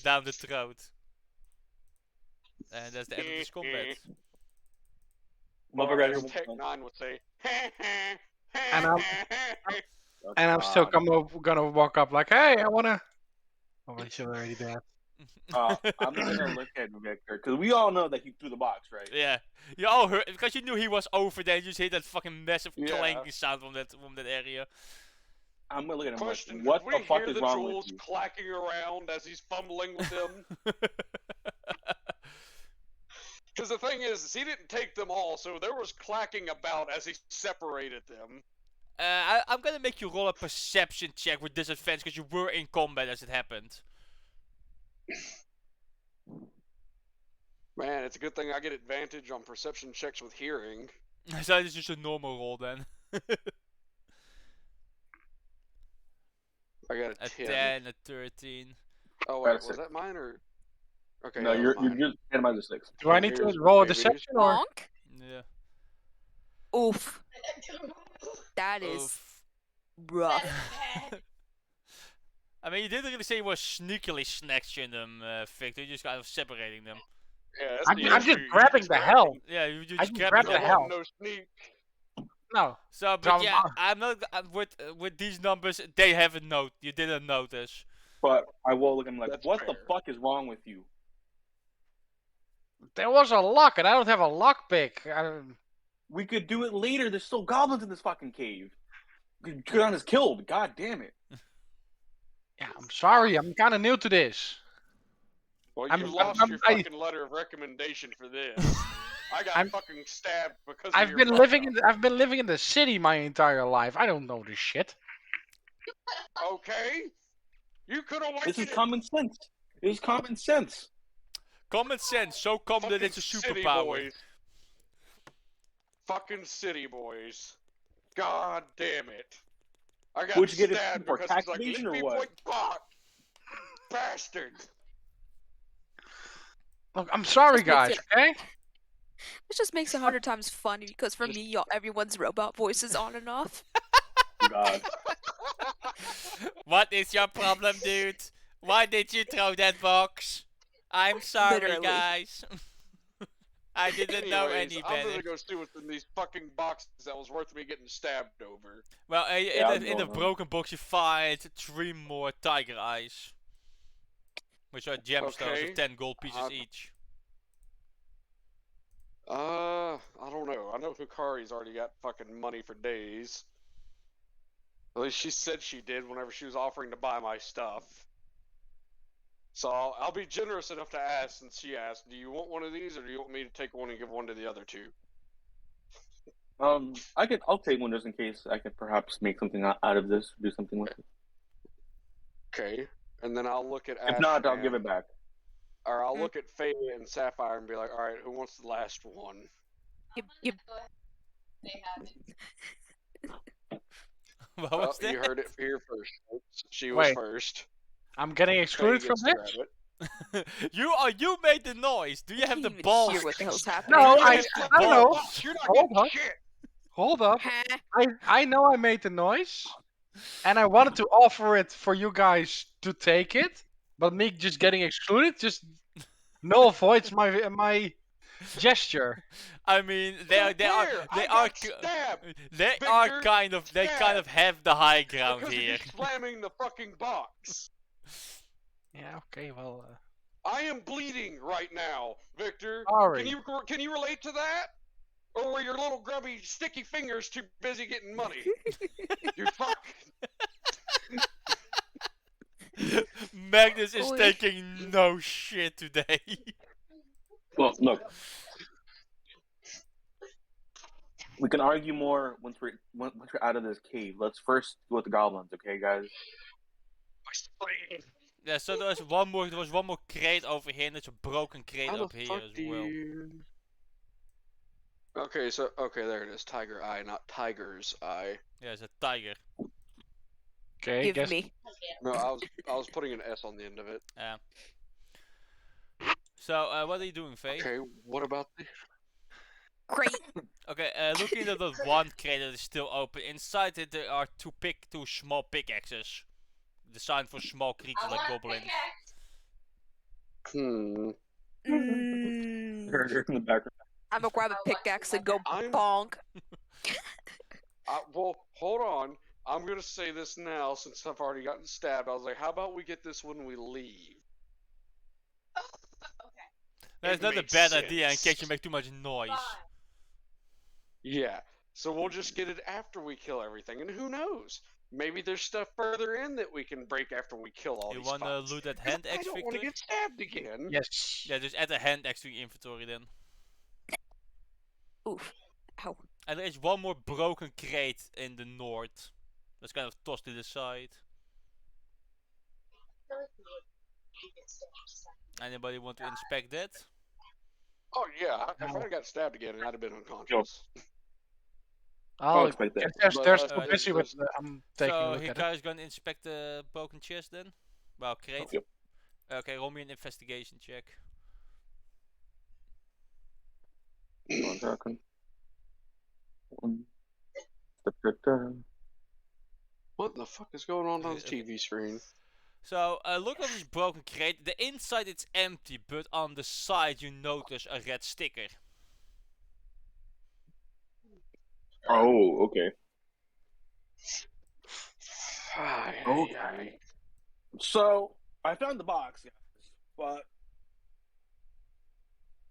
Down the throat. And that's the end of this combat. Or Motherfucker, as Tech 9 would say. And I'm still gonna walk up like, hey, I wanna. Oh, he's already dead. I'm gonna look at Victor because we all know that he threw the box, right? Yeah. You all heard because you knew he was over there, you just hear that fucking massive Yeah. clanking sound from that area. I'm gonna look at him Question, like, what did the we fuck hear is the wrong with jewels you? clacking around as he's fumbling with them? Because the thing is, he didn't take them all, so there was clacking about as he separated them. I'm gonna make you roll a perception check with disadvantage because you were in combat as it happened. Man, it's a good thing I get advantage on perception checks with hearing. So it's just a normal roll then. I got A a 10. 10, a 13. Oh wait, That's was it. that mine or? Okay, No, that was you're mine. just hit him by the 6. Do I need to Here's roll a babies. deception or? Bonk. Yeah. Oof. That is Oof. rough. I mean, you didn't really say you were sneakily snatching them, Victor. You just kind of separating them. Yeah, that's I'm, the I'm issue. just You grabbing just the grabbed hell. them. Yeah, you I just just grabbed grabbed There the them. hell. wasn't no sneak. No. So, So but yeah, I'm not with these numbers. They haven't note. You didn't notice. But I will look at him like, That's what the fair. fuck is wrong with you? There was a lock, and I don't have a lockpick. We could do it later. There's still goblins in this fucking cave. Kugan is killed. God damn it. Yeah, I'm sorry. I'm kind of new to this. Well, I'm- you I'm- lost I'm- your I- fucking letter of recommendation for this. I got I'm- fucking stabbed because of I've your been fuck living up. in I've been living in the city my entire life. I don't know this shit. Okay. You could have This is waited. common sense. This is common sense. Common sense, so common that Fucking it's a city superpower. boys. Fucking city boys. God damn it. I got Would you get it stabbed for because it's like, taxation leave or me what? point fuck. Bastard. Look, I'm sorry, Just makes guys. it- Okay. It just makes it 100 times funny because for me, everyone's robot voice is on and off. God. What is your problem, dude? Why did you throw that box? I'm sorry, Literally. guys. I didn't know Anyways, any I'm better. gonna go see what's in these fucking boxes that was worth me getting stabbed over. Well, Yeah, I'm in the going home. broken box you find 3 more tiger eyes. Which are gemstones Okay. of 10 gold pieces Um, each. I don't know. I know Hikari's already got fucking money for days. At least she said she did whenever she was offering to buy my stuff. So I'll be generous enough to ask, since she asked, do you want one of these, or do you want me to take one and give one to the other two? I'll take one just in case I could perhaps make something out of this, do something with it. Okay. And then I'll look at If not, I'll Ashman, give it back. Or I'll look at Faye and Sapphire and be like, alright, who wants the last one? You What Well, was that? you heard it here first, folks. She was Wait. first. I'm getting Faye excluded from gets to this? grab it. You made the noise. Do you have can't the even balls? hear what the hell's happening. No, You I get the don't know. balls. You're not Hold getting on. shit. Hold up. Huh? I know I made the noise, and I wanted to offer it for you guys to take it, but me just getting excluded just nullifies my gesture. I mean, they are Victor, kind of have the high ground because of here. you slamming the fucking box. Yeah. Okay. Well. I am bleeding right now, Victor. Sorry. Can you relate to that? Or were your little grubby sticky fingers too busy getting money? You fuck. Magnus is Oy. taking no shit today. Well, look. We can argue more once we're out of this cave. Let's first go with the goblins, okay, guys? Yeah, so there was one more crate over here, and there's a broken crate How the up here fuck as do well. you... Okay, there it is. Tiger Eye, not Tiger's Eye. Yeah, it's a tiger. Okay. Give Guess. me. No, I was putting an S on the end of it. So, what are you doing, Faye? Okay, what about the... Great. Okay, looking at the one crate that is still open, inside it there are two small pickaxes. Designed for small creatures like goblins. Hmm. They're in the background. I'm gonna grab a pickaxe and go I'm- bonk. Well, hold on. I'm gonna say this now since I've already gotten stabbed. I was like, how about we get this when we leave? That's It not a makes bad idea in sense. case you make too much noise. Yeah. So we'll just get it after we kill everything, and who knows? Maybe there's stuff further in that we can break after we kill all You these wanna spots. loot that 'Cause hand I axe, don't want to Victor? get stabbed again. Yes. Yeah, just add a hand axe to your inventory then. Oof. Ow. And there is one more broken crate in the north. That's kind of tossed to the side. Anybody want to inspect that? Oh yeah. If No. I got stabbed again, I'd have been unconscious. I'll expect that. They're But, too there's- busy with. there's- I'm taking a So look at it. Hikari's gonna inspect the broken chest then? Well, crate. Yep. Okay, roll me an investigation check. 1 second. Da-da-da. What the fuck is going on the TV screen? So, look at this broken crate. The inside it's empty, but on the side you notice a red sticker. Oh, okay. Okay. So I found the box, guys, but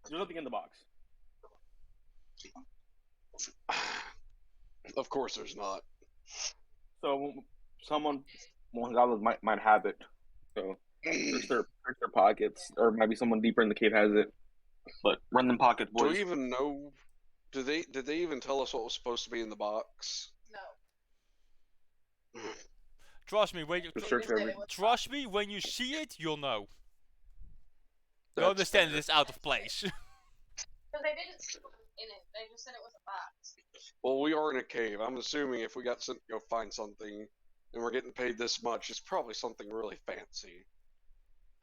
there's nothing in the box. Of course, there's not. So someone, one goblin might have it. So search their pockets, or maybe someone deeper in the cave has it. But run them pockets, Do boys. we even know? Did they even tell us what was supposed to be in the box? Trust me, when you Just search for everything. trust me, when you see it, you'll know. You That's understand fair. it's out of place. Because they didn't say what was in it. They just said it was a box. Well, we are in a cave. I'm assuming if we got sent to go find something, and we're getting paid this much, it's probably something really fancy.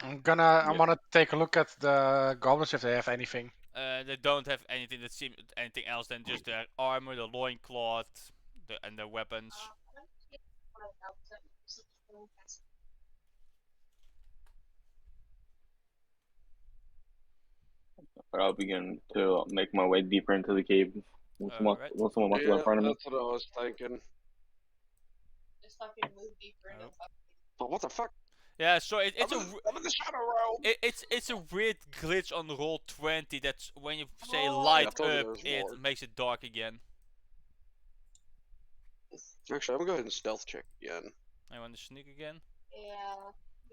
I wanna take a look at the goblins if they have anything. They don't have anything that seems anything else than just their armor, the loincloth, and their weapons. I'll begin to make my way deeper into the cave. Once someone Alright. wants to go in front of me. That's what I was thinking. Just fucking move deeper into Oh. But what the fuck? Yeah, so it's I'm in the shadow realm. it's a weird glitch on roll 20. That's when you say Oh. light Yeah, I told you up, there was it more. makes it dark again. Actually, I'm gonna go ahead and stealth check again. I want to sneak again.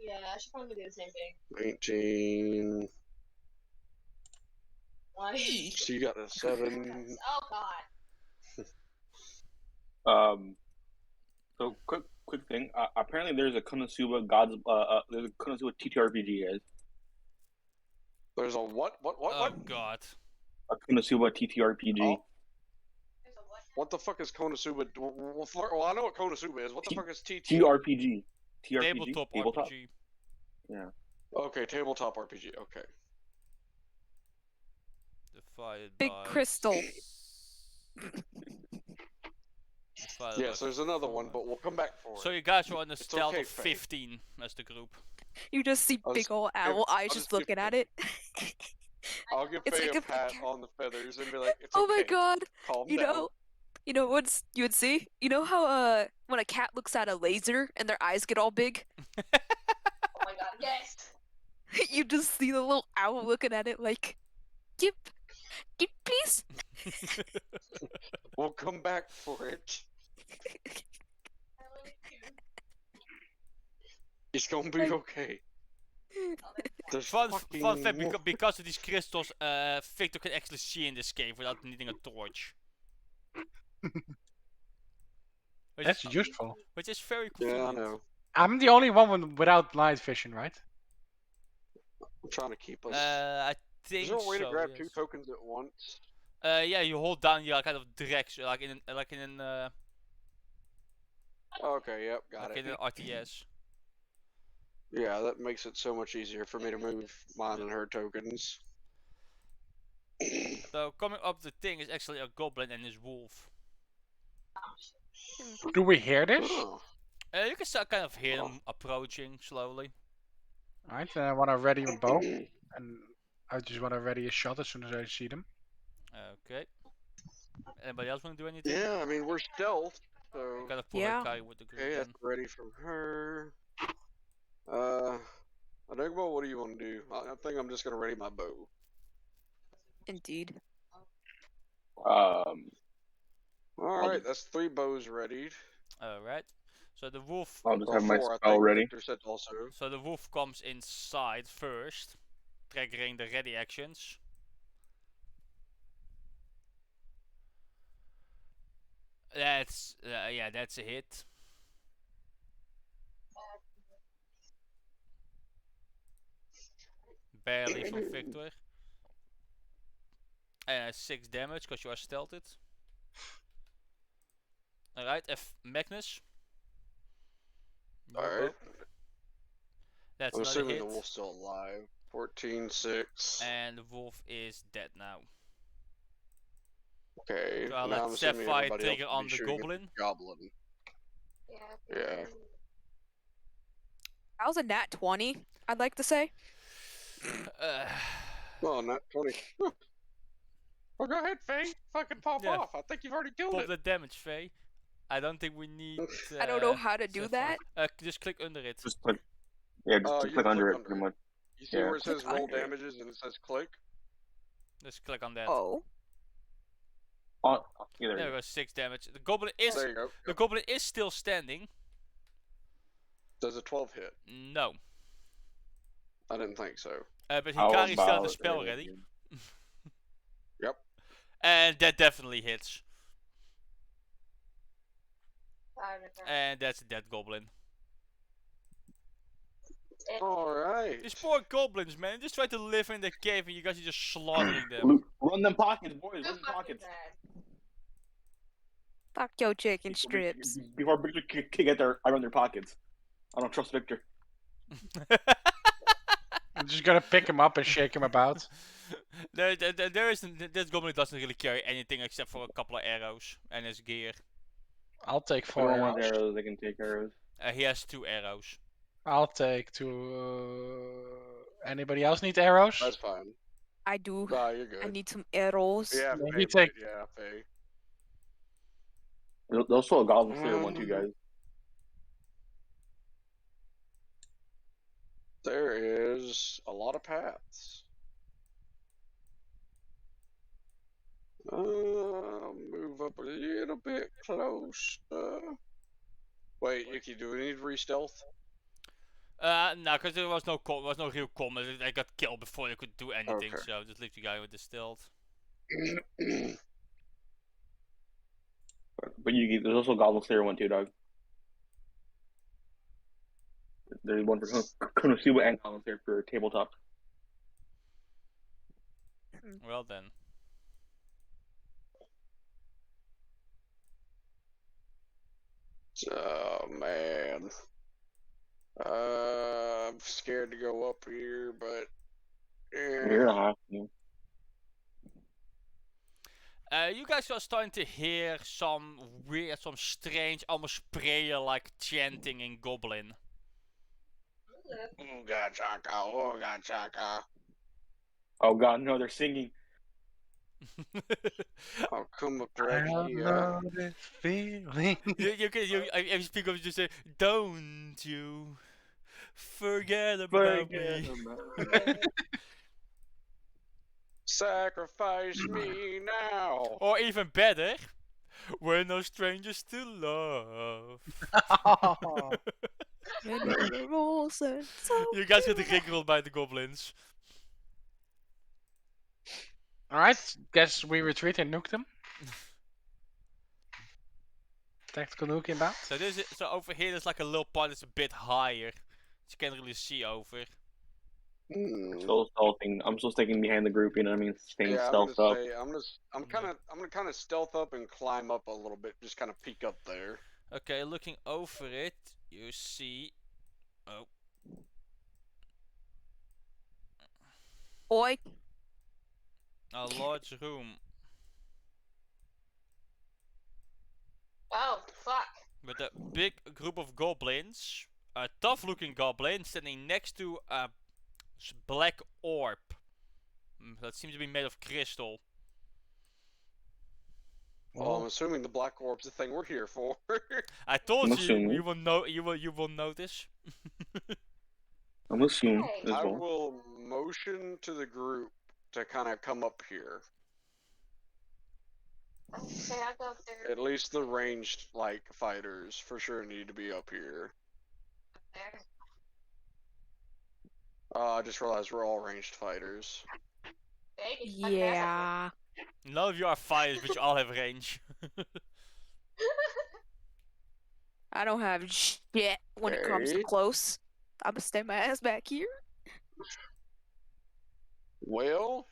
Yeah, I should probably do the same thing. 19. Why? So you got a 7. Oh god. So quick thing. Apparently, there's a Konosuba there's a Konosuba TTRPG, guys. There's a what? Oh god. A Konosuba TTRPG. Oh. What the fuck is Konosuba? Well, I know what Konosuba is. What the fuck is TT? TRPG. Tabletop RPG. Yeah. Okay, tabletop RPG. Okay. Divided Big by crystal. divided Yes, by there's another 4. one, but we'll come back for So it. you guys are on a It's stealth okay, of Faye. 15 as the group. You just see I'll big just old give- owl I'll eyes just just give looking Faye- at it. I'll give It's Faye like a a pat cat. on the feathers and be like, "It's Oh okay. my god. Calm You down." know what's you would see? You know how when a cat looks at a laser and their eyes get all big? Oh my god. Yes. You just see the little owl looking at it like, give please. We'll come back for it. It's gonna be okay. There's Fun fucking fact, more- because of these crystals, Victor can actually see in this cave without needing a torch. Which That's is, useful. which is very Yeah, I convenient. know. I'm the only one without night vision, right? I'm trying to keep us. I think Is there a way so, to grab yes. 2 tokens at once? Yeah, you hold down your kind of direction, like in an Okay, yep, got like it. in an RTS. Yeah, that makes it so much easier for me to move mine and her tokens. So coming up the thing is actually a goblin and his wolf. Do we hear this? Oh. You can start kind of hear Oh. them approaching slowly. Alright, then I want to ready a bow, and I just want to ready a shot as soon as I see them. Okay. Anybody else want to do anything? Yeah, I mean, we're stealth, so. Gotta pull Yeah. Hikari with the group Okay, then. that's ready from her. Enigma, what do you want to do? I think I'm just gonna ready my bow. Indeed. Alright, that's 3 bows readied. Alright. So the wolf I'll just Or have my 4, I spell think ready. Victor said also. So the wolf comes inside first, triggering the ready actions. That's yeah, that's a hit. Barely from Victor. And 6 damage because you are stealthed. Alright, Magnus. Your bow. Alright. That's I'm another assuming hit. the wolf's still alive. 14, 6. And the wolf is dead now. Okay, So I'll now let I'm assuming Sapphire everybody else trigger will on be the shooting at goblin. the goblin. Yeah. That was a nat 20, I'd like to say. Well, not 20. Well, go ahead, Faye. Fucking pop Yeah. off. I think you've already killed Pop it. the damage, Faye. I don't think we need. I don't know how to do Sapphire. that. Just click under it. Just click. Yeah, just You click under click it, under pretty it. much. You see Yeah. where it says Click roll under it. damages and it says click? Just click on that. Oh. Oh, yeah, There there we you go, 6 damage. The goblin is There you go. the goblin is still standing. Does a 12 hit? No. I didn't think so. But How Hikari still has about the spell it? ready. Yep. And that definitely hits. And that's a dead goblin. Alright. These poor goblins, man. Just try to live in the cave and you guys are just slaughtering them. Loot- Run them pockets, boys. Run them pockets. Fuck your chicken Before strips. Before Victor can get there, I run their pockets. I don't trust Victor. I'm just gonna pick him up and shake him about. there isn't. This goblin doesn't really carry anything except for a couple of arrows and his gear. I'll take If 4 anyone wants arrows. arrows, they can take arrows. He has 2 arrows. I'll take 2. Anybody else need arrows? That's fine. I do. Nah, you're good. I need some arrows. Yeah, Maybe Faye, take- yeah, Faye. They'll still a goblin slayer one, too, guys. There is a lot of paths. Move up a little bit close. Wait, Yuki, do we need to re-stealth? No, because there was no real combat. They got killed before they could do anything. Okay. So just leave the guy with the stealth. But you there's also Goblin Slayer one too, dog. There's one for Konosuba and Goblin Slayer for tabletop. Well then. Oh man. I'm scared to go up here, but You're not. You guys are starting to hear some weird, some strange, almost prayer-like chanting in Goblin. Ooga chaka, ooga chaka. Oh god, no, they're singing. I'll come up I right have here. no this feeling. If you speak of just say, don't you forget about me. Sacrifice me now. Or even better, we're no strangers to love. You guys get rickrolled by the goblins. Alright, guess we retreat and nuke them. Tactical nuke inbound. So over here there's like a little part that's a bit higher. You can't really see over. Still stealthing. I'm still sticking behind the group, you know what I mean? Staying Yeah, stealth up. I'm gonna kind of stealth up and climb up a little bit, just kind of peek up there. Okay, looking over it, you see. Oh. Oi. A large room Oh, fuck. with a big group of goblins. A tough-looking goblin standing next to a black orb that seems to be made of crystal. Well, I'm assuming the black orb's the thing we're here for. I told I'm you assuming. you will notice. I'm assuming Hey. as I well. will motion to the group to kind of come up here. Okay, I'll go up there. At least the ranged like fighters for sure need to be up here. There. I just realized we're all ranged fighters. Baby, fuck that. Yeah. None of you are fighters, but you all have range. I don't have shit when it comes to Okay. close. I'm gonna stay my ass back here. Well,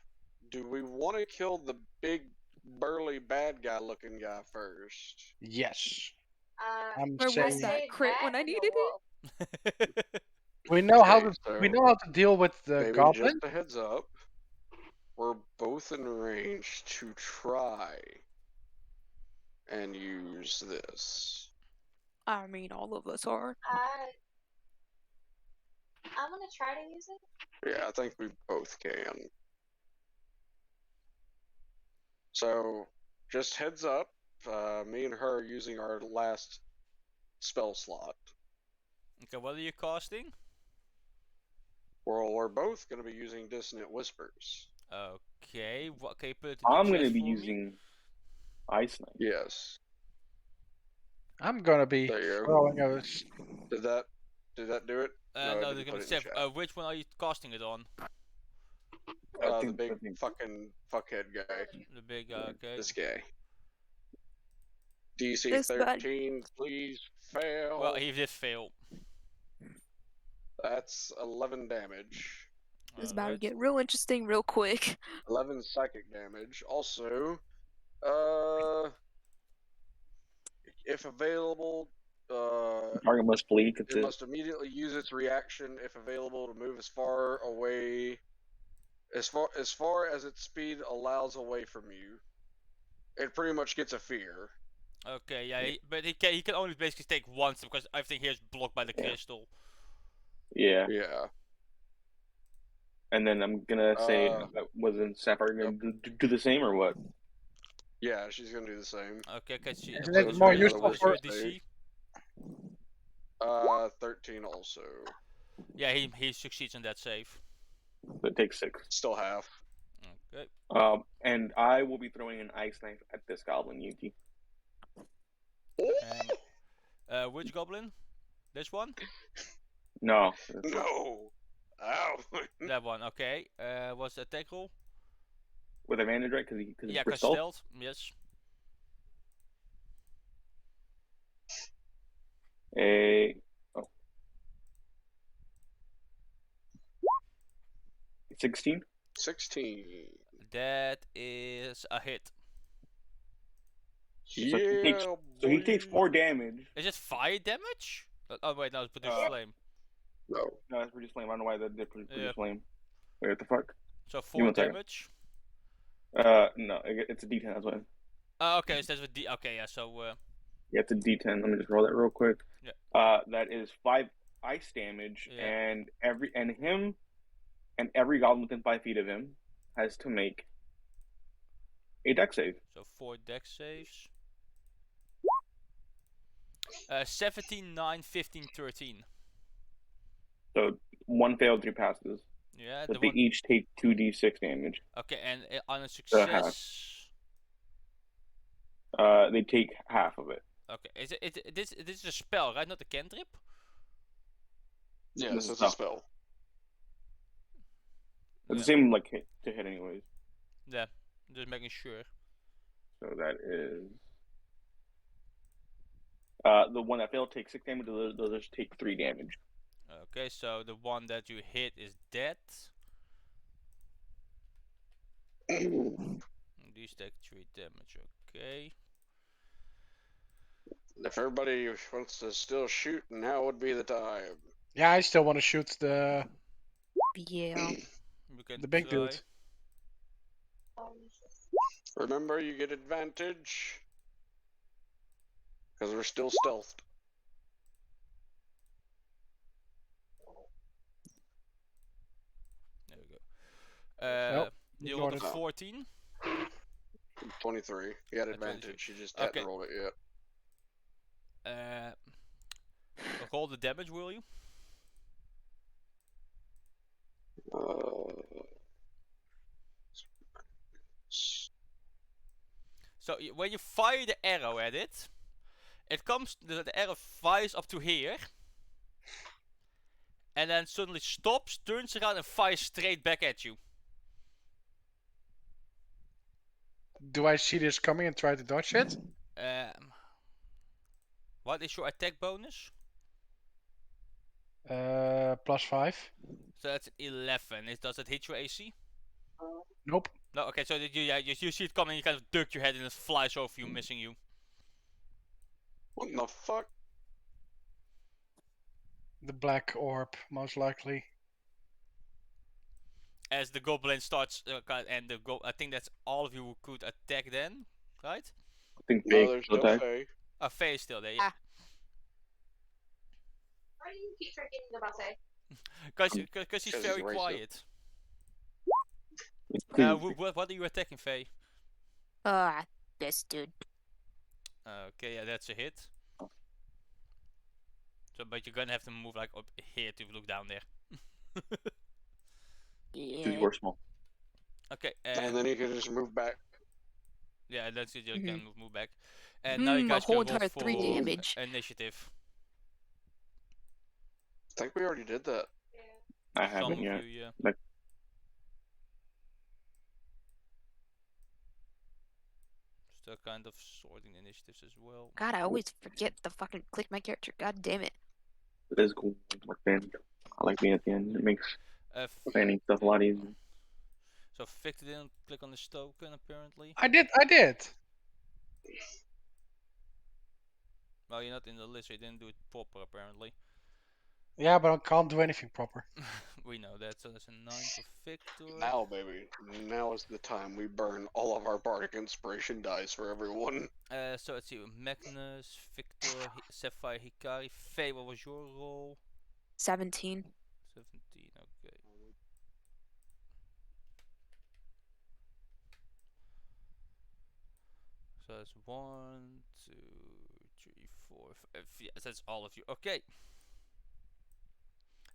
do we want to kill the big, burly, bad guy looking guy first? Yes. I'm Where was saying that say crit when I and the needed it? wolf. we know how Okay, to so we know how to deal with the maybe goblin. just a heads up. We're both in range to try and use this. I mean, all of us are. I'm gonna try to use it. Yeah, I think we both can. So, just heads up, me and her are using our last spell slot. Okay, what are you casting? Well, we're both going to be using Dissonant Whispers. Okay, what can you put it in the I'm chat gonna be for me? using Ice Knife. Yes. I'm gonna be There you go. throwing a Did that do it? No, I No, didn't they're gonna put it in check. chat. Which one are you casting it on? The big fucking fuckhead guy. The big, okay. This guy. DC This bud. 13, please fail. Well, he did fail. That's 11 damage. It's about to Alright. get real interesting real quick. 11 psychic damage. Also, if available, Target must flee. That's it it. must immediately use its reaction if available to move as far away, as far as its speed allows away from you. It pretty much gets a fear. Okay, yeah, but he can only basically take one step because everything here is blocked by the Yeah. crystal. Yeah. Yeah. And then I'm gonna say, Uh, wasn't Sapphire gonna do the same or what? Yeah, she's gonna do the same. Okay, can she? Isn't it what's more your- useful what's for- your DC? 13 also. Yeah, he succeeds in that save. So it takes 6. Still half. Okay. And I will be throwing an Ice Knife at this Goblin, Yuki. Which goblin? This one? No. No. Ow. That one. Okay. What's the attack roll? With advantage, right? Because Yeah, for cause stealth. stealth. Yes. A 16. 16. That is a hit. So he takes- So he takes boy. 4 damage. Is it fire damage? Oh wait, no, it's produce flame. No. No, that's Produce Flame. I don't know why that did Produce Yeah. Flame. Wait, what the fuck? So me 4 one second. damage. No, it's a D10. That's why. Oh, okay, so that's with D. Okay, yeah. So Yeah, it's a D10. Let me just roll that real quick. Yeah. That is 5 ice damage, Yeah. and every goblin within 5 feet of him has to make a dex save. so 4 dex saves. 17, 9, 15, 13. So 1 failed, 3 passes. Yeah, But the they one. each take 2d6 damage. Okay, and on a half. success. They take half of it. Okay, is it this is a spell, right? Not a cantrip. Yeah, This this is is a tough. spell. It's Yeah. the same like hit to hit anyways. Yeah, just making sure. So that is the one that failed takes 6 damage. The others take 3 damage. Okay, so the one that you hit is dead. These take 3 damage. Okay. If everybody wants to still shoot, now would be the time. Yeah, I still want to shoot the Yeah. You can big try. dude. Remember, you get advantage. Because we're still stealthed. There we go. Nope, You rolled a ignored it. 14. 23. You had 23. advantage, you just Okay. hadn't rolled it yet. Roll the damage, will you? So when you fire the arrow at it, it comes. The arrow fires up to here, and then suddenly stops, turns around, and fires straight back at you. Do I see this coming and try to dodge it? What is your attack bonus? +5. So that's 11. Does it hit your AC? Nope. No. Okay. So you see it coming, you kind of duck your head, and it flies over you, missing you. What the fuck? The black orb, most likely. As the goblin starts, and I think that's all of you who could attack then, right? I think No, Faye there's will no attack. Faye. Faye is still there, yeah. Why do you keep forgetting about Faye? Because he's 'Cause he's very racist. quiet. It's pretty- What are you attacking, Faye? This dude. Okay, yeah, that's a hit. So, but you're gonna have to move like up here to look down there. Because Yeah. you're small. Okay, And then you can just move back. yeah, that's it. You can move back. And now you A guys whole can roll entire 3 for damage. initiative. I think we already did that. I Some haven't of yet. you, yeah. Like- Still kind of sorting initiatives as well. God, I always forget to fucking click my character. God damn it. It is cool. Like fan. I like being at the end. It makes planning stuff a lot easier. So Victor didn't click on the token apparently. I did. Well, you're not in the list, so you didn't do it proper apparently. Yeah, but I can't do anything proper. We know that, so that's a 9 for Victor. Now, baby. Now is the time we burn all of our bardic inspiration dice for everyone. So let's see, Magnus, Victor, Sapphire, Hikari, Faye, what was your roll? 17. 17, okay. So that's 1, 2, 3, 4, 5. Yes, that's all of you. Okay.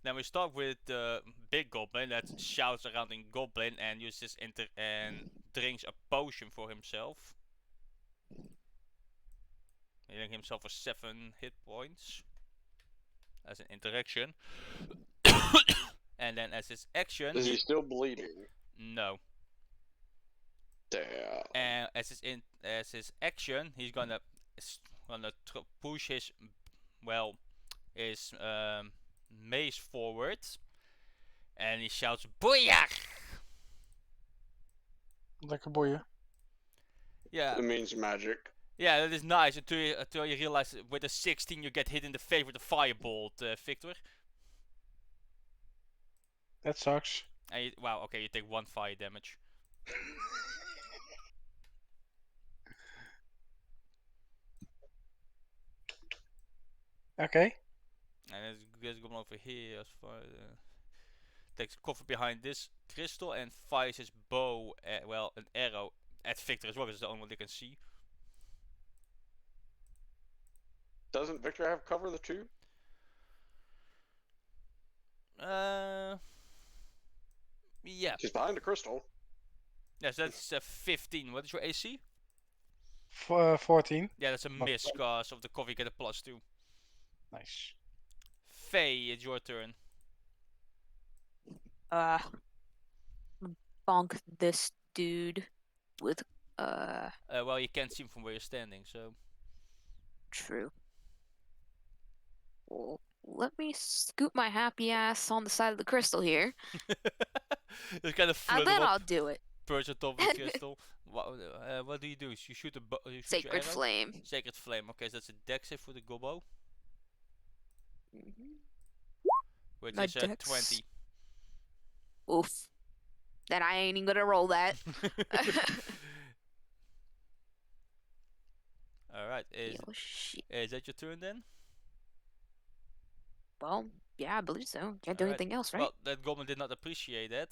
Then we start with the big goblin that shouts around in goblin and uses and drinks a potion for himself. healing himself for 7 hit points as an interaction. And then as his action, Is he still bleeding? no. Damn. And as his action, he's gonna push his mace forward, and he shouts "Booyah!" Lekker boeien. Yeah, It means magic. yeah, that is nice until you realize that with a 16 you get hit in the face with a firebolt, Victor. That sucks. And wow, okay, you take 1 fire damage. Okay. And let's go over here as far takes cover behind this crystal and fires his bow, an arrow at Victor as well, because it's the only one they can see. Doesn't Victor have cover the 2? Yeah. He's behind the crystal. Yes, that's 15. What is your AC? 14. Yeah, that's a miss because of the cover. You get a +2. Nice. Faye, it's your turn. Bonk this dude with Well, you can't see him from where you're standing, so. True. Well, let me scoot my happy ass on the side of the crystal here, It's kind of and flutter then I'll up, do it. perch on top of the crystal. What do? You shoot you shoot your Sacred arrow? flame. Sacred flame. Okay, so that's a dex save for the gobbo, which My is dex. 20. Oof. Then I ain't even gonna roll that. Alright, Oh, shit. is that your turn then? Well, yeah, I believe so. Can't do Alright. anything else, right? Well, that goblin did not appreciate that.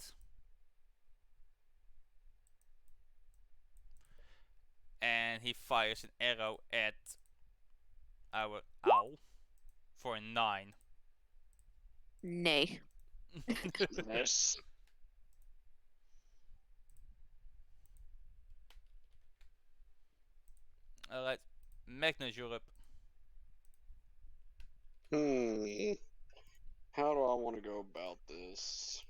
And he fires an arrow at our owl for a 9. Nay. Yes. Alright, Magnus, you're up. How do I want to go about this?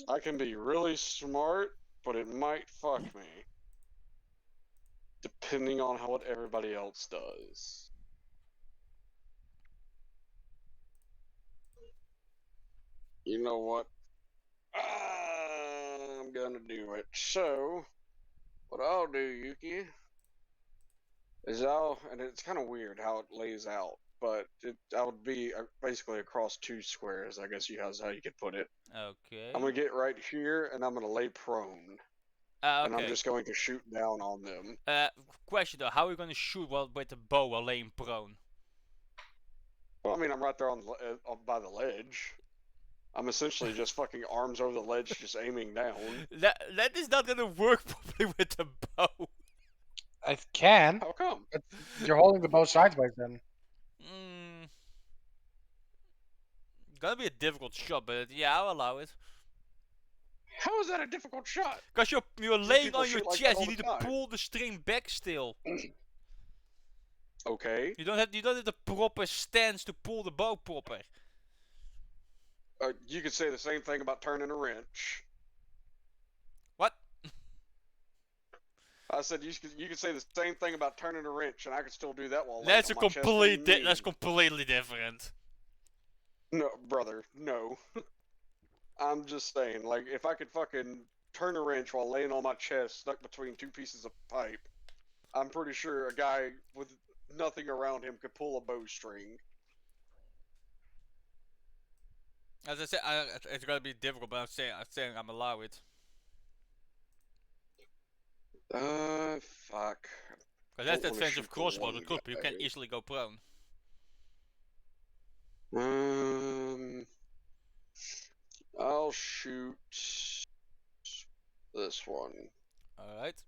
I can be really smart, but it might fuck me. Depending on what everybody else does. You know what? I'm gonna do it. So, what I'll do, Yuki, is and it's kind of weird how it lays out, but I would be basically across 2 squares, I guess that's how you could put it. Okay. I'm gonna get right here, and I'm gonna lay prone, and I'm Okay. just going to shoot down on them. Question though, how are you gonna shoot with the bow while laying prone? Well, I mean, I'm right there by the ledge. I'm essentially just fucking arms over the ledge, just aiming down. That is not gonna work properly with the bow. I can. How come? You're holding the bow sideways then. Gonna be a difficult shot, but yeah, I'll allow it. How is that a difficult shot? Cause you're laying people on your shoot like that chest. all You need the to time. pull the string back still. Okay. You don't have the proper stance to pull the bow proper. You could say the same thing about turning a wrench. What? I said you could say the same thing about turning a wrench, and I could still do that while laying That's on a my chest and that's knees. completely different. No, brother, no. I'm just saying, like, if I could fucking turn a wrench while laying on my chest stuck between 2 pieces of pipe, I'm pretty sure a guy with nothing around him could pull a bowstring. As I said, it's gonna be difficult, but I'm saying I'm allow it. Fuck. Cause that's the Don't wanna advantage shoot of the crossbow. one The crossbow, you can guy. easily go prone. I'll shoot this one. Alright.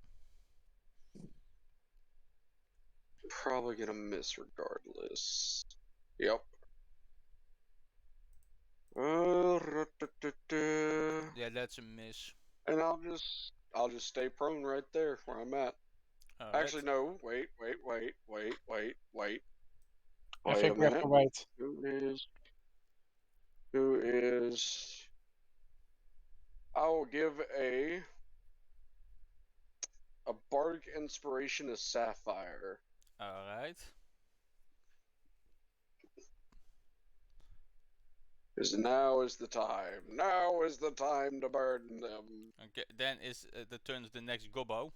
Probably gonna miss regardless. Yep. Yeah, that's a miss. And I'll just stay prone right there where I'm at. Alright. Actually, no. Wait. I Wait a think we have minute. to wait. Who is? I will give a bardic inspiration to Sapphire. Alright. Because now is the time. Now is the time to burn them. Okay, then is the turn of the next Gobbo.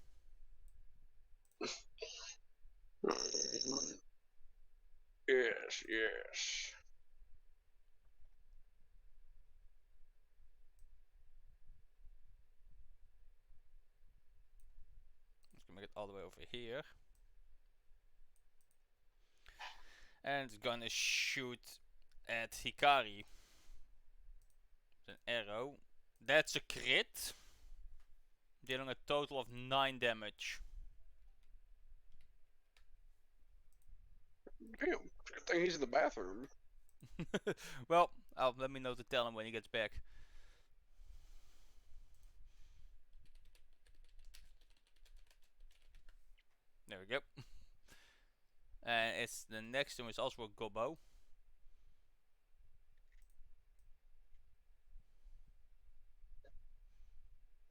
Yes. Let's make it all the way over here. And it's gonna shoot at Hikari. With an arrow. That's a crit. Dealing a total of 9 damage. Damn. Good thing he's in the bathroom. Well, let me know to tell him when he gets back. There we go. And it's the next one is also a Gobbo.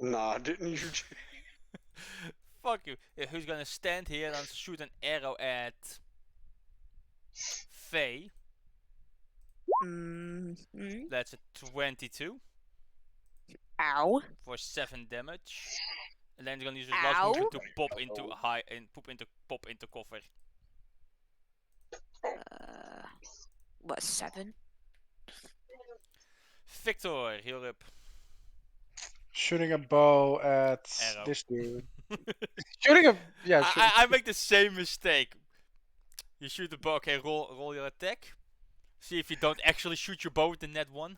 Nah, didn't you? Fuck you. Who's gonna stand here and shoot an arrow at Faye? That's a 22 Ow. for 7 damage. And then he's gonna use his last movement to pop into cover. What, 7? Victor, heal up. Shooting a bow at Arrow. this dude. Shooting a I make the same mistake. You shoot the bow. Okay, roll your attack. See if you don't actually shoot your bow with the net 1.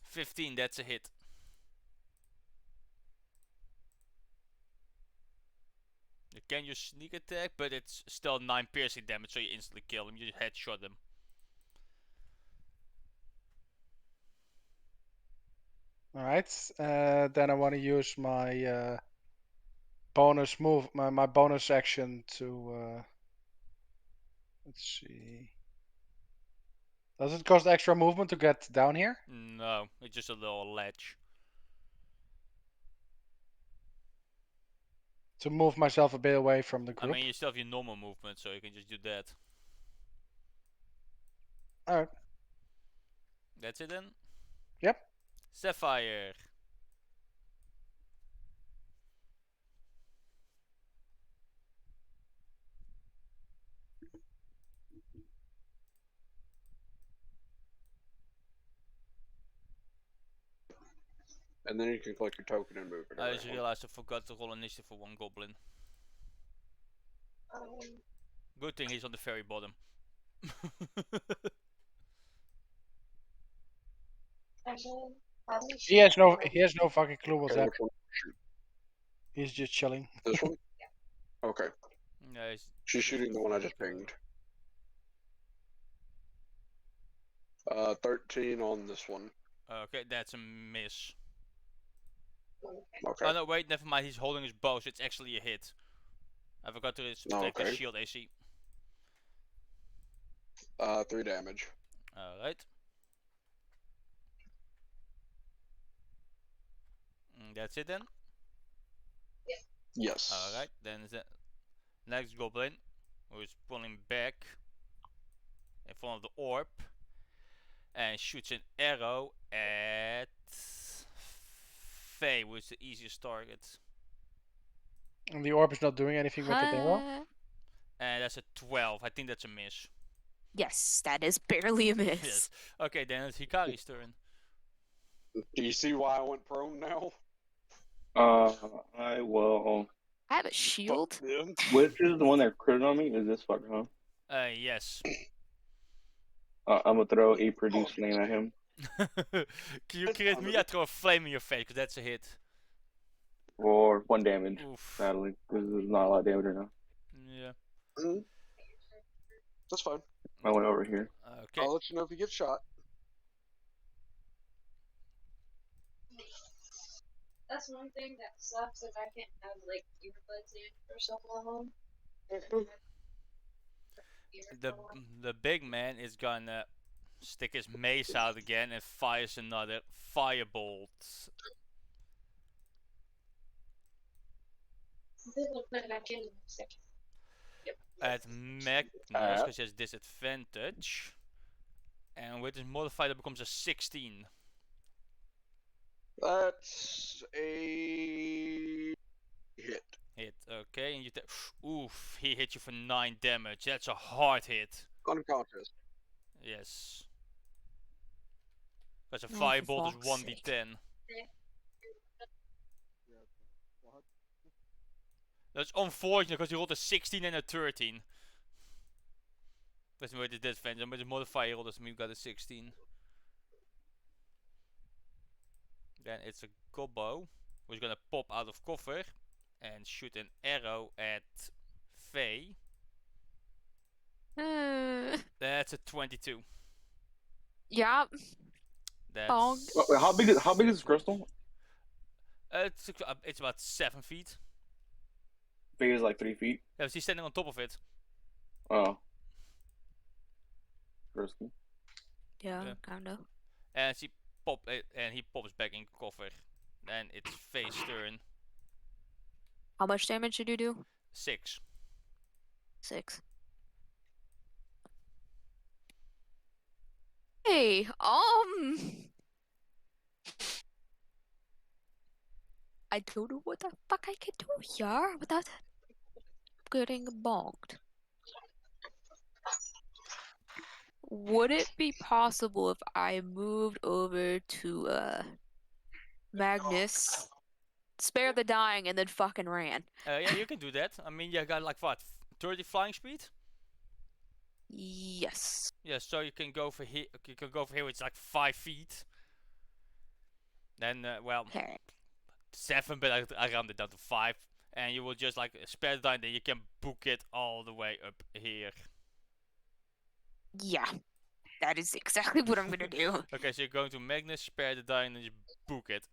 15, that's a hit. You can use sneak attack, but it's still 9 piercing damage, so you instantly kill him. You headshot him. Alright, then I want to use my bonus move, my bonus action to. Let's see. Does it cost extra movement to get down here? No, it's just a little ledge. To move myself a bit away from the I group? mean, you still have your normal movement, so you can just do that. Alright. That's it then? Yep. Sapphire. And then you can click your token and move it I around. just realized I forgot to roll initiative for 1 goblin. Good thing he's on the very bottom. Actually, probably He has no fucking clue what's Okay, happening. which one? Shoot. He's just chilling. This one? Okay. Yeah, She's shooting the one I just pinged. 13 on this one. okay, that's a miss. Okay. Oh no, wait, never mind. He's holding his bow, so it's actually a hit. I forgot to subtract the Okay. shield AC. 3 damage. Alright. That's it then? Yes. Alright, then the next goblin, who is pulling back in front of the orb, and shoots an arrow at Faye, who is the easiest target. And the orb is not doing anything with the arrow? And that's a 12. I think that's a miss. Yes, that is barely a miss. Yes. Okay, then it's Hikari's turn. Do you see why I went prone now? I will. I have a shield. Fuck them. Which is the one that critted on me? Is this fucker, huh? Yes. I'm gonna throw a produce flame at him. Can you crit me? I throw a flame in your face, because that's a hit. For 1 damage, Oof. sadly. Because there's not a lot of damage right now. Yeah. Mhm. That's fine. I went over here. Okay. I'll let you know if you get shot. That's one thing that sucks is I can't have like earbuds in or something at home. The big man is gonna stick his mace out again and fires another firebolt. We'll put it back in a second. At Magnus, because he has disadvantage. And with his modifier, that becomes a 16. That's a hit. Hit, okay, and you oof, he hit you for 9 damage. That's a hard hit. Unconscious. Yes. Because a Oh, for firebolt is fuck's 1d10. That's unfortunate because he rolled a 16 and a 13. That's with the disadvantage, and with his modifier, he rolled as me got a 16. Then it's a gobbo who's gonna pop out of cover and shoot an arrow at Faye. That's a 22. Yeah. That's Wait, how big is this crystal? it's about 7 feet. Big is like 3 feet. Yeah, he's standing on top of it. Oh. Risky. Yeah, Yeah. kinda. And he pops back in cover. Then it's Faye's turn. How much damage did you do? 6. 6. Hey, I don't know what the fuck I can do here without getting bonked. Would it be possible if I moved over to Magnus, spare the dying, and then fucking ran? Yeah, you can do that. I mean, you got like what, 30 flying speed? Yes. Yeah, so you can go for here. You can go for here, which is like 5 feet. Then, well, Okay. 7, but I rounded it down to 5. And you will just like spare the dying, then you can book it all the way up here. Yeah. That is exactly what I'm gonna do. Okay, so you're going to Magnus, spare the dying, and you book it.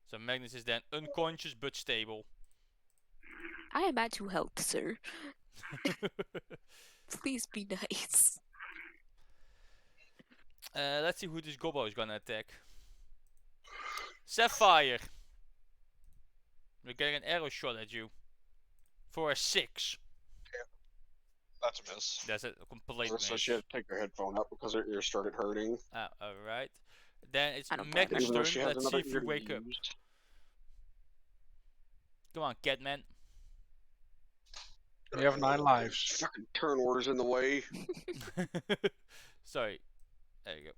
So Magnus is then unconscious but stable. I am at 2 health, sir. Please be nice. Let's see who this gobbo is gonna attack. Sapphire. We're getting an arrow shot at you. For a 6. That's a miss. That's a complete So miss. she had to take her headphone out because her ear started hurting. Alright. Then it's I don't blame her. Magnus' Even though turn. she has Let's see another if you ear wake up. used. Come on, Catman. You have 9 lives. Fucking turn orders in the way. Sorry. There you go.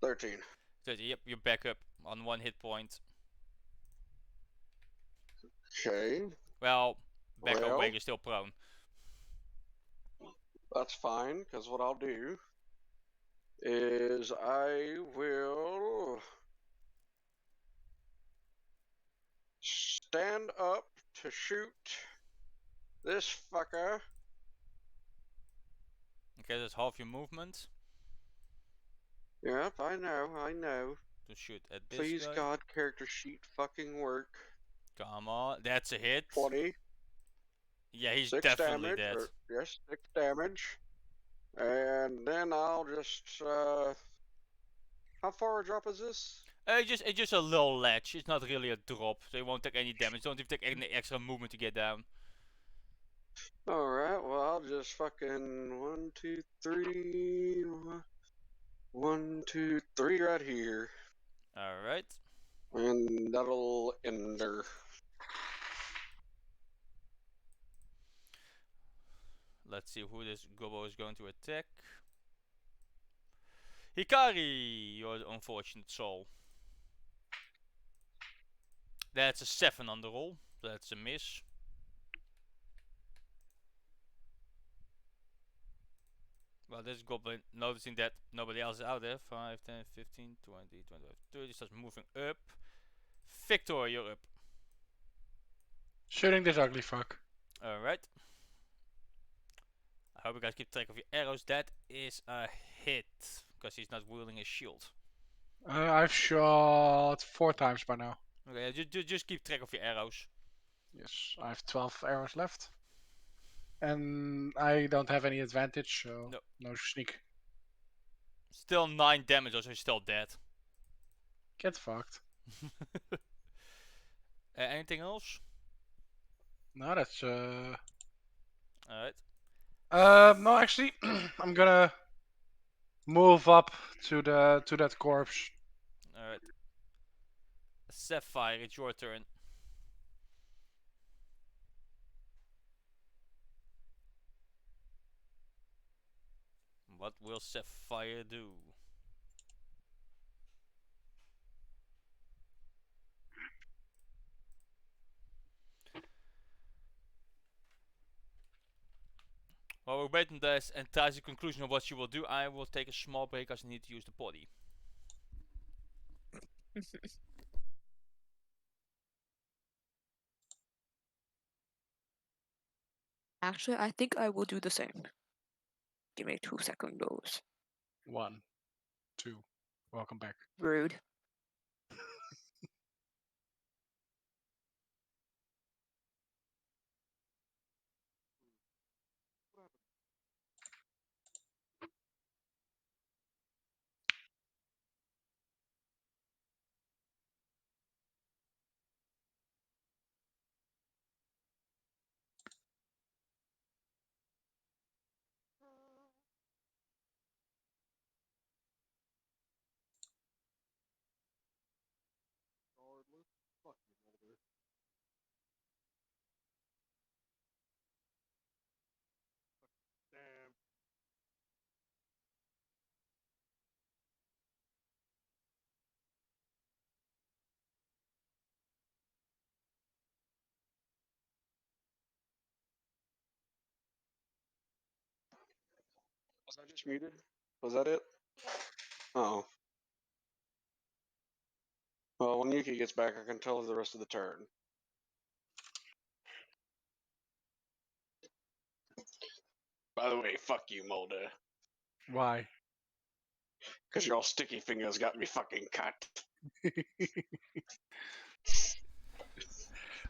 13. 30, yep, you're back up on 1 hit point. Okay, Well, back Well. awake, you're still prone. that's fine, because what I'll do is I will stand up to shoot this fucker. Okay, that's half your movement Yep, I know. to shoot at this Please guy. God, character sheet fucking work. Come on, that's a hit. 20, Yeah, he's 6 definitely damage. dead. Yes, 6 damage. And then I'll just, how far a drop is this? It's just a low ledge. It's not really a drop, so you won't take any damage. Don't even take any extra movement to get down. Alright, well, I'll just fucking 1, 2, 3. 1, 2, 3 right here. Alright. And that'll end her. Let's see who this gobbo is going to attack. Hikari, your unfortunate soul. That's a 7 on the roll. That's a miss. Well, this goblin, noticing that nobody else is out there, 5, 10, 15, 20, 25, 30, starts moving up. Victor, you're up. Shooting this ugly fuck. Alright. I hope you guys keep track of your arrows. That is a hit, because he's not wielding his shield. I've shot 4 times by now. Okay, just keep track of your arrows. Yes, I have 12 arrows left. And I don't have any advantage, so No. no sneak. Still 9 damage, so you're still dead. Get fucked. Anything else? No, that's Alright. no, actually, I'm gonna move up to that corpse. Alright. Sapphire, it's your turn. What will Sapphire do? While we're waiting this and ties the conclusion of what she will do, I will take a small break as I need to use the body. Actually, I think I will do the same. Give me 2 seconds. 1, 2. Welcome back. Rude. Was I just muted? Was that it? Oh. Well, when Yuki gets back, I can tell her the rest of the turn. By the way, fuck you, Mulder. Why? Because your sticky fingers got me fucking cut.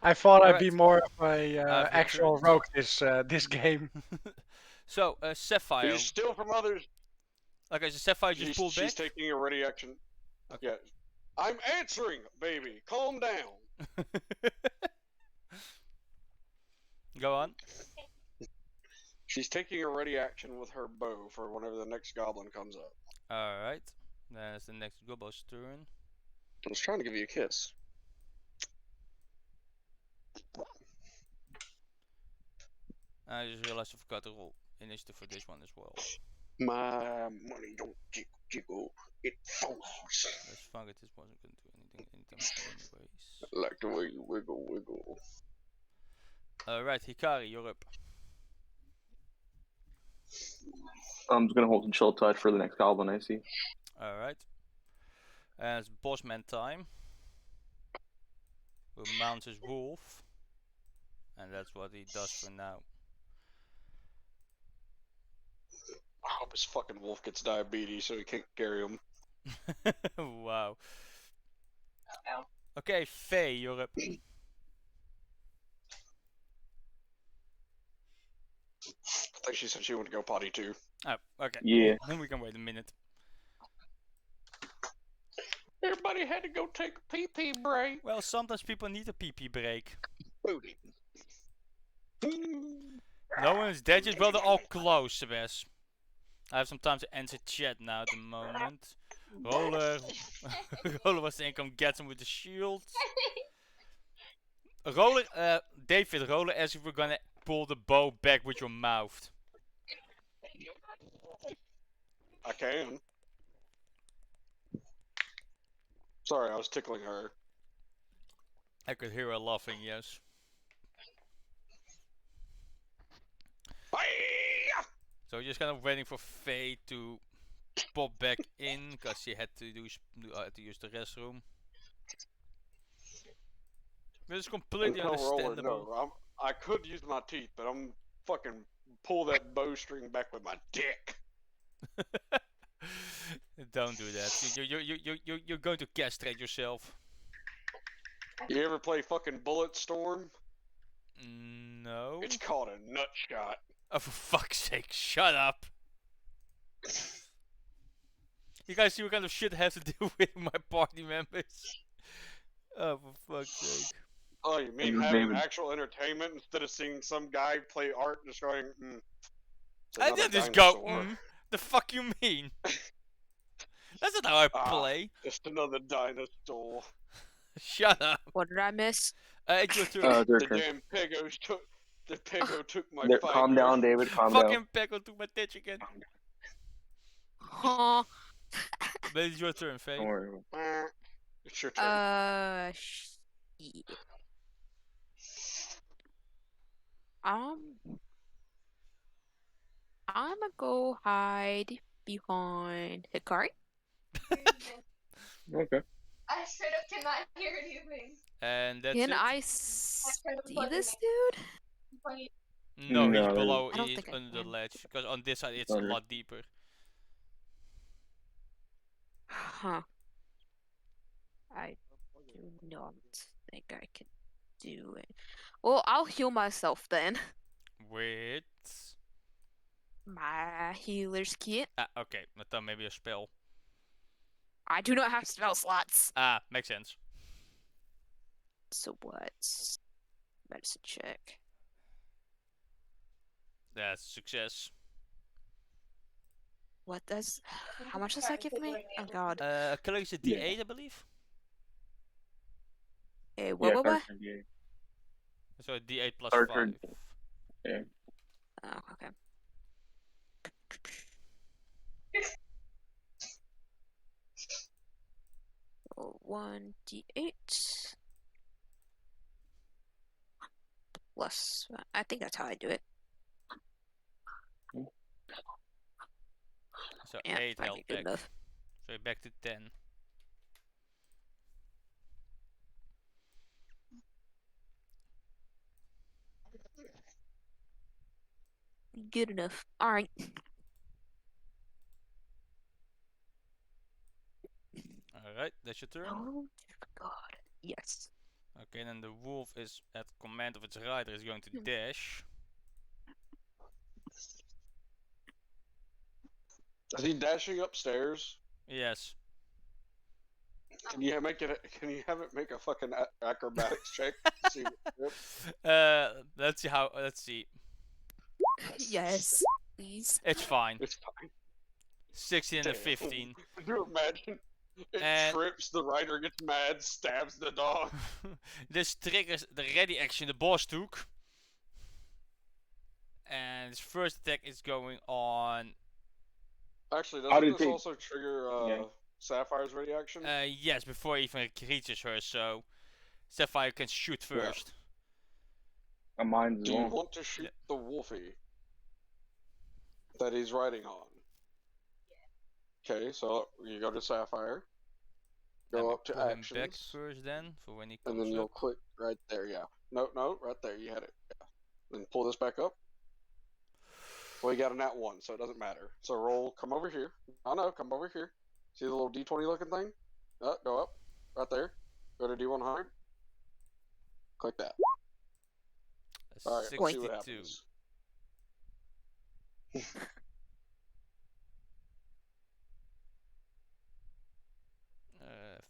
I thought I'd be Alright. more of a I've actual returned. rogue this game. So, Sapphire. You steal from others. Okay, so Sapphire just pulled She's back. taking a ready action. Okay. Yeah. I'm answering, baby. Calm down. Go on. She's taking a ready action with her bow for whenever the next goblin comes up. Alright. Then it's the next Gobbo's turn. I was trying to give you a kiss. I just realized I forgot to roll initiative for this one as well. My money don't jiggle, jiggle. It falls. Let's fuck it, this wasn't gonna do anything anytime soon anyways. I like the way you wiggle, wiggle. Alright, Hikari, you're up. I'm just gonna hold and chill tight for the next goblin I see. Alright. And it's bossman time. We'll mount his wolf. And that's what he does for now. I hope his fucking wolf gets diabetes so he can't carry him. Wow. Okay, Faye, you're up. I think she said she wanted to go potty too. Oh, okay. Yeah. Then we can wait a minute. Everybody had to go take a pee-pee break. Well, sometimes people need a pee-pee break. Booty. No one is dead yet, well they're all close, Sebas. I have some time to answer chat now at the moment. Roller. Roller was saying come get him with the shield. Roller, David, Roller asked if we're gonna pull the bow back with your mouth. I can. Sorry, I was tickling her. I could hear her laughing, yes. So we're just kind of waiting for Faye to pop back in, because she had to use the restroom. Which is completely Tell Roller, understandable. no, I could use my teeth, but I'm fucking pull that bowstring back with my dick. Don't do that. You're going to castrate yourself. You ever play fucking Bulletstorm? No. It's called a nut shot. Oh, for fuck's sake, shut up. You guys see what kind of shit I have to deal with my party members? Oh, for fuck's sake. Oh, you mean And having David- actual entertainment instead of seeing some guy play art and just going, it's I another didn't just go, dinosaur. the fuck you mean? That's not how I Ah. play. Just another dinosaur. Shut up. What did I miss? It's your turn. Their The turn. damn pegos took. The pego took my There- fiber. calm down, David. Calm down. Fucking Pekko took my titch again. Huh. But it's your turn, Faye. Don't worry. It's your turn. Shit. I'm gonna go hide behind Hikari. Okay. I straight up cannot hear anything. And that's Can it. I see this dude? Like, No, No, he's below. I don't He's think I under the can. ledge. Because on this side it's Under. a lot deeper. Huh. I do not think I can do it. Well, I'll heal myself then. With. My healer's kit. Okay, but then maybe a spell. I do not have spell slots. Makes sense. So what's medicine check? That's a success. What does? How much does that give me? Oh god. Killing is a Yeah. D8, I believe. Hey, Yeah, what? Carson, yeah. So a D8 plus Archer. 5. Oh, okay. So 1d8 plus. I think that's how I do it. So Yeah, 8 might health be good back. enough. So you're back to 10. Good enough. All right. Alright, that's your turn. Oh god. Yes. Okay, then the wolf is at command of its rider is going to dash. Is he dashing upstairs? Yes. Can you make it? Can you have it make a fucking acrobatics check? To see Let's see how. Let's see. Yes. Please. It's fine. it's fine. 16 and a Damn. 15. Could you imagine? It And- trips. The rider gets mad, stabs the dog. This triggers the ready action the boss took. And his first attack is going on. Actually, How doesn't did this they- also trigger Yeah. Sapphire's ready action? Yes, before he even reaches her, so Sapphire can shoot Yeah. first. Mine's Do you wrong. want to shoot the wolfie that he's riding on? Okay, so you go to Sapphire, Let go me up to pull him back actions, first then, for when he and comes then you'll up. click right there. Yeah, no, right there. You had it. Yeah. Then pull this back up. Well, you got a nat 1, so it doesn't matter. So roll. Come over here. Oh no, come over here. See the little D20 looking thing? Go up. Right there. Go to D100. Click that. A All right. See 62. what happens.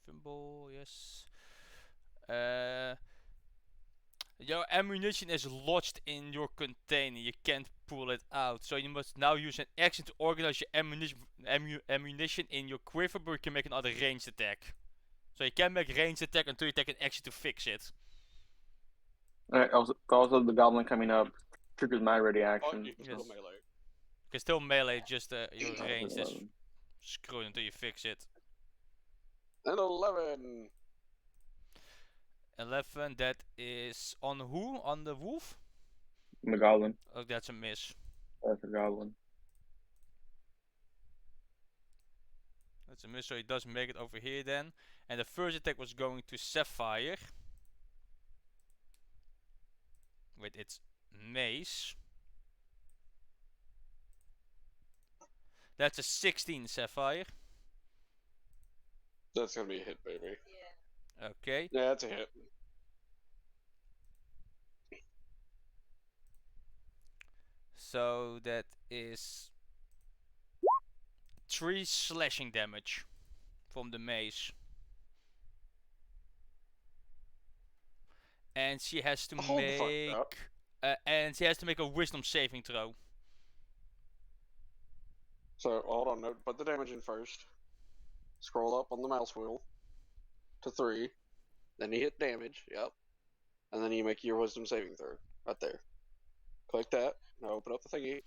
Fimble, yes. Your ammunition is lodged in your container. You can't pull it out. So you must now use an action to organize your ammunition in your quiver, but you can make another ranged attack. So you can make ranged attack until you take an action to fix it. Alright, also the goblin coming up triggers my ready Oh, action. you can still Yes. melee. You can still melee, just your Oh, range is 11. screwed until you fix it. And 11. 11, that is on who? On the wolf? The goblin. Oh, that's a miss. That's a goblin. That's a miss, so he does make it over here then. And the first attack was going to Sapphire. With its mace. That's a 16, Sapphire. That's gonna be a hit, baby. yeah. Okay. Yeah, that's a hit. So that is 3 slashing damage from the mace. And she has to Hold the fuck make up. and she has to make a wisdom saving throw. So hold on, no, put the damage in first. Scroll up on the mouse wheel to 3. Then you hit damage. Yep. And then you make your wisdom saving throw right there. Click that. Now open up the thingy.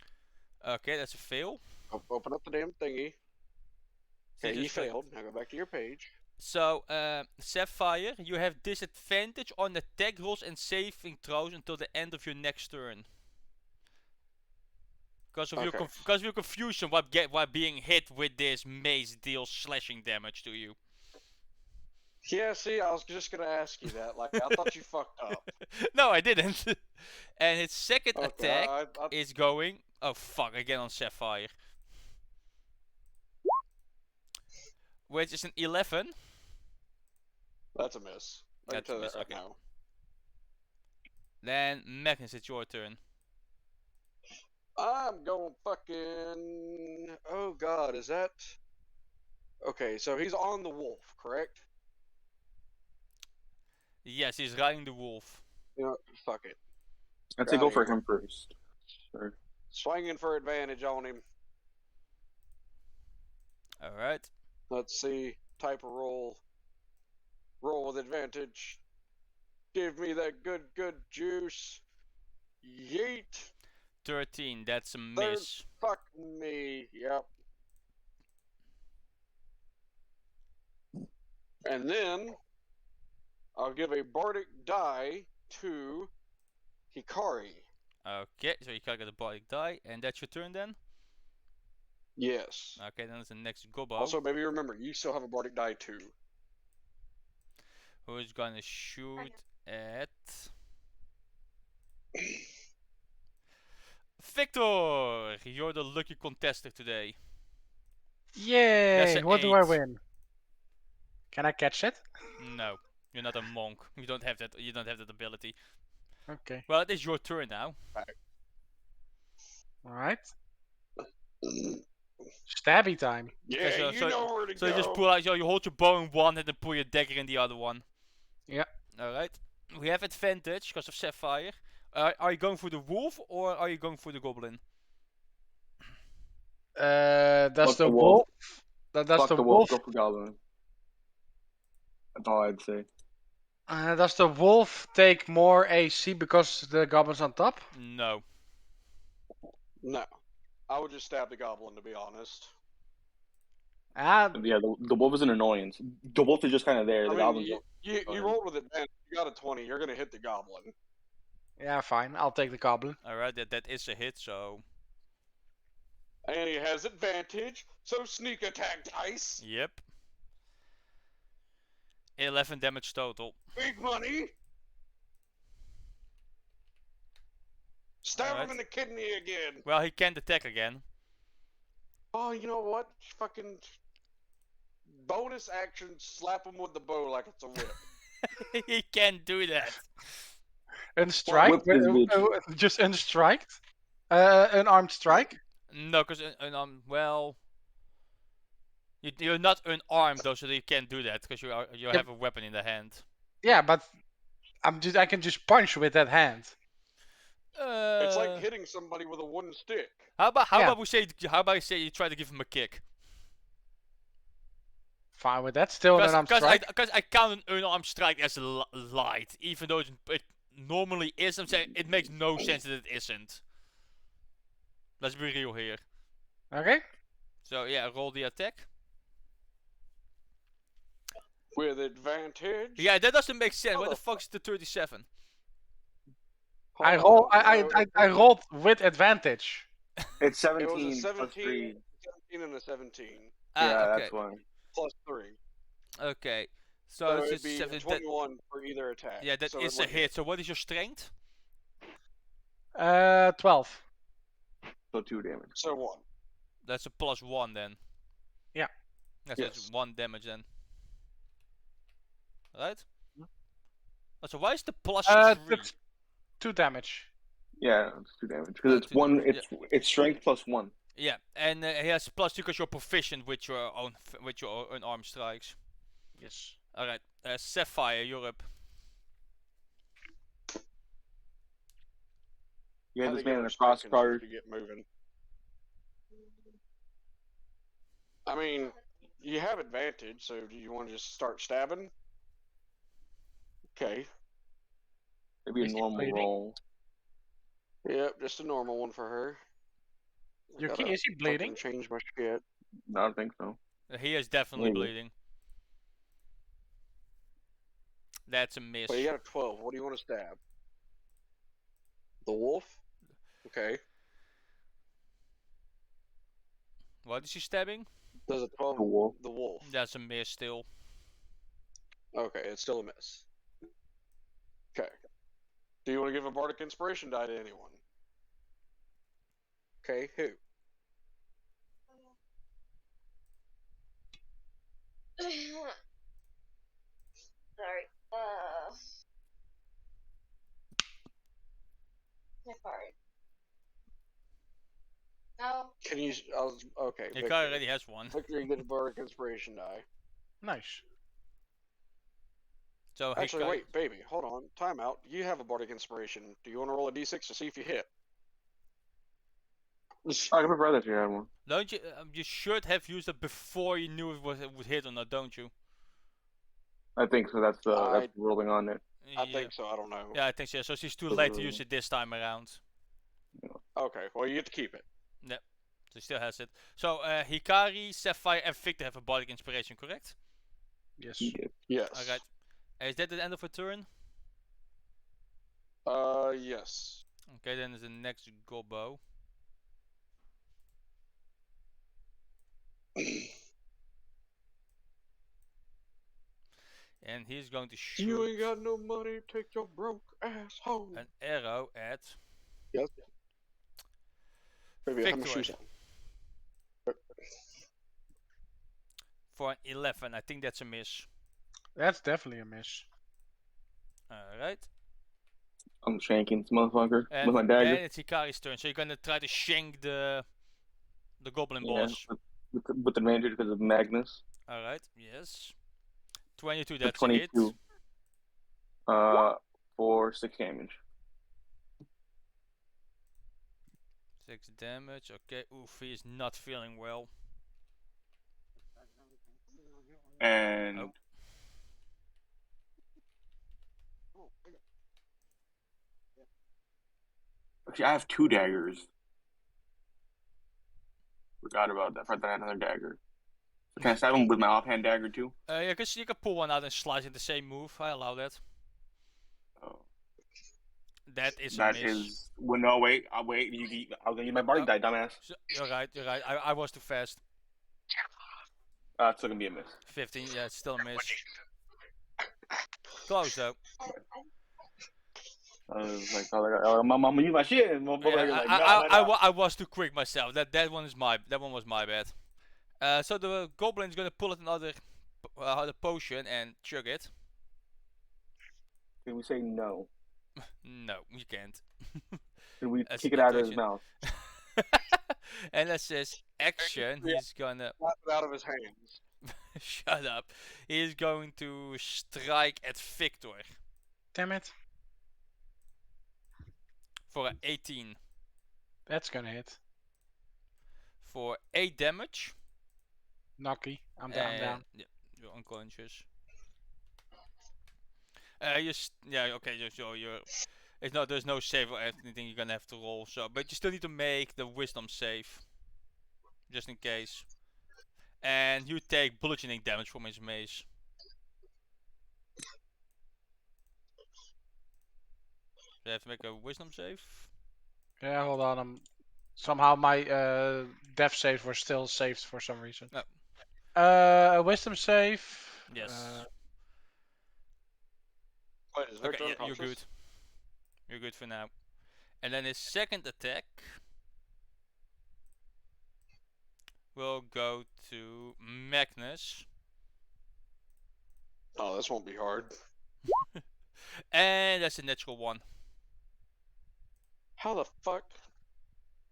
Okay, that's a fail. Open up the damn thingy. So Okay, you just click- failed. Now go back to your page. So, Sapphire, you have disadvantage on attack rolls and saving throws until the end of your next turn. Because of, Okay. because of your confusion, what being hit with this mace deals slashing damage to you. Yeah, see, I was just gonna ask you that. Like, I thought you fucked up. No, I didn't. And its second Okay, attack I- is going. Oh fuck! Again on Sapphire. Which is an 11. that's a miss. I can That's a tell you miss, that right okay. now. Then Magnus, it's your turn. I'm going fucking. Oh god, is that? Okay, so he's on the wolf, correct? Yes, he's riding the wolf. You know, fuck it. I'd say go Outta for here. him first. Sure. Swinging for advantage on him. All right. Let's see. Type of roll. Roll with advantage. Give me that good juice. Yeet. 13. That's a Third. miss. Fuck me. Yep. And then I'll give a bardic die to Hikari. Okay, so you can't get a body die, and that's your turn then. Yes. Okay, then it's the next Gobbo. Also, maybe remember, you still have a bardic die too. Who's gonna shoot at Victor? You're the lucky contestant today. Yay! a What do I 8. win? Can I catch it? No, you're not a monk. You don't have that. You don't have that ability. Okay. Well, it is your turn now. Alright. Stabby time. Yeah, so- you so- know where to So go. you just pull out. So you hold your bow in one hand and pull your dagger in the other one. Yeah. All right. We have advantage because of Sapphire. Are you going for the wolf or are you going for the goblin? Does Fuck the the wolf? wolf. Does Fuck the the wolf? wolf, go for goblin. That's all I'd say. Does the wolf take more AC because the goblin's on top? No. No. I would just stab the goblin, to be honest. Ah, Yeah, the wolf is an annoyance. The wolf is just kind of there. I The mean, goblin's you fine. rolled with advantage. You got a 20. You're going to hit the goblin. yeah, fine. I'll take the goblin. All right. That is a hit. So And he has advantage, so sneak attack dice. yep. 11 damage total. Big money. Stab him Alright. in the kidney again. Well, he can't attack again. Oh, you know what? Fucking bonus action, slap him with the bow like it's a whip. He can't do that. Unstrike? whip this bitch. Just unstriked? Unarmed strike? No, because well, you're not unarmed though, so you can't do that because you have a weapon in the hand. Yeah, but I can just punch with that hand. It's like hitting somebody with a wooden stick. How about Yeah. how about we say you try to give him a kick? Fine with that. Still an unarmed strike. Because I count an unarmed strike as light, even though it normally is. I'm saying it makes no sense that it isn't. Let's be real here. Okay. So yeah, roll the attack. With advantage. Yeah, that doesn't make sense. Where How the the fuck's the 37? I Hold roll. on, I rolled with advantage. It's It was 17 a plus 17, 3. 17 and a 17. Ah, Yeah, okay. that's why. Plus 3. Okay. So, So it's it'd just be 7. 21 for either attack. Yeah, that so is it a would hit. So what is your strength? 12. So 2 damage. So 1. That's a +1 then. Yeah. That's Yes. 1 damage then. Right? Oh, so why is the plus 3? That's 2 damage. Yeah, it's 2 damage because it's 2 one. damage, It's strength plus 1. Yeah, and he has +2 because you're proficient with your own arm strikes. Yes. All right, Sapphire, you're up. You had How this to get man in a her cross spanking guard. to get moving. I mean, you have advantage, so do you want to just start stabbing? Okay. Maybe a Is he normal bleeding? roll. Yep, just a normal one for her. I Yuki, gotta is he fucking bleeding? change my shit. No, I don't think so. He is definitely Maybe. bleeding. That's a miss. Well, you got a 12. What do you want to stab? The wolf? Okay. What is he stabbing? Does a 12 The wolf. the wolf? That's a miss still. Okay, it's still a miss. Okay. Do you want to give a bardic inspiration die to anyone? Okay, who? Sorry. My card. No. Can you? Okay. He Victor. already has one. Victor, you get a bardic inspiration die. Nice. So Actually, Hikari, wait, baby, hold on. Time out. You have a bardic inspiration. Do you want to roll a d6 to see if you hit? I prefer that you had one. don't you? You should have used it before you knew it would hit or not, don't you? I think so. That's rolling on it. I Yeah. think so. I don't know. Yeah, I think so. So she's too late to use it this time around. Okay, well, you get to keep it. So she still has it. So Hikari, Sapphire, and Victor have a bardic inspiration, correct? Yes. Yes. Alright. Is that the end of her turn? Yes. Okay, then is the next Gobbo. And he's going to shoot You ain't got no money, take your broke ass home. an arrow at Yes. Baby, how much Victor. shoes on? For an 11. I think that's a miss. That's definitely a miss. Alright. I'm shanking this motherfucker And with my then dagger. it's Hikari's turn. So you're gonna try to shank the goblin Yeah, boss. with advantage because of Magnus. Alright, yes. 22, For that's a hit. 22. For 6 damage. 6 damage, okay. Oof, he is not feeling well. And Oh. actually, I have 2 daggers. Forgot about that. Forgot that I had another dagger. So can I stab him with my offhand dagger too? Yeah, because you can pull one out and slice it the same move. I allow that. Oh. That is a That miss. is. Well, no, wait. I'll wait. I was gonna use my bardic die, dumbass. So, you're right, you're right. I was too fast. It's still gonna be a miss. 15, yeah, it's still a miss. Close though. I was like, I'm gonna use my shit. And Yeah, motherfucker's like, no. I was too quick myself. That one was my bad. So the goblin's gonna pull out another potion and chug it. Can we say no? No, you can't. Can we That's kick an it out of his invitation. mouth? And that says action. Yeah. He's gonna Slap it out of his hands. shut up. He's going to strike at Victor Damn it. for an 18 That's gonna hit. for 8 damage. Knocky. I'm down. I'm down. Yeah, you're unconscious. Yeah, okay. There's no save or anything you're gonna have to roll. So, but you still need to make the wisdom save, just in case. And you take bludgeoning damage from his mace. So you have to make a wisdom save. Yeah, hold on. Somehow my death saves were still saved for some reason. A wisdom save. Yes. Wait, is Victor Okay, yeah, you're unconscious? good. You're good for now. And then his second attack will go to Magnus. Oh, this won't be hard. And that's a natural 1. How the fuck?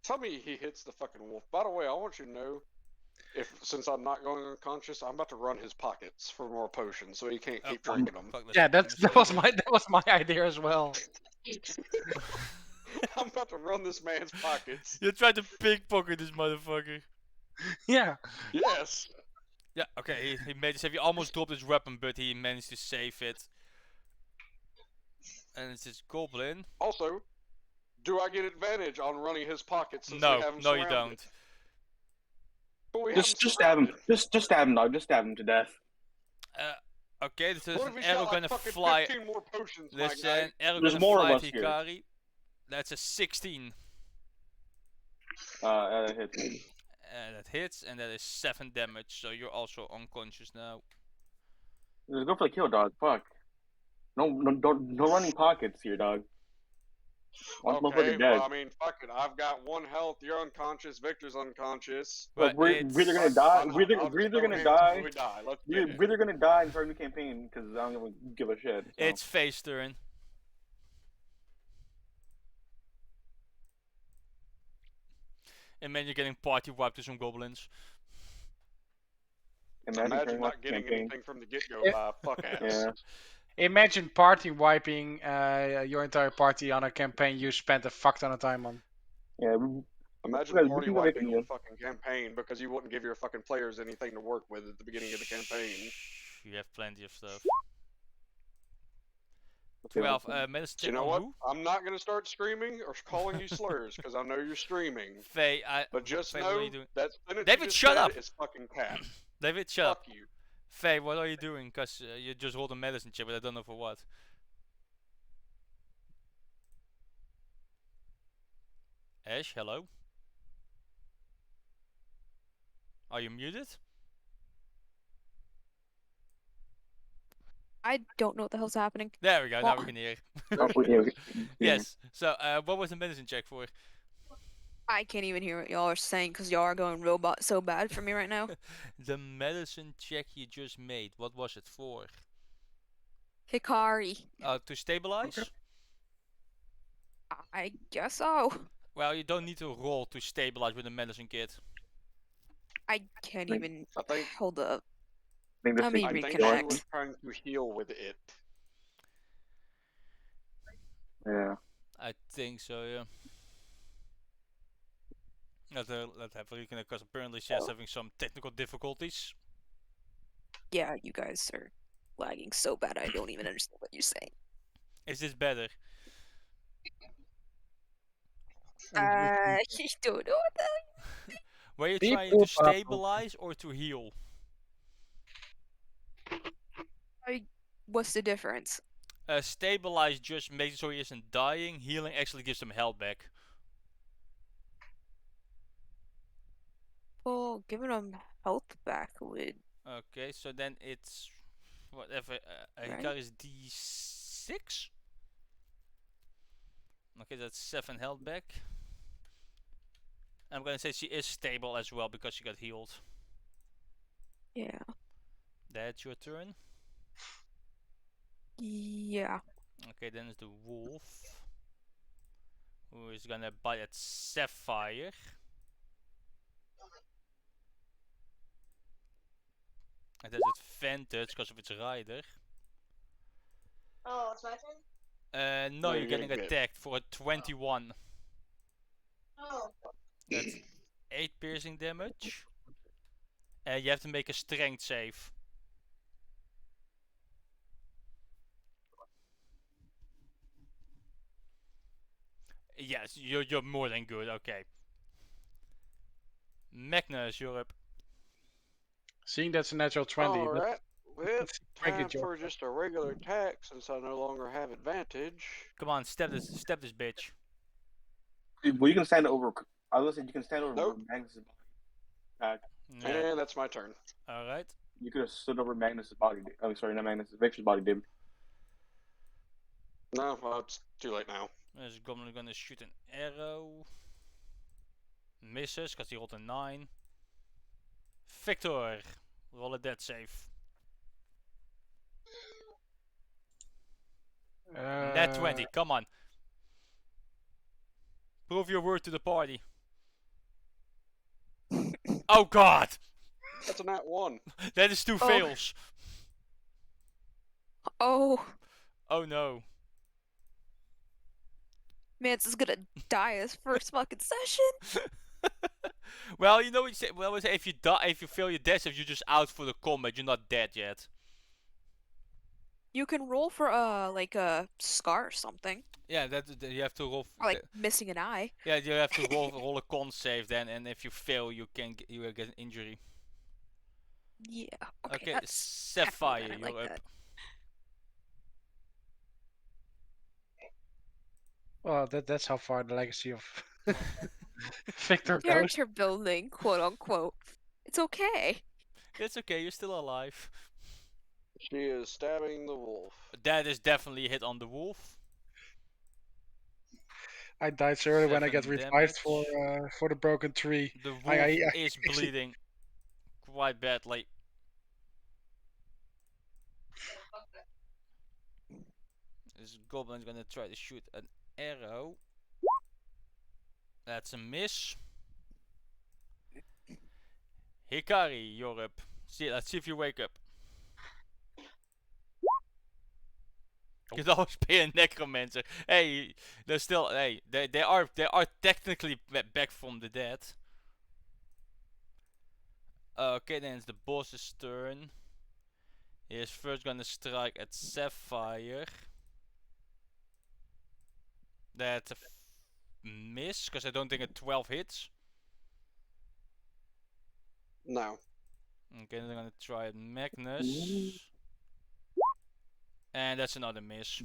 Tell me he hits the fucking wolf. By the way, I want you to know, since I'm not going unconscious, I'm about to run his pockets for more potions, so he can't Oh, keep drinking them. fuck, Yeah, let's that was my idea as well. I'm about to run this man's pockets. You tried to pickpocket this motherfucker. Yeah. Yes. Yeah, okay, he made it save. He almost dropped his weapon, but he managed to save it. And it's this goblin. Also, do I get advantage on running his pockets since we No, have him no, you surrounded? don't. But we have Just him stab him. surrounded. Just stab him, dog. Just stab him to death. Okay, there's What an if he's arrow got gonna like fucking fly. 15 more potions, my There's guy? an arrow There's gonna more fly of at us here. Hikari. That's a 16. Hits. That hits, and that is 7 damage. So you're also unconscious now. Just go for the kill, dog. Fuck. No running pockets here, dog. One Okay, motherfucker dead. well, I mean, fuck it. I've got 1 health. You're unconscious. Victor's unconscious. Look, But we're it's- either gonna Fuck, die. why not? We're either, I'll we're just either go gonna ham die. till we die. Let's We're get it. either gonna die and start a new campaign because I don't give a shit. So. It's Faye's turn. And then you're getting party wiped to some goblins. Imagine Imagine turning not off getting campaign. anything from the get-go If- by fuck ass. Yeah. Imagine party wiping your entire party on a campaign you spent a fuck ton of time on. Yeah. Imagine we party can go back wiping again. a fucking campaign because you wouldn't give your fucking players anything to work with at the beginning of the campaign. You have plenty of stuff. Okay, 12. listen. Medicine You check know on what? who? I'm not gonna start screaming or calling you slurs because I know you're streaming. Faye, But just Faye, what are know you doing? that sentence David, you just shut said up! is fucking cat. David, shut up. Fuck you. Faye, what are you doing? Because you just rolled a medicine check, but I don't know for what. Ash, hello? Are you muted? I don't know what the hell's happening. There we go, now Well- we can hear. Oh, yeah, Yes, so what was the medicine check for? I can't even hear what y'all are saying because y'all are going robot so bad for me right now. The medicine check you just made, what was it for? Hikari. To stabilize? I guess so. Well, you don't need to roll to stabilize with a medicine kit. I can't Like, even. I think Hold up. I think this Let me I thing- think reconnect. she was trying to heal with it. Yeah. I think so, yeah. Let's have a reconnect because apparently she's having some technical difficulties. Yeah, you guys are lagging so bad I don't even understand what you're saying. Is this better? I don't know what the Were you People trying to battle. stabilize or to heal? What's the difference? Stabilize just makes sure he isn't dying. Healing actually gives him health back. Well, giving him health back would. Okay, so then it's whatever. Right. Hikari is D6. Okay, that's 7 health back. I'm gonna say she is stable as well because she got healed. Yeah. That's your turn. Yeah. Okay, then it's the wolf, who is gonna bite at Sapphire. And that's advantage because of its rider. Oh, it's my turn? No, No, you're you're getting getting bit. attacked for a 21. Oh. That's 8 piercing damage. And you have to make a strength save. Yes, you're more than good. Okay. Magnus, you're up. Seeing that's a natural 20. that's- Alright. Well, that's a pretty time good job. for just a regular attack since I no longer have advantage. Come on, step this bitch. Well, you can stand over. I was saying you can stand over Nope. Magnus's body. Yeah. And that's my turn. All right. You could have stood over Magnus's body. Oh, sorry, not Magnus's. Victor's body, dude. No, well, it's too late now. This goblin gonna shoot an arrow. Misses because he rolled a 9. Victor, roll a death save. Nat 20, come on. Prove your word to the party. Oh god! That's a nat 1. That is 2 fails. Oh, Oh no. Mance is gonna die his first fucking session. Well, you know what you say. Well, we say if you die, if you fail your death save, you're just out for the combat. You're not dead yet. You can roll for like a scar or something, Yeah, that you have to roll. or like missing an eye. Yeah, you have to roll a con save then, and if you fail, you will get an injury. Yeah. Okay. Okay, That's Sapphire, better, I you're like up. that. Well, that's how far the legacy of Victor goes. Character building, quote unquote. It's okay. It's okay, you're still alive. She is stabbing the wolf. That is definitely a hit on the wolf. I died so early when I 7 get revived damage. for the broken tree. The wolf I is actually- bleeding quite badly. This goblin's gonna try to shoot an arrow. That's a miss. Hikari, you're up. Let's see if you wake up. You could always pay a necromancer. Hey, they're still. Hey, they are technically back from the dead. Okay, then it's the boss's turn. He is first gonna strike at Sapphire. That's a miss, because I don't think a 12 hits. No. Okay, then I'm gonna try at Magnus. And that's another miss.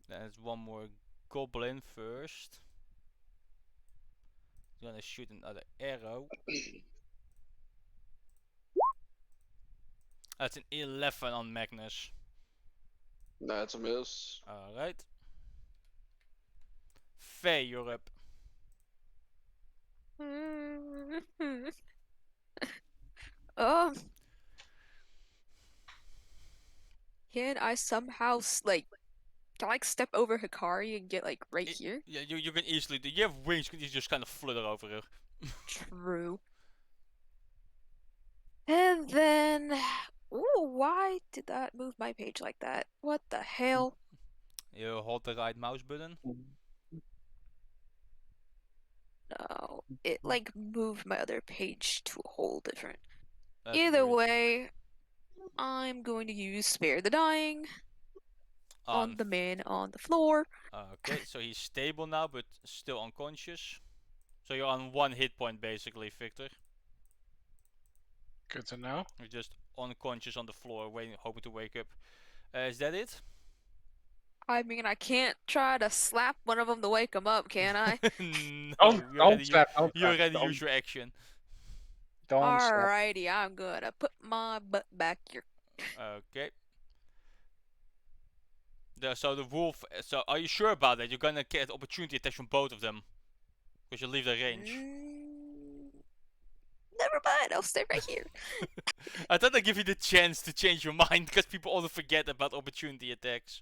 There's one more goblin first. He's gonna shoot another arrow. That's an 11 on Magnus. That's a miss. Alright. Faye, you're up. Can I somehow can I step over Hikari and get like right here? Yeah, you can easily do. You have wings, you can just kind of flutter over her. True. And then, ooh, why did that move my page like that? What the hell? You hold the right mouse button. No, it like moved my other page to a whole different. That's Either weird. way, I'm going to use Spare the Dying on the man on the floor. Okay, so he's stable now, but still unconscious. So you're on 1 hit point basically, Victor. Good to know. You're just unconscious on the floor, waiting, hoping to wake up. Is that it? I mean, I can't try to slap one of them to wake them up, can I? No, Don't slap. you already use your action. Don't slap. Alrighty, I'm gonna put my butt back here. Okay. So the wolf. So are you sure about that? You're gonna get opportunity attacks from both of them, because you leave the range. Never mind, I'll stay right here. I thought I'd give you the chance to change your mind, because people often forget about opportunity attacks.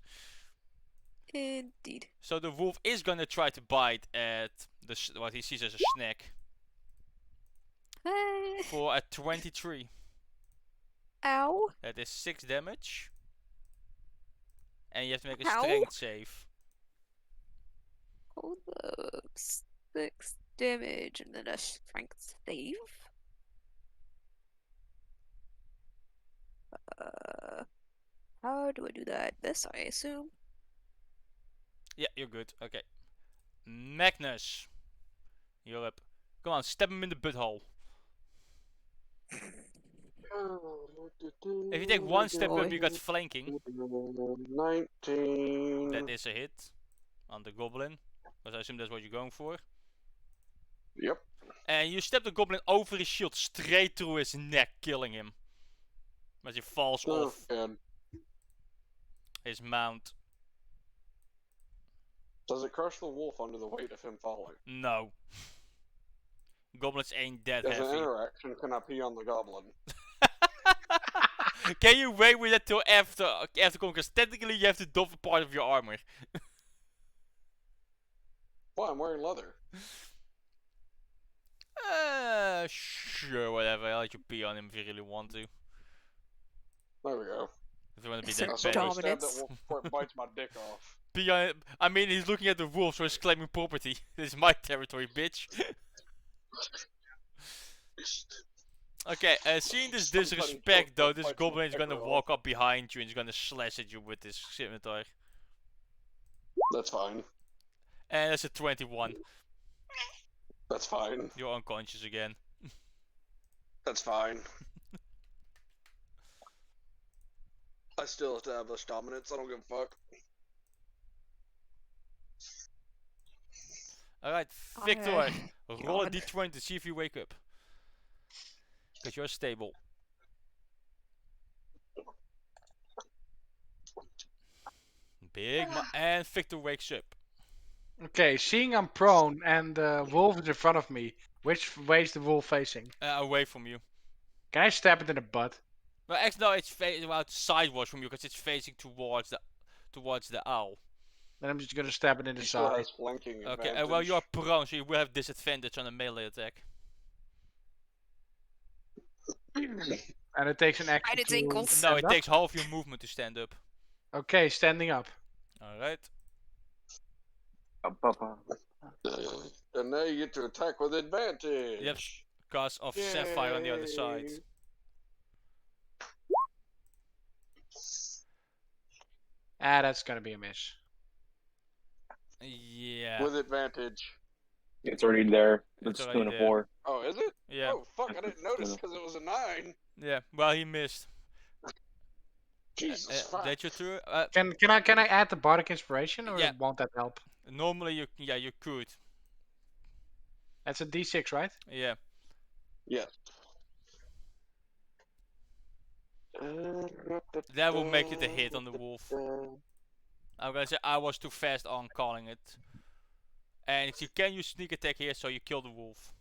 Indeed. So the wolf is gonna try to bite at what he sees as a snack for a 23. Ow. That is 6 damage. And you have to make a Ow. strength save. Hold up. 6 damage and then a strength save. How do I do that? This, I assume. Yeah, you're good. Okay. Magnus. You're up. Come on, step him in the butthole. If you take 1 step up, you got flanking. 19. That is a hit on the goblin. Because I assume that's what you're going for. Yep. And you step the goblin over his shield, straight through his neck, killing him. As he falls off And his mount. does it crush the wolf under the weight of him falling? No. Goblins ain't that As an heavy. interaction, can I pee on the goblin? Can you wait with that till after coming? Because technically you have to doff a part of your armor. Well, I'm wearing leather. Sure, whatever. I'll let you pee on him if you really want to. There we go. If you want to be So that Now bad. somebody stab that Dominance. wolf before it bites my dick off. Pee on it. I mean, he's looking at the wolf, so he's claiming property. This is my territory, bitch. Okay, seeing this Somebody disrespect killed though, my this fights goblin with is gonna Pepper walk up behind you and he's gonna slash at you with his scimitar. That's fine. And that's a 21. That's fine. You're unconscious again. That's fine. I still establish dominance. I don't give a fuck. Alright, Victor, Alright. roll a God. d20 to see if you wake up. Because you're stable. And Victor wakes up. Okay, seeing I'm prone and the wolf is in front of me, which way is the wolf facing? Away from you. Can I stab it in the butt? No, actually, no, it's about sideways from you because it's facing towards the owl. Then I'm just gonna stab it in the He still side. has flanking Okay, advantage. well, you're prone, so you will have disadvantage on a melee attack. And it takes an action Right, it's to ankles. No, stand it up? takes half your movement to stand up. Okay, standing up. Alright. And now you get to attack with advantage. Yep. Because of Sapphire on the other side. Yay. Ah, that's gonna be a miss. Yeah. With advantage. It's already there. It's It's already 2 and a there. 4. Oh, is it? Yeah. Oh, fuck, I didn't notice because it was a 9. Yeah. Well, he missed. Jesus, fuck. That's your turn. Can I add the bardic inspiration or Yeah. won't that help? Normally you could. That's a D6, right? Yeah. Yes. That will make it a hit on the wolf. I'm gonna say I was too fast on calling it. And you can use sneak attack here, so you kill the wolf.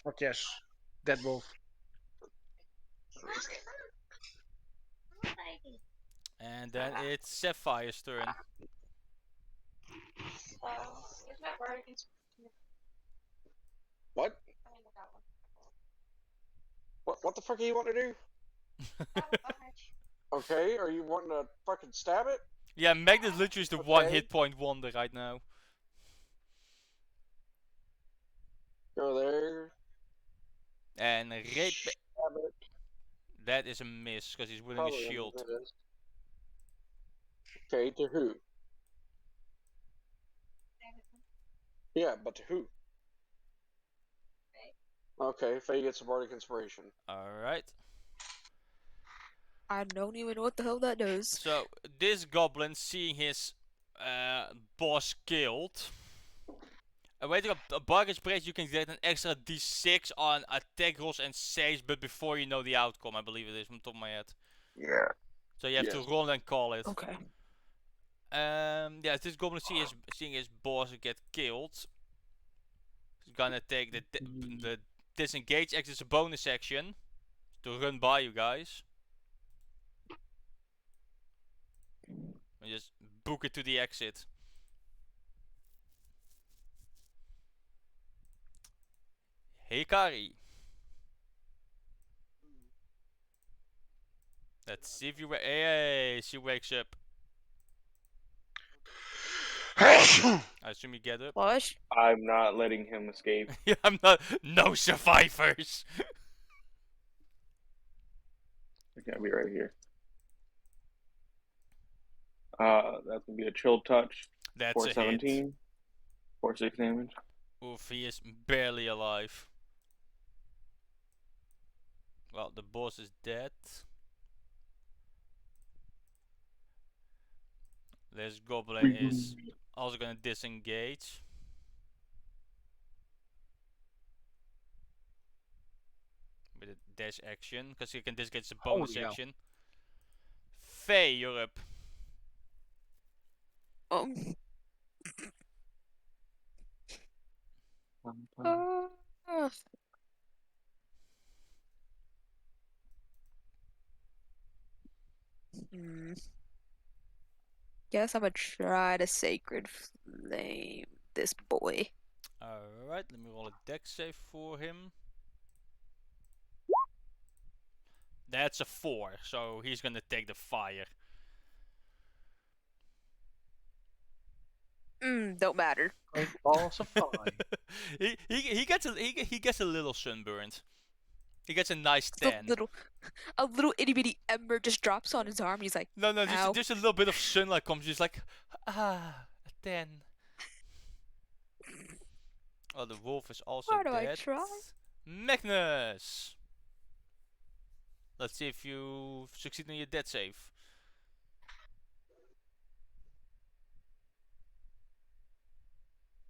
Fuck yes. Dead wolf. And then it's Sapphire's turn. Here's my bardic inspiration. What? What the fuck are you wanting to do? Okay, are you wanting to fucking stab it? Yeah, Magnus literally is the one Okay. hit point wonder right now. Go there. And rape. Stab it. That is a miss because he's wielding Probably a shield. miss. Okay, to who? Yeah, but to who? Okay, Faye gets a bardic inspiration. Alright. I don't even know what the hell that does. So this goblin, seeing his boss killed, waiting a bargain inspiration, you can get an extra d6 on attack rolls and saves, but before you know the outcome, I believe it is from the top of my head. Yeah. So you have Yes. to roll and call it. Okay. Yeah, this goblin seeing his boss get killed. He's gonna take the disengage action as a bonus action to run by you guys. And just book it to the exit. Hikari. Let's see if you hey, she wakes up. I assume you get up. What? I'm not letting him escape. Yeah, I'm not. No survivors. It's gonna be right here. That's gonna be a chill touch. That's a hit. 417. 4-6 damage. Oof, he is barely alive. Well, the boss is dead. This goblin is also gonna disengage. With a dash action, because he can disengage as a bonus Holy hell. action. Faye, you're up. Uh, Guess I'm gonna try to Sacred Flame this boy. Alright, let me roll a dex save for him. That's a 4, so he's gonna take the fire. Don't matter. Great balls of fire. he gets a little sunburned. He gets a nice The tan. a little itty bitty ember just drops on his arm. He's like, No, Ow. just a little bit of sunlight comes. He's like, a tan. Oh, the wolf is also Why do I dead. try? Magnus. Let's see if you succeed in your death save.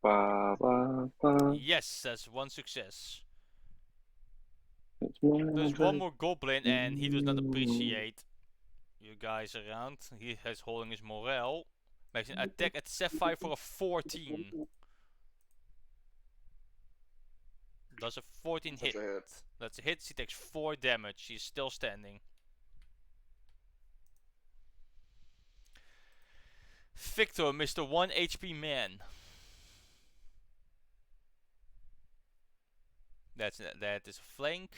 Ba, ba, ba. Yes, that's one success. It's There's one magic. more goblin, and he does not appreciate you guys around. He is holding his morale. Makes an attack at Sapphire for a 14. Does a 14 hit? That's a hit. That's a hit. She takes 4 damage. She's still standing. Victor, Mr. 1 HP man. That is a flank.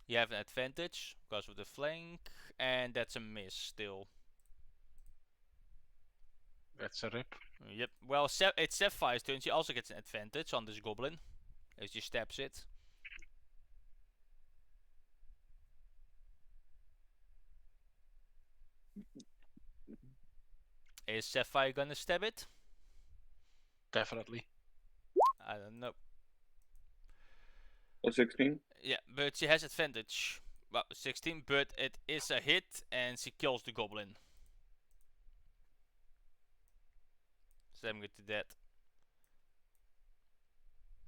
You have an advantage because of the flank, and that's a miss still. That's a rip. Yep. Well, it's Sapphire's turn. She also gets an advantage on this goblin as she stabs it. Is Sapphire gonna stab it? Definitely. I don't know. A 16? Yeah, but she has advantage. Well, 16, but it is a hit, and she kills the goblin. Stabbing it to death.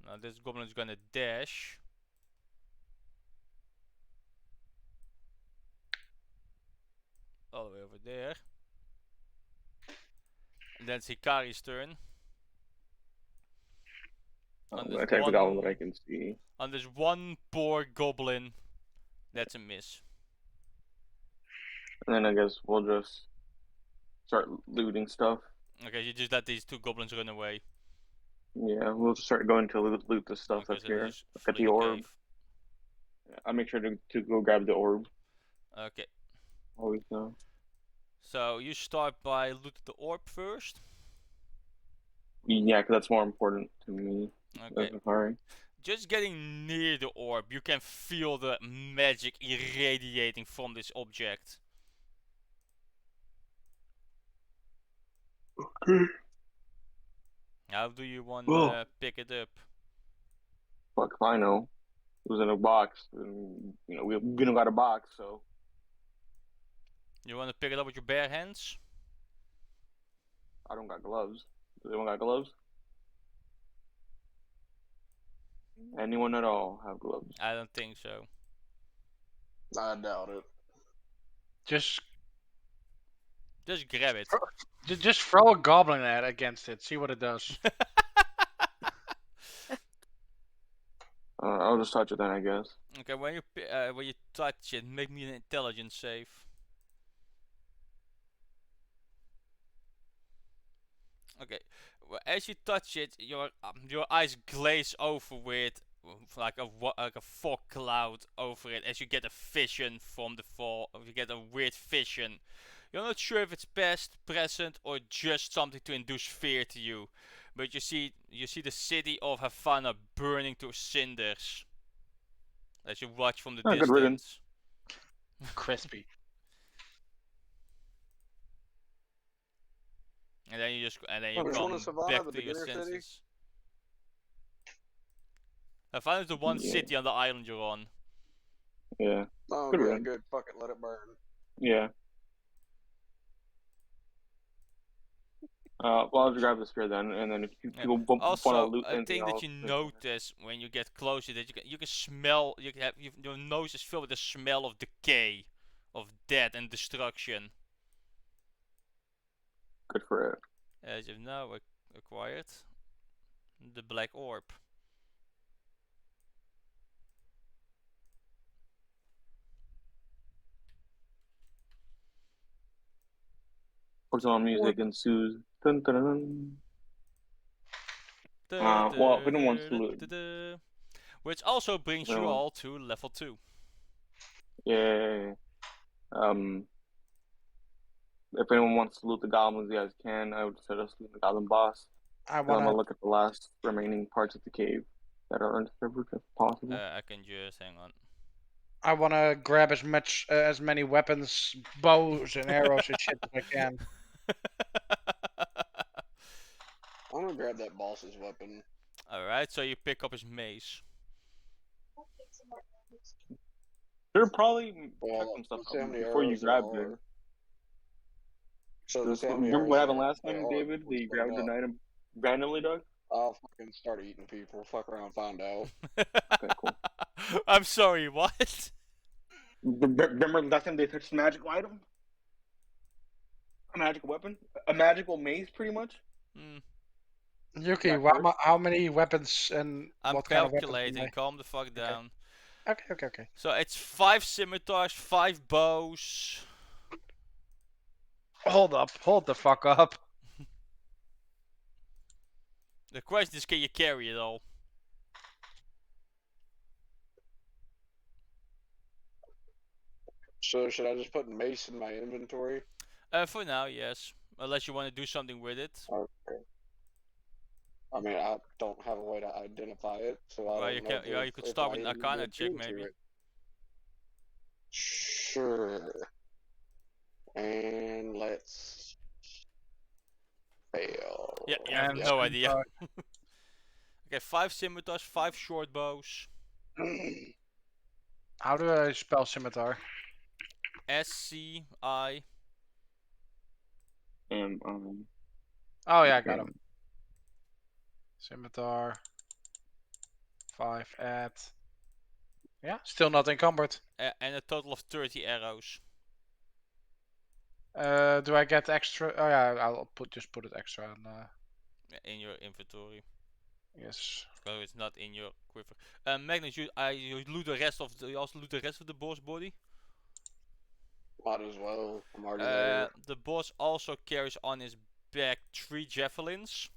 Now this goblin is gonna dash. All the way over there. And then it's Hikari's turn. I'm gonna attack the goblin that I can see. On this one poor goblin, that's a miss. And then I guess we'll just start looting stuff. Okay, you just let these 2 goblins run away. Yeah, we'll just start going to loot the stuff Okay, that's so they here. just Look at flee the orb. cave. Yeah, I'll make sure to go grab the orb. Okay, Always know. so you start by looting the orb first. Yeah, because that's more important to me. Okay. Sorry. Just getting near the orb, you can feel the magic irradiating from this object. Okay. How do you want Whoa. to pick it up? Fuck if I know. It was in a box. And, you know, we don't got a box, so. You want to pick it up with your bare hands? I don't got gloves. Does anyone got gloves? Anyone at all have gloves? I don't think so. I doubt it. Just grab it. just throw a goblin at against it. See what it does. I'll just touch it then, I guess. Okay, when you touch it, make me an intelligence save. Okay, well, as you touch it, your eyes glaze over with like a fog cloud over it as you get a vision from the fall. You get a weird vision. You're not sure if it's past, present, or just something to induce fear to you. But you see the city of Havana burning to cinders as you watch from the Oh, good riddance. distance. Crispy. And then you Which one come is Havana, back the to your beginner city? senses. Havana is the one Yeah. city on the island you're on. Yeah. Oh, Good yeah, run. good. Fuck it, let it burn. Yeah. Well, I'll just grab the spear then, and then if Yeah. people want to Also, loot a anything thing that else, you then- notice when you get closer that you can smell. Your nose is filled with the smell of decay, of death and destruction. Good for it. As you've now acquired the black orb. Personal music ensues. Dun, dun, dun, dun. Well, if anyone wants to loot, Which also brings you No. all to level 2. yeah. If anyone wants to loot the goblins, you guys can. I would suggest looting the goblin boss. I And I'm gonna wanna. look at the last remaining parts of the cave that are undiscovered if possible. I can just hang on. I wanna grab as many weapons, bows and arrows and shit as I can. I'm gonna grab that boss's weapon. Alright, so you pick up his mace. There probably Well, check some stuff let's see how out many before you arrows grab there it. are. So let's see how many Remember what arrows happened there last are. time, Oh, David? let's That you put 'em grabbed an up. item randomly, Doug? I'll fucking start eating people. Fuck around, and find out. Okay, cool. I'm sorry, what? Remember last time they touched a magical item? A magical weapon? A magical mace, pretty much? Hmm. Yuki, Yeah, how many weapons and I'm what kind of weapons? calculating, calm the fuck down. Okay. So it's 5 scimitars, 5 bows. Hold the fuck up. The question is, can you carry it all? So should I just put mace in my inventory? For now, yes. Unless you want to do something with it. Okay. I mean, I don't have a way to identify it, so I Well, don't you know. can. Yeah, you could if start I with an even Arcana looked check, into maybe. it. Sure. And let's fail. Yeah, you have And no some, idea. Okay, 5 scimitars, 5 short bows. How do I spell scimitar? SCI. Oh yeah, I got him. Scimitar. 5 at. Yeah, still not encumbered. And a total of 30 arrows. Do I get extra? Oh yeah, I'll just put it extra on. In your inventory. Yes. So it's not in your quiver. Magnus, you loot the rest of the. You also loot the rest of the boss body. Might as well. I'm already there. The boss also carries on his back 3 javelins.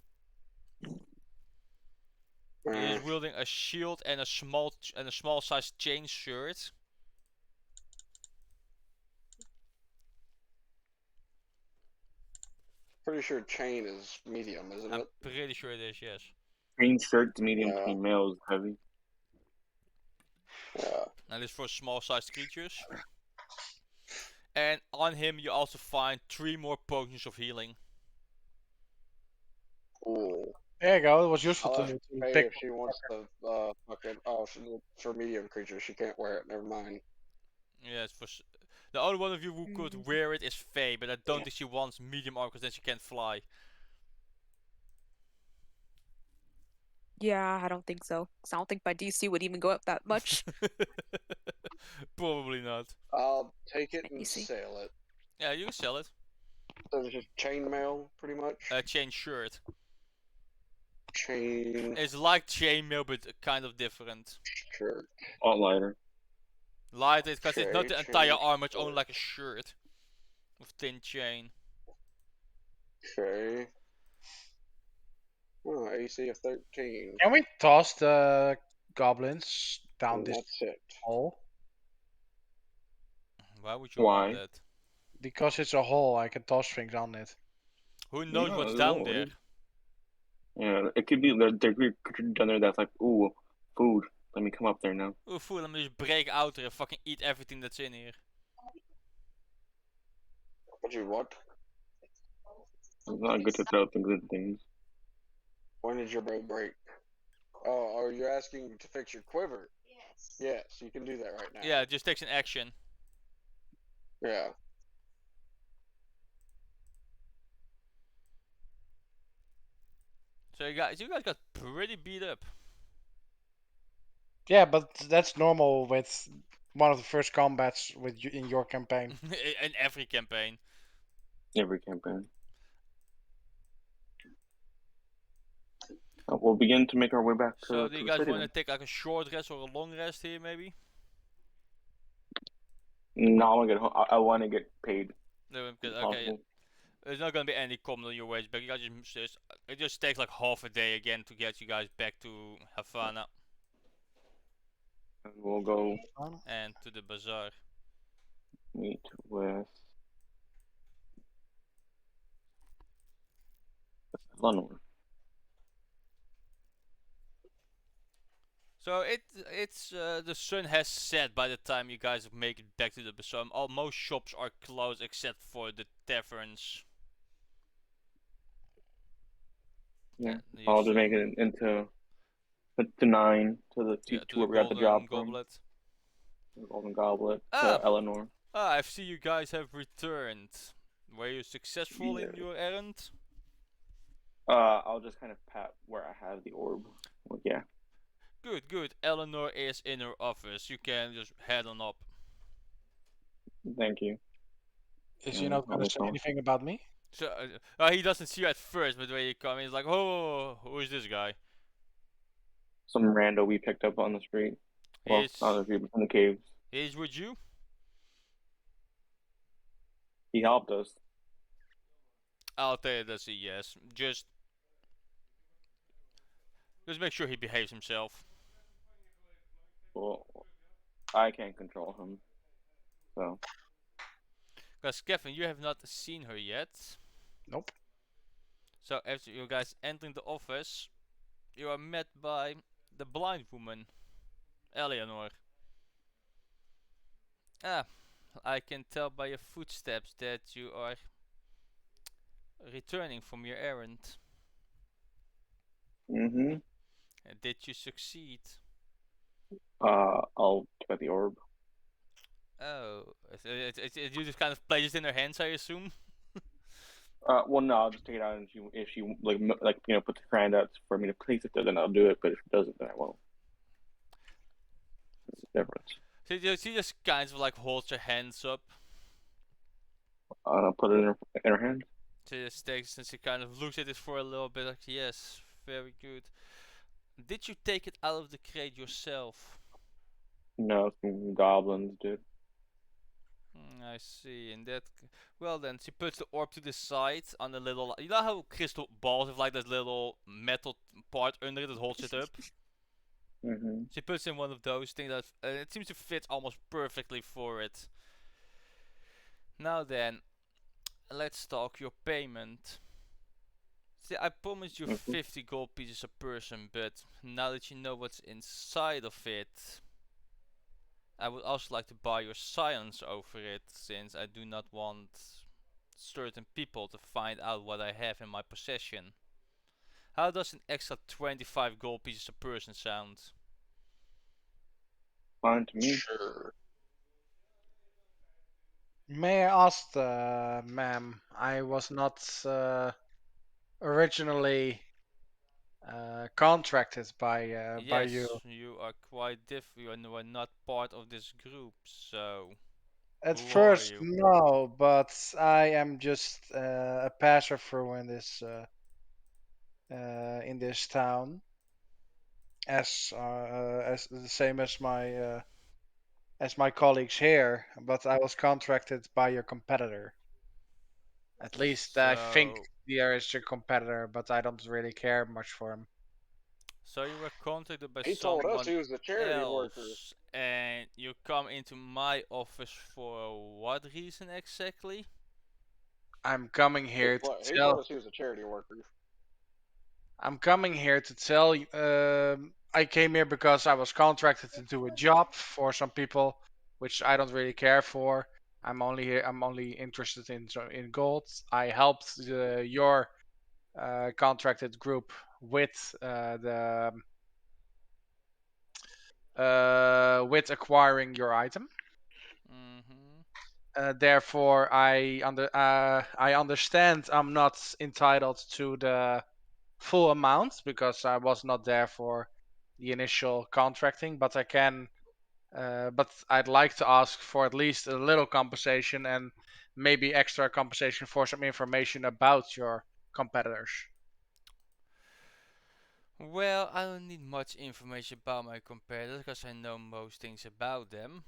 He is wielding a shield and a small sized chain shirt. Pretty sure chain is medium, isn't I'm it? pretty sure it is, yes. Green shirt, medium, Yeah. female is heavy. Yeah. And this for small sized creatures. And on him you also find 3 more potions of healing. Cool. There you go. It was useful I'll to ask to Faye pick. if she wants to fucking for medium creatures she can't wear it. Never mind. Yes, the only one of you who could wear it is Faye, but I don't think she wants medium armor because then she can't fly. Yeah, I don't think so. 'Cause I don't think my DC would even go up that much. Probably not. I'll take it and Easy. sell it. Yeah, you can sell it. So it's just chainmail, pretty much. Chain shirt. Chain It's like chainmail, but kind of different. shirt. All lighter. Lighter, because it's not Okay, the entire chain armor, it's only shirt. like a shirt. With thin chain. Okay. Oh, AC of 13. Can we toss the goblins down And this that's it. hole? Why would you Why? want that? Because it's a hole, I can toss things on it. Who knows Yeah, what's it's down all there? right. Yeah, it could be there could be a creature down there that's like, ooh, food. Let me come up there now. Oh, fool, let me just break out there and fucking eat everything that's in here. What you what? It's not good to throw out the good things. When did your bow break? Oh, are you asking to fix your quiver? Yes. Yes, you can do that right now. Yeah, it just takes an action. Yeah. So you guys got pretty beat up. Yeah, but that's normal with one of the first combats with you in your campaign. In every campaign. Every campaign. We'll begin to make our way back to, So to do you the guys city want to then. take like a short rest or a long rest here maybe? No, I want to get paid. No, if because, okay. possible. There's not gonna be any comment on your ways back. You guys it just takes like half a day again to get you guys back to Havana And we'll go and to the bazaar. meet with Lenore. So it's the sun has set by the time you guys make it back to the bazaar. Most shops are closed except for the taverns. Yeah. you I'll just see- make it into to 9 to the yeah, to where we got the job from. goblet. The Golden Goblet Ah. to Eleanor. I see you guys have returned. Were you successful in Yeah. your errand? I'll just kind of pat where I have the orb. Like, yeah. Good, good. Eleanor is in her office. You can just head on up. Thank you. Is he Yeah, not going to I'll say go. anything about me? So he doesn't see you at first, but when you come, he's like, "Oh, who is this guy?" Some rando we picked up on the street. Well, He's not on the street, but in the caves. he's with you. He helped us. I'll tell you that's a yes. Just make sure he behaves himself. Well, I can't control him. So, Because Kevin, you have not seen her yet. Nope. So after you guys entering the office, you are met by the blind woman, Eleanor. I can tell by your footsteps that you are returning from your errand. Did you succeed? I'll get the orb. Oh, you just kind of place it in her hands, I assume. Well, no, I'll just take it out, and if she puts her hand out for me to place it there, then I'll do it. But if she doesn't, then I won't. There's a difference. She just kind of like holds her hands up. I'll put it in her hand. She just takes and she kind of looks at it for a little bit, like, yes, very good. Did you take it out of the crate yourself? No, some goblins did. I see. And that, well then, she puts the orb to the side on the little. You know how crystal balls have like that little metal part under it that holds it up. She puts in one of those things that it seems to fit almost perfectly for it. Now then, let's talk your payment. See, I promised you 50 gold pieces a person, but now that you know what's inside of it, I would also like to buy your silence over it, since I do not want certain people to find out what I have in my possession. How does an extra 25 gold pieces a person sound? Fine to me. Sure. May I ask, ma'am? I was not originally contracted by Yes, you. you are quite different. You are not part of this group, so At who are first, you? no, but I am just a passer through in this town, as the same as my colleagues here. But I was contracted by your competitor. At least I think So- there is your competitor, but I don't really care much for him. So you were contacted by He told someone us he was a charity worker. else, and you come into my office for what reason exactly? I'm coming here to He tell. told us he was a charity worker. I'm coming here to tell you. I came here because I was contracted to do a job for some people, which I don't really care for. I'm only here. I'm only interested in gold. I helped your contracted group with with acquiring your item. Therefore, I understand I'm not entitled to the full amount because I was not there for the initial contracting, but I can. But I'd like to ask for at least a little compensation and maybe extra compensation for some information about your competitors. Well, I don't need much information about my competitors because I know most things about them.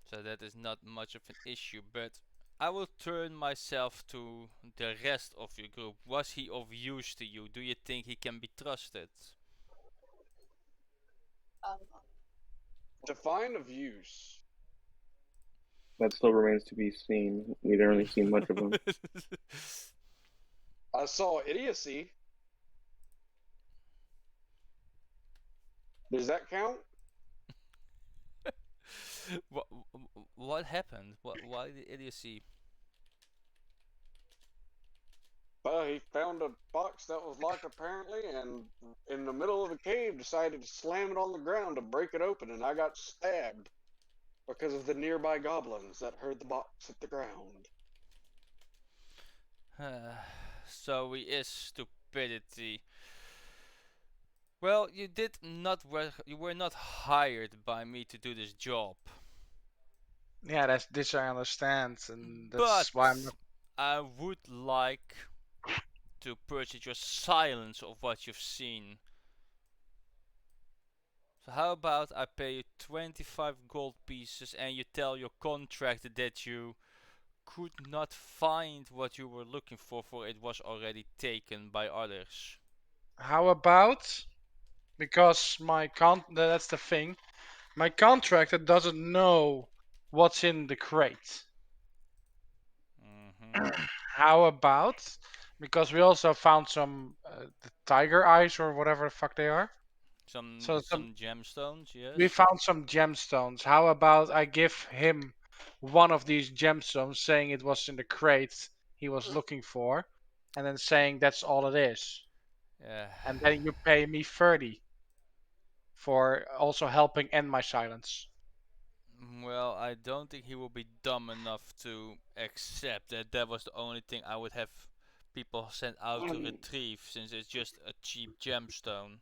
So that is not much of an issue, but I will turn myself to the rest of your group. Was he of use to you? Do you think he can be trusted? Define of use. That still remains to be seen. We didn't really see much of him. I saw idiocy. Does that count? What happened? Why the idiocy? Well, he found a box that was locked apparently, and in the middle of a cave decided to slam it on the ground to break it open, and I got stabbed because of the nearby goblins that heard the box hit the ground. So he is stupidity. Well, you were not hired by me to do this job. Yeah, this I understand, and But that's why I'm. I would like to purchase your silence of what you've seen. So how about I pay you 25 gold pieces and you tell your contractor that you could not find what you were looking for it was already taken by others. How about, because that's the thing. My contractor doesn't know what's in the crate. How about, because we also found some the tiger eyes or whatever the fuck they are. Some Some gemstones, yes. we found some gemstones. How about I give him one of these gemstones, saying it was in the crate he was looking for, and then saying that's all it is. Yeah. And then you pay me 30 for also helping end my silence. Well, I don't think he will be dumb enough to accept that that was the only thing I would have people sent out to retrieve, since it's just a cheap gemstone.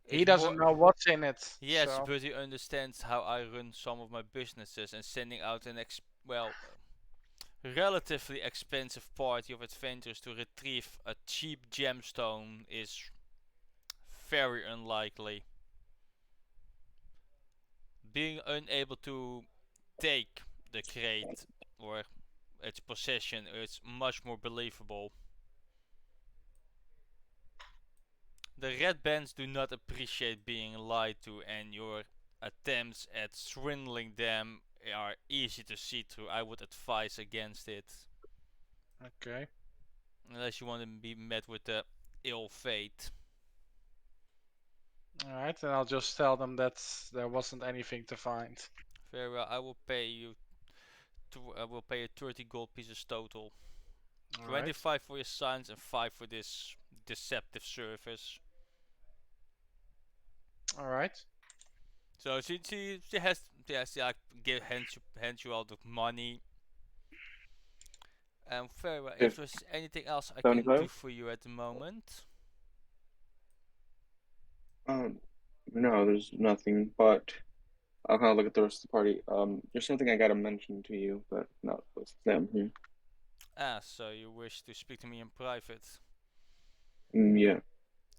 He It's doesn't more- know what's in it. Yes, so. but he understands how I run some of my businesses, and sending out an relatively expensive party of adventurers to retrieve a cheap gemstone is very unlikely. Being unable to take the crate or its possession is much more believable. The red bands do not appreciate being lied to, and your attempts at swindling them are easy to see through. I would advise against it. Okay. Unless you want to be met with the ill fate. Alright, then I'll just tell them that there wasn't anything to find. Very well, I will pay you 30 gold pieces total. All 25 right. for your signs and 5 for this deceptive service. Alright. So she hands you all the money. Very well. If there's anything else I can do 75? for you at the moment. No, there's nothing, but I'll kind of look at the rest of the party. There's something I gotta mention to you, but not with them here. So you wish to speak to me in private? Yeah.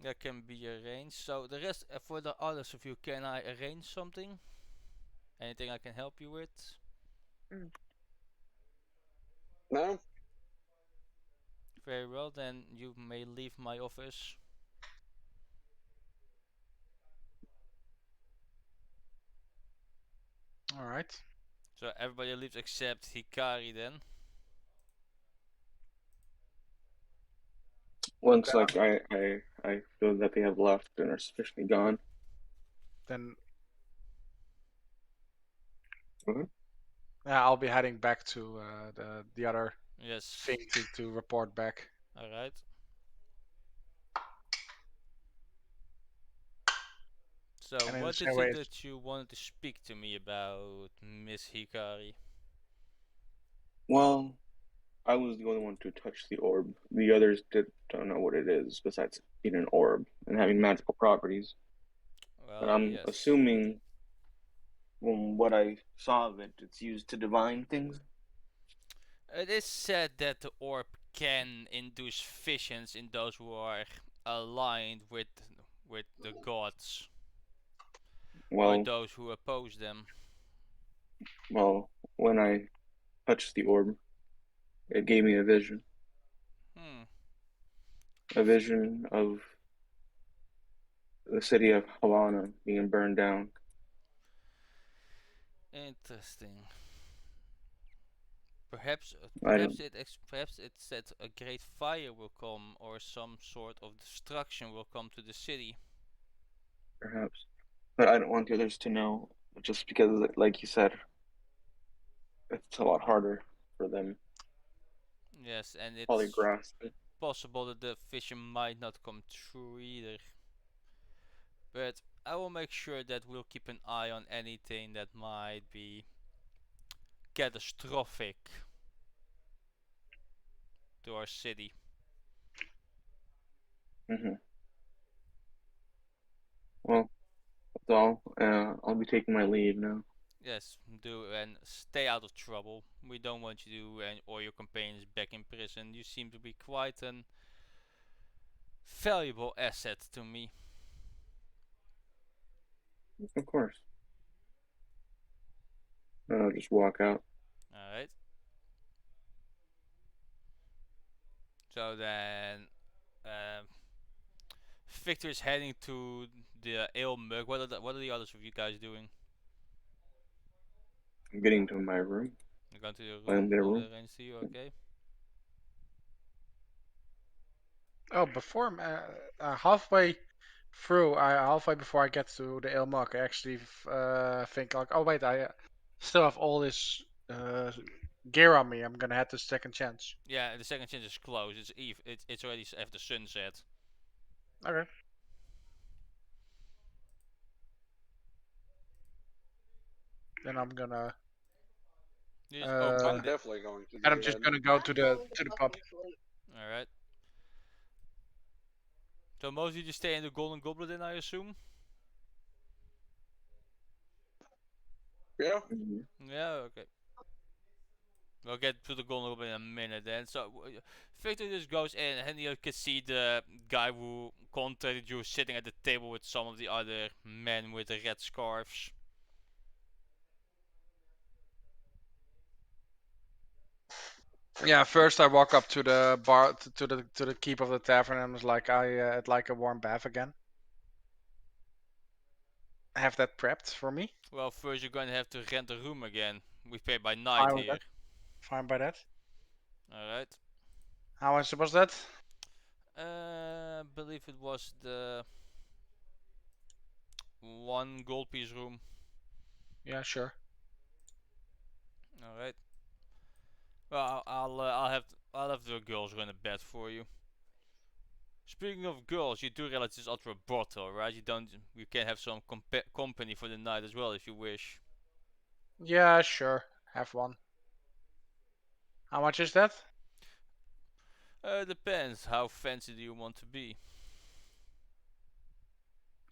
That can be arranged. So the rest, for the others of you, can I arrange something? Anything I can help you with? No? Very well, then you may leave my office. Alright. So everybody leaves except Hikari then. Once like I feel that they have left and are sufficiently gone. Then. Mhm. Yeah, I'll be heading back to the other Yes. thing to report back. Alright. So And in what the is same way it that you wanted to speak to me about, Miss Hikari? Well, I was the only one to touch the orb. The others don't know what it is, besides being an orb and having magical properties. But Well, I'm yes. assuming from what I saw of it, it's used to divine things. It is said that the orb can induce visions in those who are aligned with the gods, or Well, those who oppose them. well, when I touched the orb, it gave me a vision. Hmm. A vision of the city of Havana being burned down. Interesting. Perhaps, I don't, perhaps it said a great fire will come, or some sort of destruction will come to the city. perhaps, but I don't want the others to know, just because, like you said, it's a lot harder for them. Yes, and Probably it's grasp it. possible that the vision might not come true either. But I will make sure that we'll keep an eye on anything that might be catastrophic to our city. Well, that's all. I'll be taking my leave now. Yes, do, and stay out of trouble. We don't want you and or your companions back in prison. You seem to be quite an valuable asset to me. Of course. I'll just walk out. Alright. So then, Victor is heading to the Ale Mug. What are the others of you guys doing? I'm getting to my room. You're going to your I'm room. in their Will room. they arrange to you? Okay. Oh, before halfway through, halfway before I get to the Ilmok, I actually think like, oh wait, I still have all this gear on me. I'm gonna have the second chance. Yeah, the second chance is closed. It's eve. It's already after sunset. Okay. Then I'm gonna. You just I'm open it. definitely going to. And I'm just gonna go to the pub. All right. So most of you just stay in the Golden Goblet, then I assume. Yeah. Yeah. Okay. We'll get to the Golden Goblet in a minute then. So Victor just goes in, and you can see the guy who contacted you sitting at the table with some of the other men with the red scarves. Yeah, first I walk up to the bar to the keep of the tavern and was like, I'd like a warm bath again. Have that prepped for me. Well, first you're going to have to rent a room again. We pay by night Fine with here. that. Fine by that. Alright. How much was that? I believe it was the 1 gold piece room. Yeah, sure. Alright. Well, I'll have the girls run a bed for you. Speaking of girls, you do realize it's ultra brothel, right? You can have some company for the night as well if you wish. Yeah, sure. Have one. How much is that? Depends. How fancy do you want to be?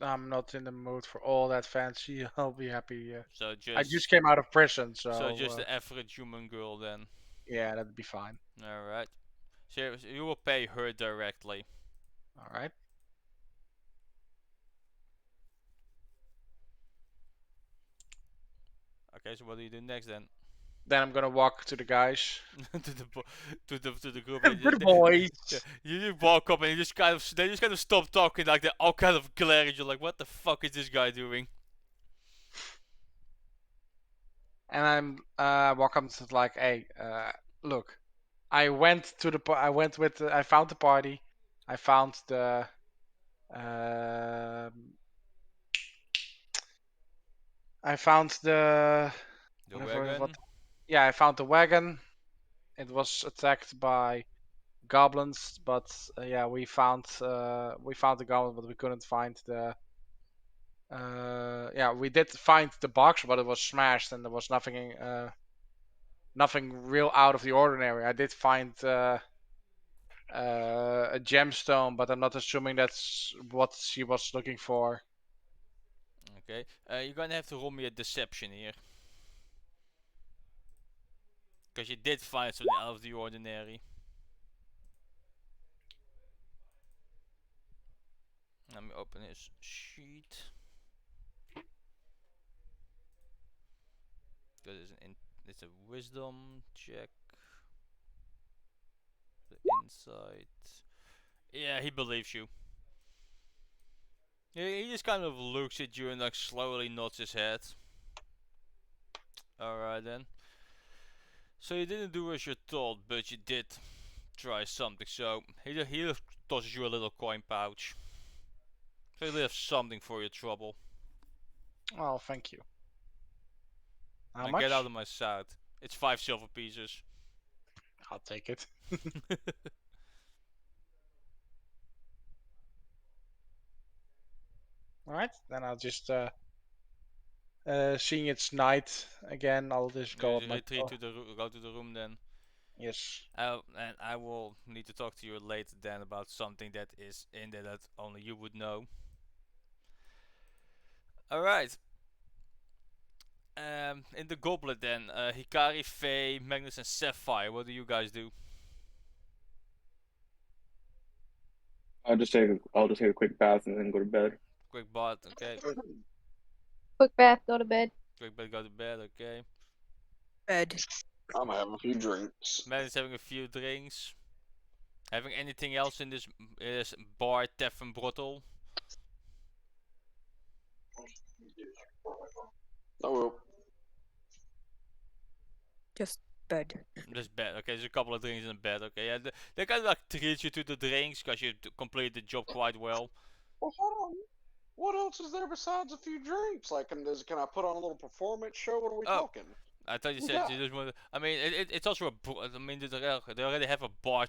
I'm not in the mood for all that fancy. I'll be happy. So I just came out of prison, so so just the average human girl then. yeah, that'd be fine. Alright. So you will pay her directly. All right. Okay, so what do you do next then? Then I'm gonna walk to the guys. to the group. To the boys. Yeah, you walk up and they just kind of stop talking, like they're all kind of glare at you, like what the fuck is this guy doing? And I'm walk up to like, hey, look, I went to the I found the party. I found the I found The whatever, wagon. yeah, I found the wagon. It was attacked by goblins, but yeah, we found the goblin, but we couldn't find the. Yeah, we did find the box, but it was smashed, and there was nothing real out of the ordinary. I did find a gemstone, but I'm not assuming that's what she was looking for. Okay. You're gonna have to roll me a deception here. Because you did find something out of the ordinary. Let me open his sheet. That is It's a wisdom check. The insight. Yeah, he believes you. Yeah, he just kind of looks at you and like slowly nods his head. Alright then. So you didn't do as you're told, but you did try something. So he tosses you a little coin pouch. So you have something for your trouble. Oh, thank you. How Now much? get out of my sight. It's 5 silver pieces. I'll take it. Alright, then I'll just seeing it's night again, I'll just go up You my retreat to the go to the room then. Yes. And I will need to talk to you later then about something that is in there that only you would know. Alright. In the goblet then, Hikari, Faye, Magnus and Sapphire, what do you guys do? I'll just take a quick bath and then go to bed. Quick bath, okay. Quick bath, go to bed. Quick bath, go to bed, okay. Bed. I'm having a few drinks. Magnus having a few drinks. Having anything else in this bar, tavern, brothel? I will. Just bed. Just bed, okay, there's a couple of drinks in the bed, okay. Yeah, they kind of like treat you to the drinks because you completed the job quite well. Well, hold on. What else is there besides a few drinks? Like, can I put on a little performance show? What are we Oh. talking? I thought you said Yeah. you just wanted. I mean, it's also a. I mean, they already have a bar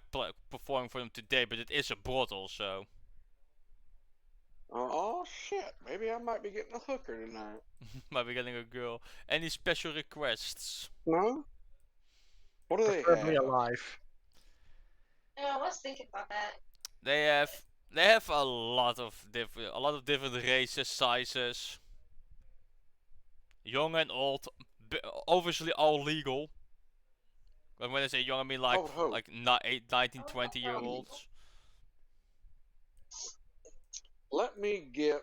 performing for them today, but it is a brothel, so. Oh shit! Maybe I might be getting a hooker tonight. Might be getting a girl. Any special requests? No. What do they Preferably have? alive. Yeah, I was thinking about that. They have a lot of different races, sizes. Young and old, obviously all legal. But when I say young, I mean like I would hope. like 19, 20-year-olds. Let me get.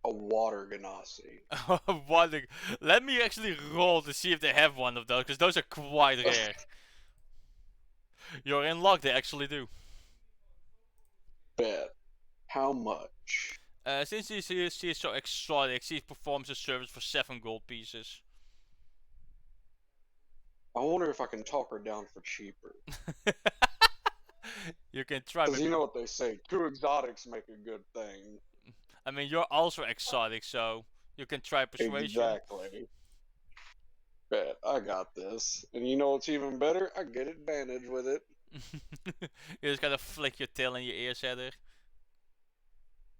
A water ganassi. Let me actually roll to see if they have one of those, because those are quite rare. You're in luck, they actually do. Bet. How much? Since she is so exotic, she performs a service for 7 gold pieces. I wonder if I can talk her down for cheaper. You can try, Because but you know what they say, 2 exotics make a good thing. I mean, you're also exotic, so you can try persuasion. Exactly. Bet, I got this. And you know what's even better? I get advantage with it. You just gotta flick your tail in your ears at her.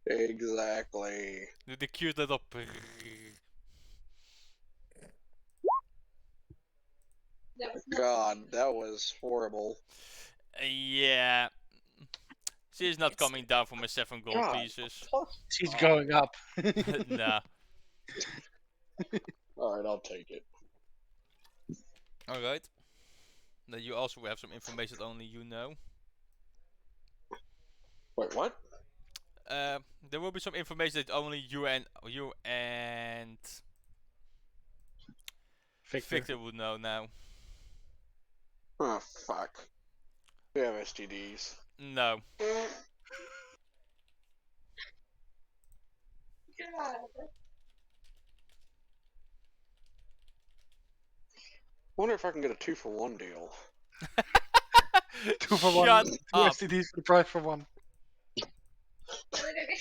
Exactly. Do the cute little prrrr. That was God, that was horrible. Yeah. She's not It's- coming down from her 7 gold God. pieces. She's going up. Nah. Alright, I'll take it. Alright. Then you also have some information that only you know. Wait, what? There will be some information that only you and Victor would know now. Oh, fuck. We have STDs. No. God. Wonder if I can get a 2-for-1 deal. 2 for 1. Shut 2 up. STDs for the price for 1. Literally.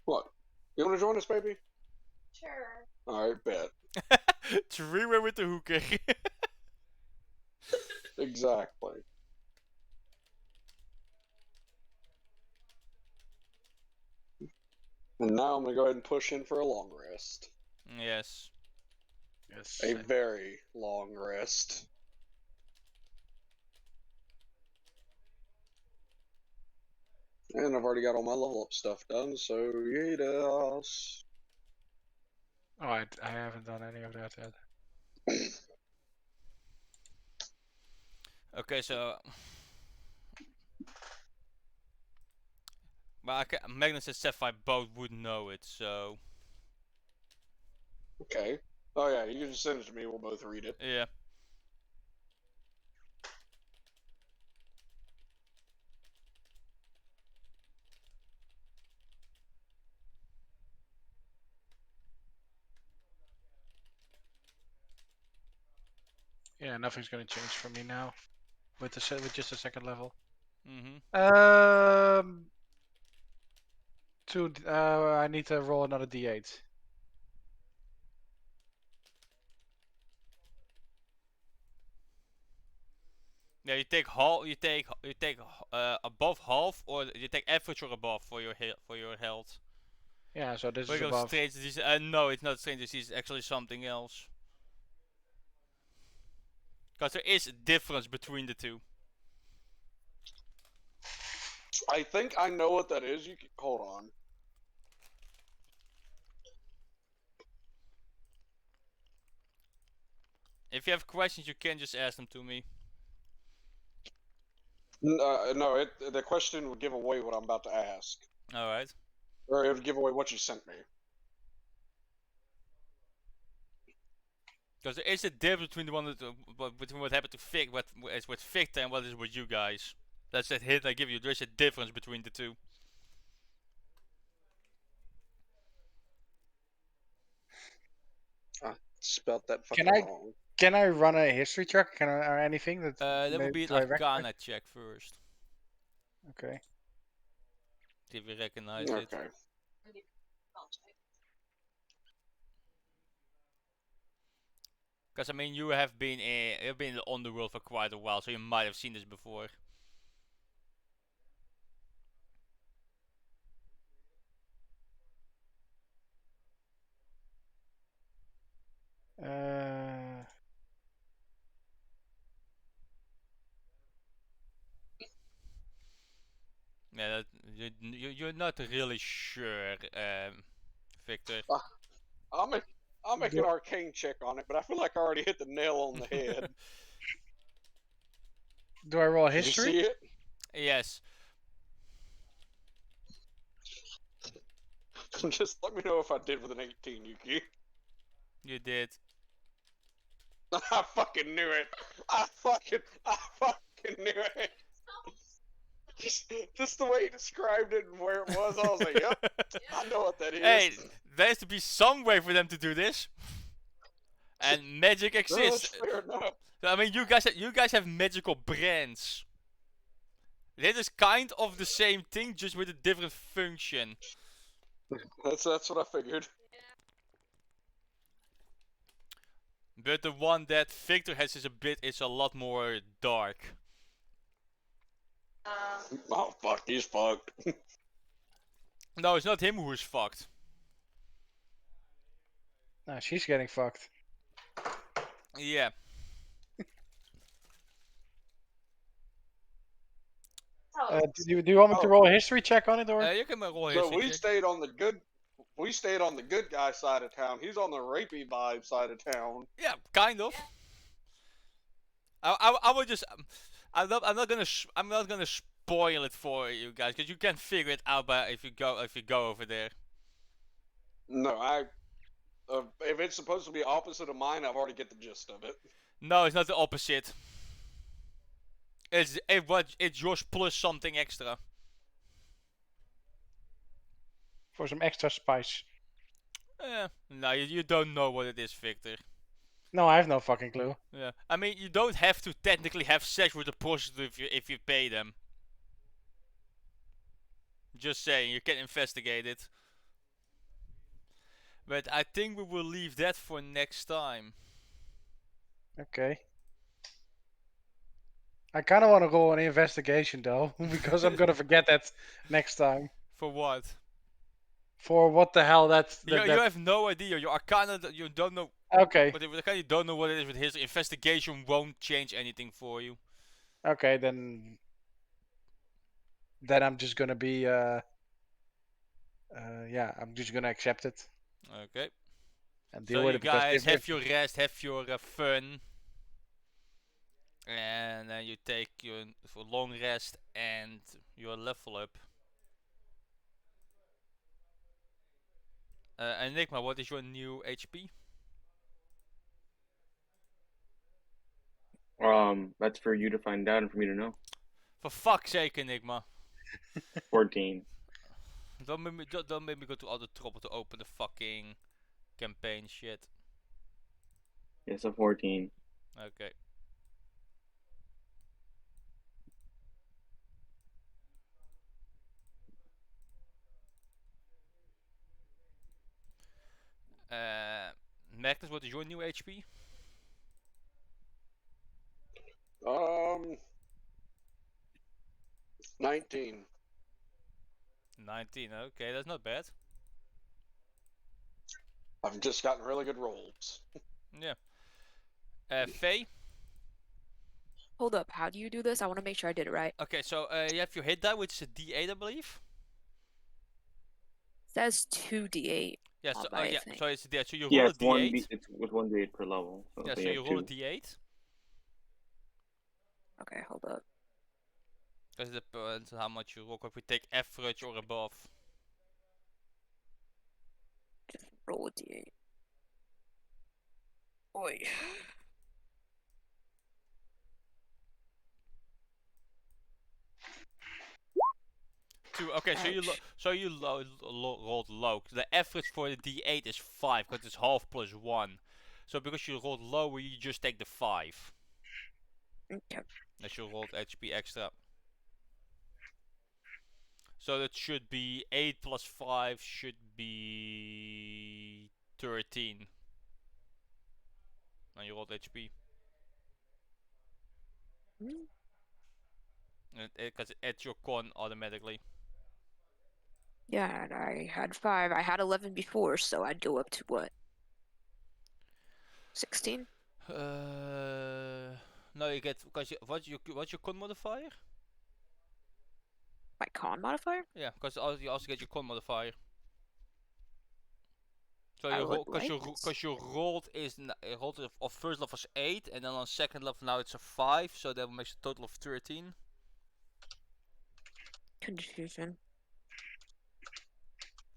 What? You wanna join us, baby? Sure. Alright, bet. 3-way with the hooker. Exactly. And now I'm gonna go ahead and push in for a long rest. Yes. Yes. A very long rest. And I've already got all my level up stuff done, so yes. Oh, I haven't done any of that yet. Okay, so Well, Magnus and Sapphire both would know it, so Okay. Oh yeah, you can just send it to me. We'll both read it. yeah. Yeah, nothing's gonna change for me now. With with just a second level. Mm-hmm. I need to roll another d8. Yeah, you take half. You take above half, or you take average or above for your health. Yeah, so this We is go above. strange disease. No, it's not strange disease. It's actually something else. Because there is a difference between the two. I think I know what that is. You can hold on. If you have questions, you can just ask them to me. No, the question would give away what I'm about to ask, All right. or it would give away what you sent me. Because there is a difference between the one between what happened to what is with Victor and what is with you guys. That's that hint I give you. There's a difference between the two. Spelled that fucking Can I- wrong. Can I run a history check? Can I or anything that? That would be an do I recognize? Arcana check first. Okay. See if you recognize it. Okay. I'll check. Because I mean, you have been you've been on the world for quite a while, so you might have seen this before. Yeah, you're not really sure, Victor. I'll make an arcane check on it, but I feel like I already hit the nail on the head. Do I roll Did you history? see it? Yes. Just let me know if I did with an 18, Yuki. You did. I fucking knew it. I fucking knew it. Just the way you described it and where it was, I was like, yep, I know what that is. Hey, there has to be some way for them to do this. And magic No, exists. that's fair enough. I mean, you guys have magical brands. This is kind of the same thing, just with a different function. That's what I figured. But the one that Victor has is a lot more dark. Oh fuck, he's fucked. No, it's not him who is fucked. Nah, she's getting fucked. Yeah. Do you want me to roll a history check on it or? You can roll So history we check. stayed on the good. We stayed on the good guy side of town. He's on the rapey vibe side of town. Yeah, kind of. I would just. I'm not gonna spoil it for you guys, because you can figure it out by if you go over there. No, if it's supposed to be opposite of mine, I've already get the gist of it. No, it's not the opposite. It's yours plus something extra. For some extra spice. No, you don't know what it is, Victor. No, I have no fucking clue. Yeah, I mean, you don't have to technically have sex with a prostitute if you pay them. Just saying, you can investigate it. But I think we will leave that for next time. Okay. I kind of want to roll an investigation though, because I'm gonna forget that next time. For what? For what the hell that's. You have no idea. Your Arcana, you don't know. Okay. But you don't know what it is with history. Investigation won't change anything for you. Okay, then I'm just gonna be yeah, I'm just gonna accept it Okay. and deal So with you it because guys if have your rest, have your fun, and then you take your long rest and your level up. Enigma, what is your new HP? That's for you to find out and for me to know. For fuck's sake, Enigma. 14. Don't make me go to all the trouble to open the fucking campaign shit. Yes, a 14. Okay. Magnus, what is your new HP? 19. 19. Okay, that's not bad. I've just gotten really good rolls. Yeah. Faye? Hold up, how do you do this? I want to make sure I did it right. Okay, so you have your hit die, which is a D8, I believe. Says 2d8. Yeah, on so my yeah, thing. so it's a D8. So you Yeah, roll a it's one. D8. It's with 1d8 per level. So Yeah, so they you have roll a 2. D8. Okay, hold up. Because it depends on how much you roll. If we take average or above. Just roll a d8. Oi. Two. Okay, so you rolled low. The average for the D8 is 5 because it's half plus 1. So because you rolled lower, you just take the 5. Okay. As you rolled HP extra. So that should be 8 plus 5 should be 13. And you rolled HP. Because it adds your con automatically. Yeah, and I had 5. I had 11 before, so I'd go up to what? 16? No, you get because what's your con modifier? My con modifier? Yeah, because you also get your con modifier. So I you roll would like because you rolled rolled of first level is 8, and then on second level now it's a 5, so that makes a total of 13. Confusion.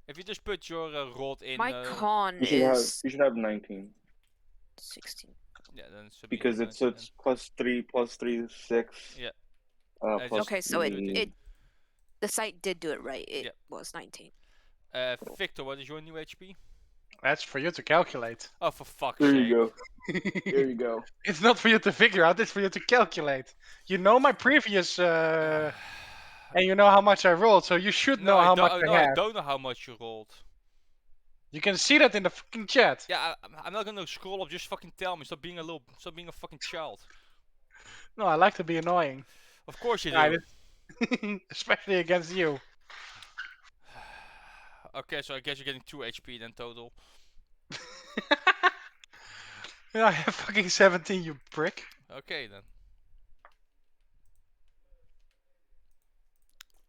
If you just put your rolled in. My con You should have. is You should have 19 Yeah, 16. then it should be because it's 19 it's plus 3 6. Yeah. Plus Okay, so it 3. the site did do it right. It Yep. was 19. Victor, what is your new HP? That's for you to calculate. Oh, for fuck's There sake. you go. There you go. It's not for you to figure out, it's for you to calculate. You know my previous, and you know how much I rolled, so you should know how much I I have. don't know how much you rolled. You can see that in the fucking chat. Yeah, I'm not gonna scroll up. Just fucking tell me. Stop being a fucking child. No, I like to be annoying. Of course you do. Right, especially against you. Okay, so I guess you're getting 2 HP then total. Yeah, I have fucking 17, you prick. Okay then.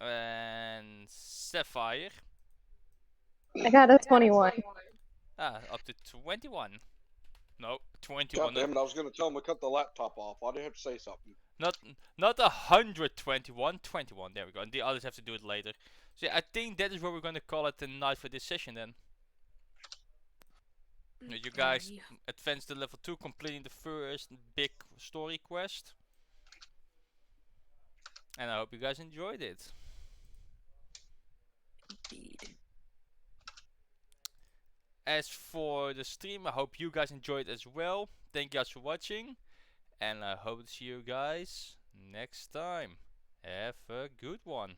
And Sapphire. I got a 21. Up to 21. No, God 21. damn it, I was going to tell him to cut the laptop off. Why do you have to say something? Not 121. 21. There we go. And the others have to do it later. So yeah, I think that is where we're gonna call it a night for this session then. You guys advanced to level 2, completing the first big story quest. And I hope you guys enjoyed it. Indeed. As for the stream, I hope you guys enjoyed as well. Thank you guys for watching. And I hope to see you guys next time. Have a good one.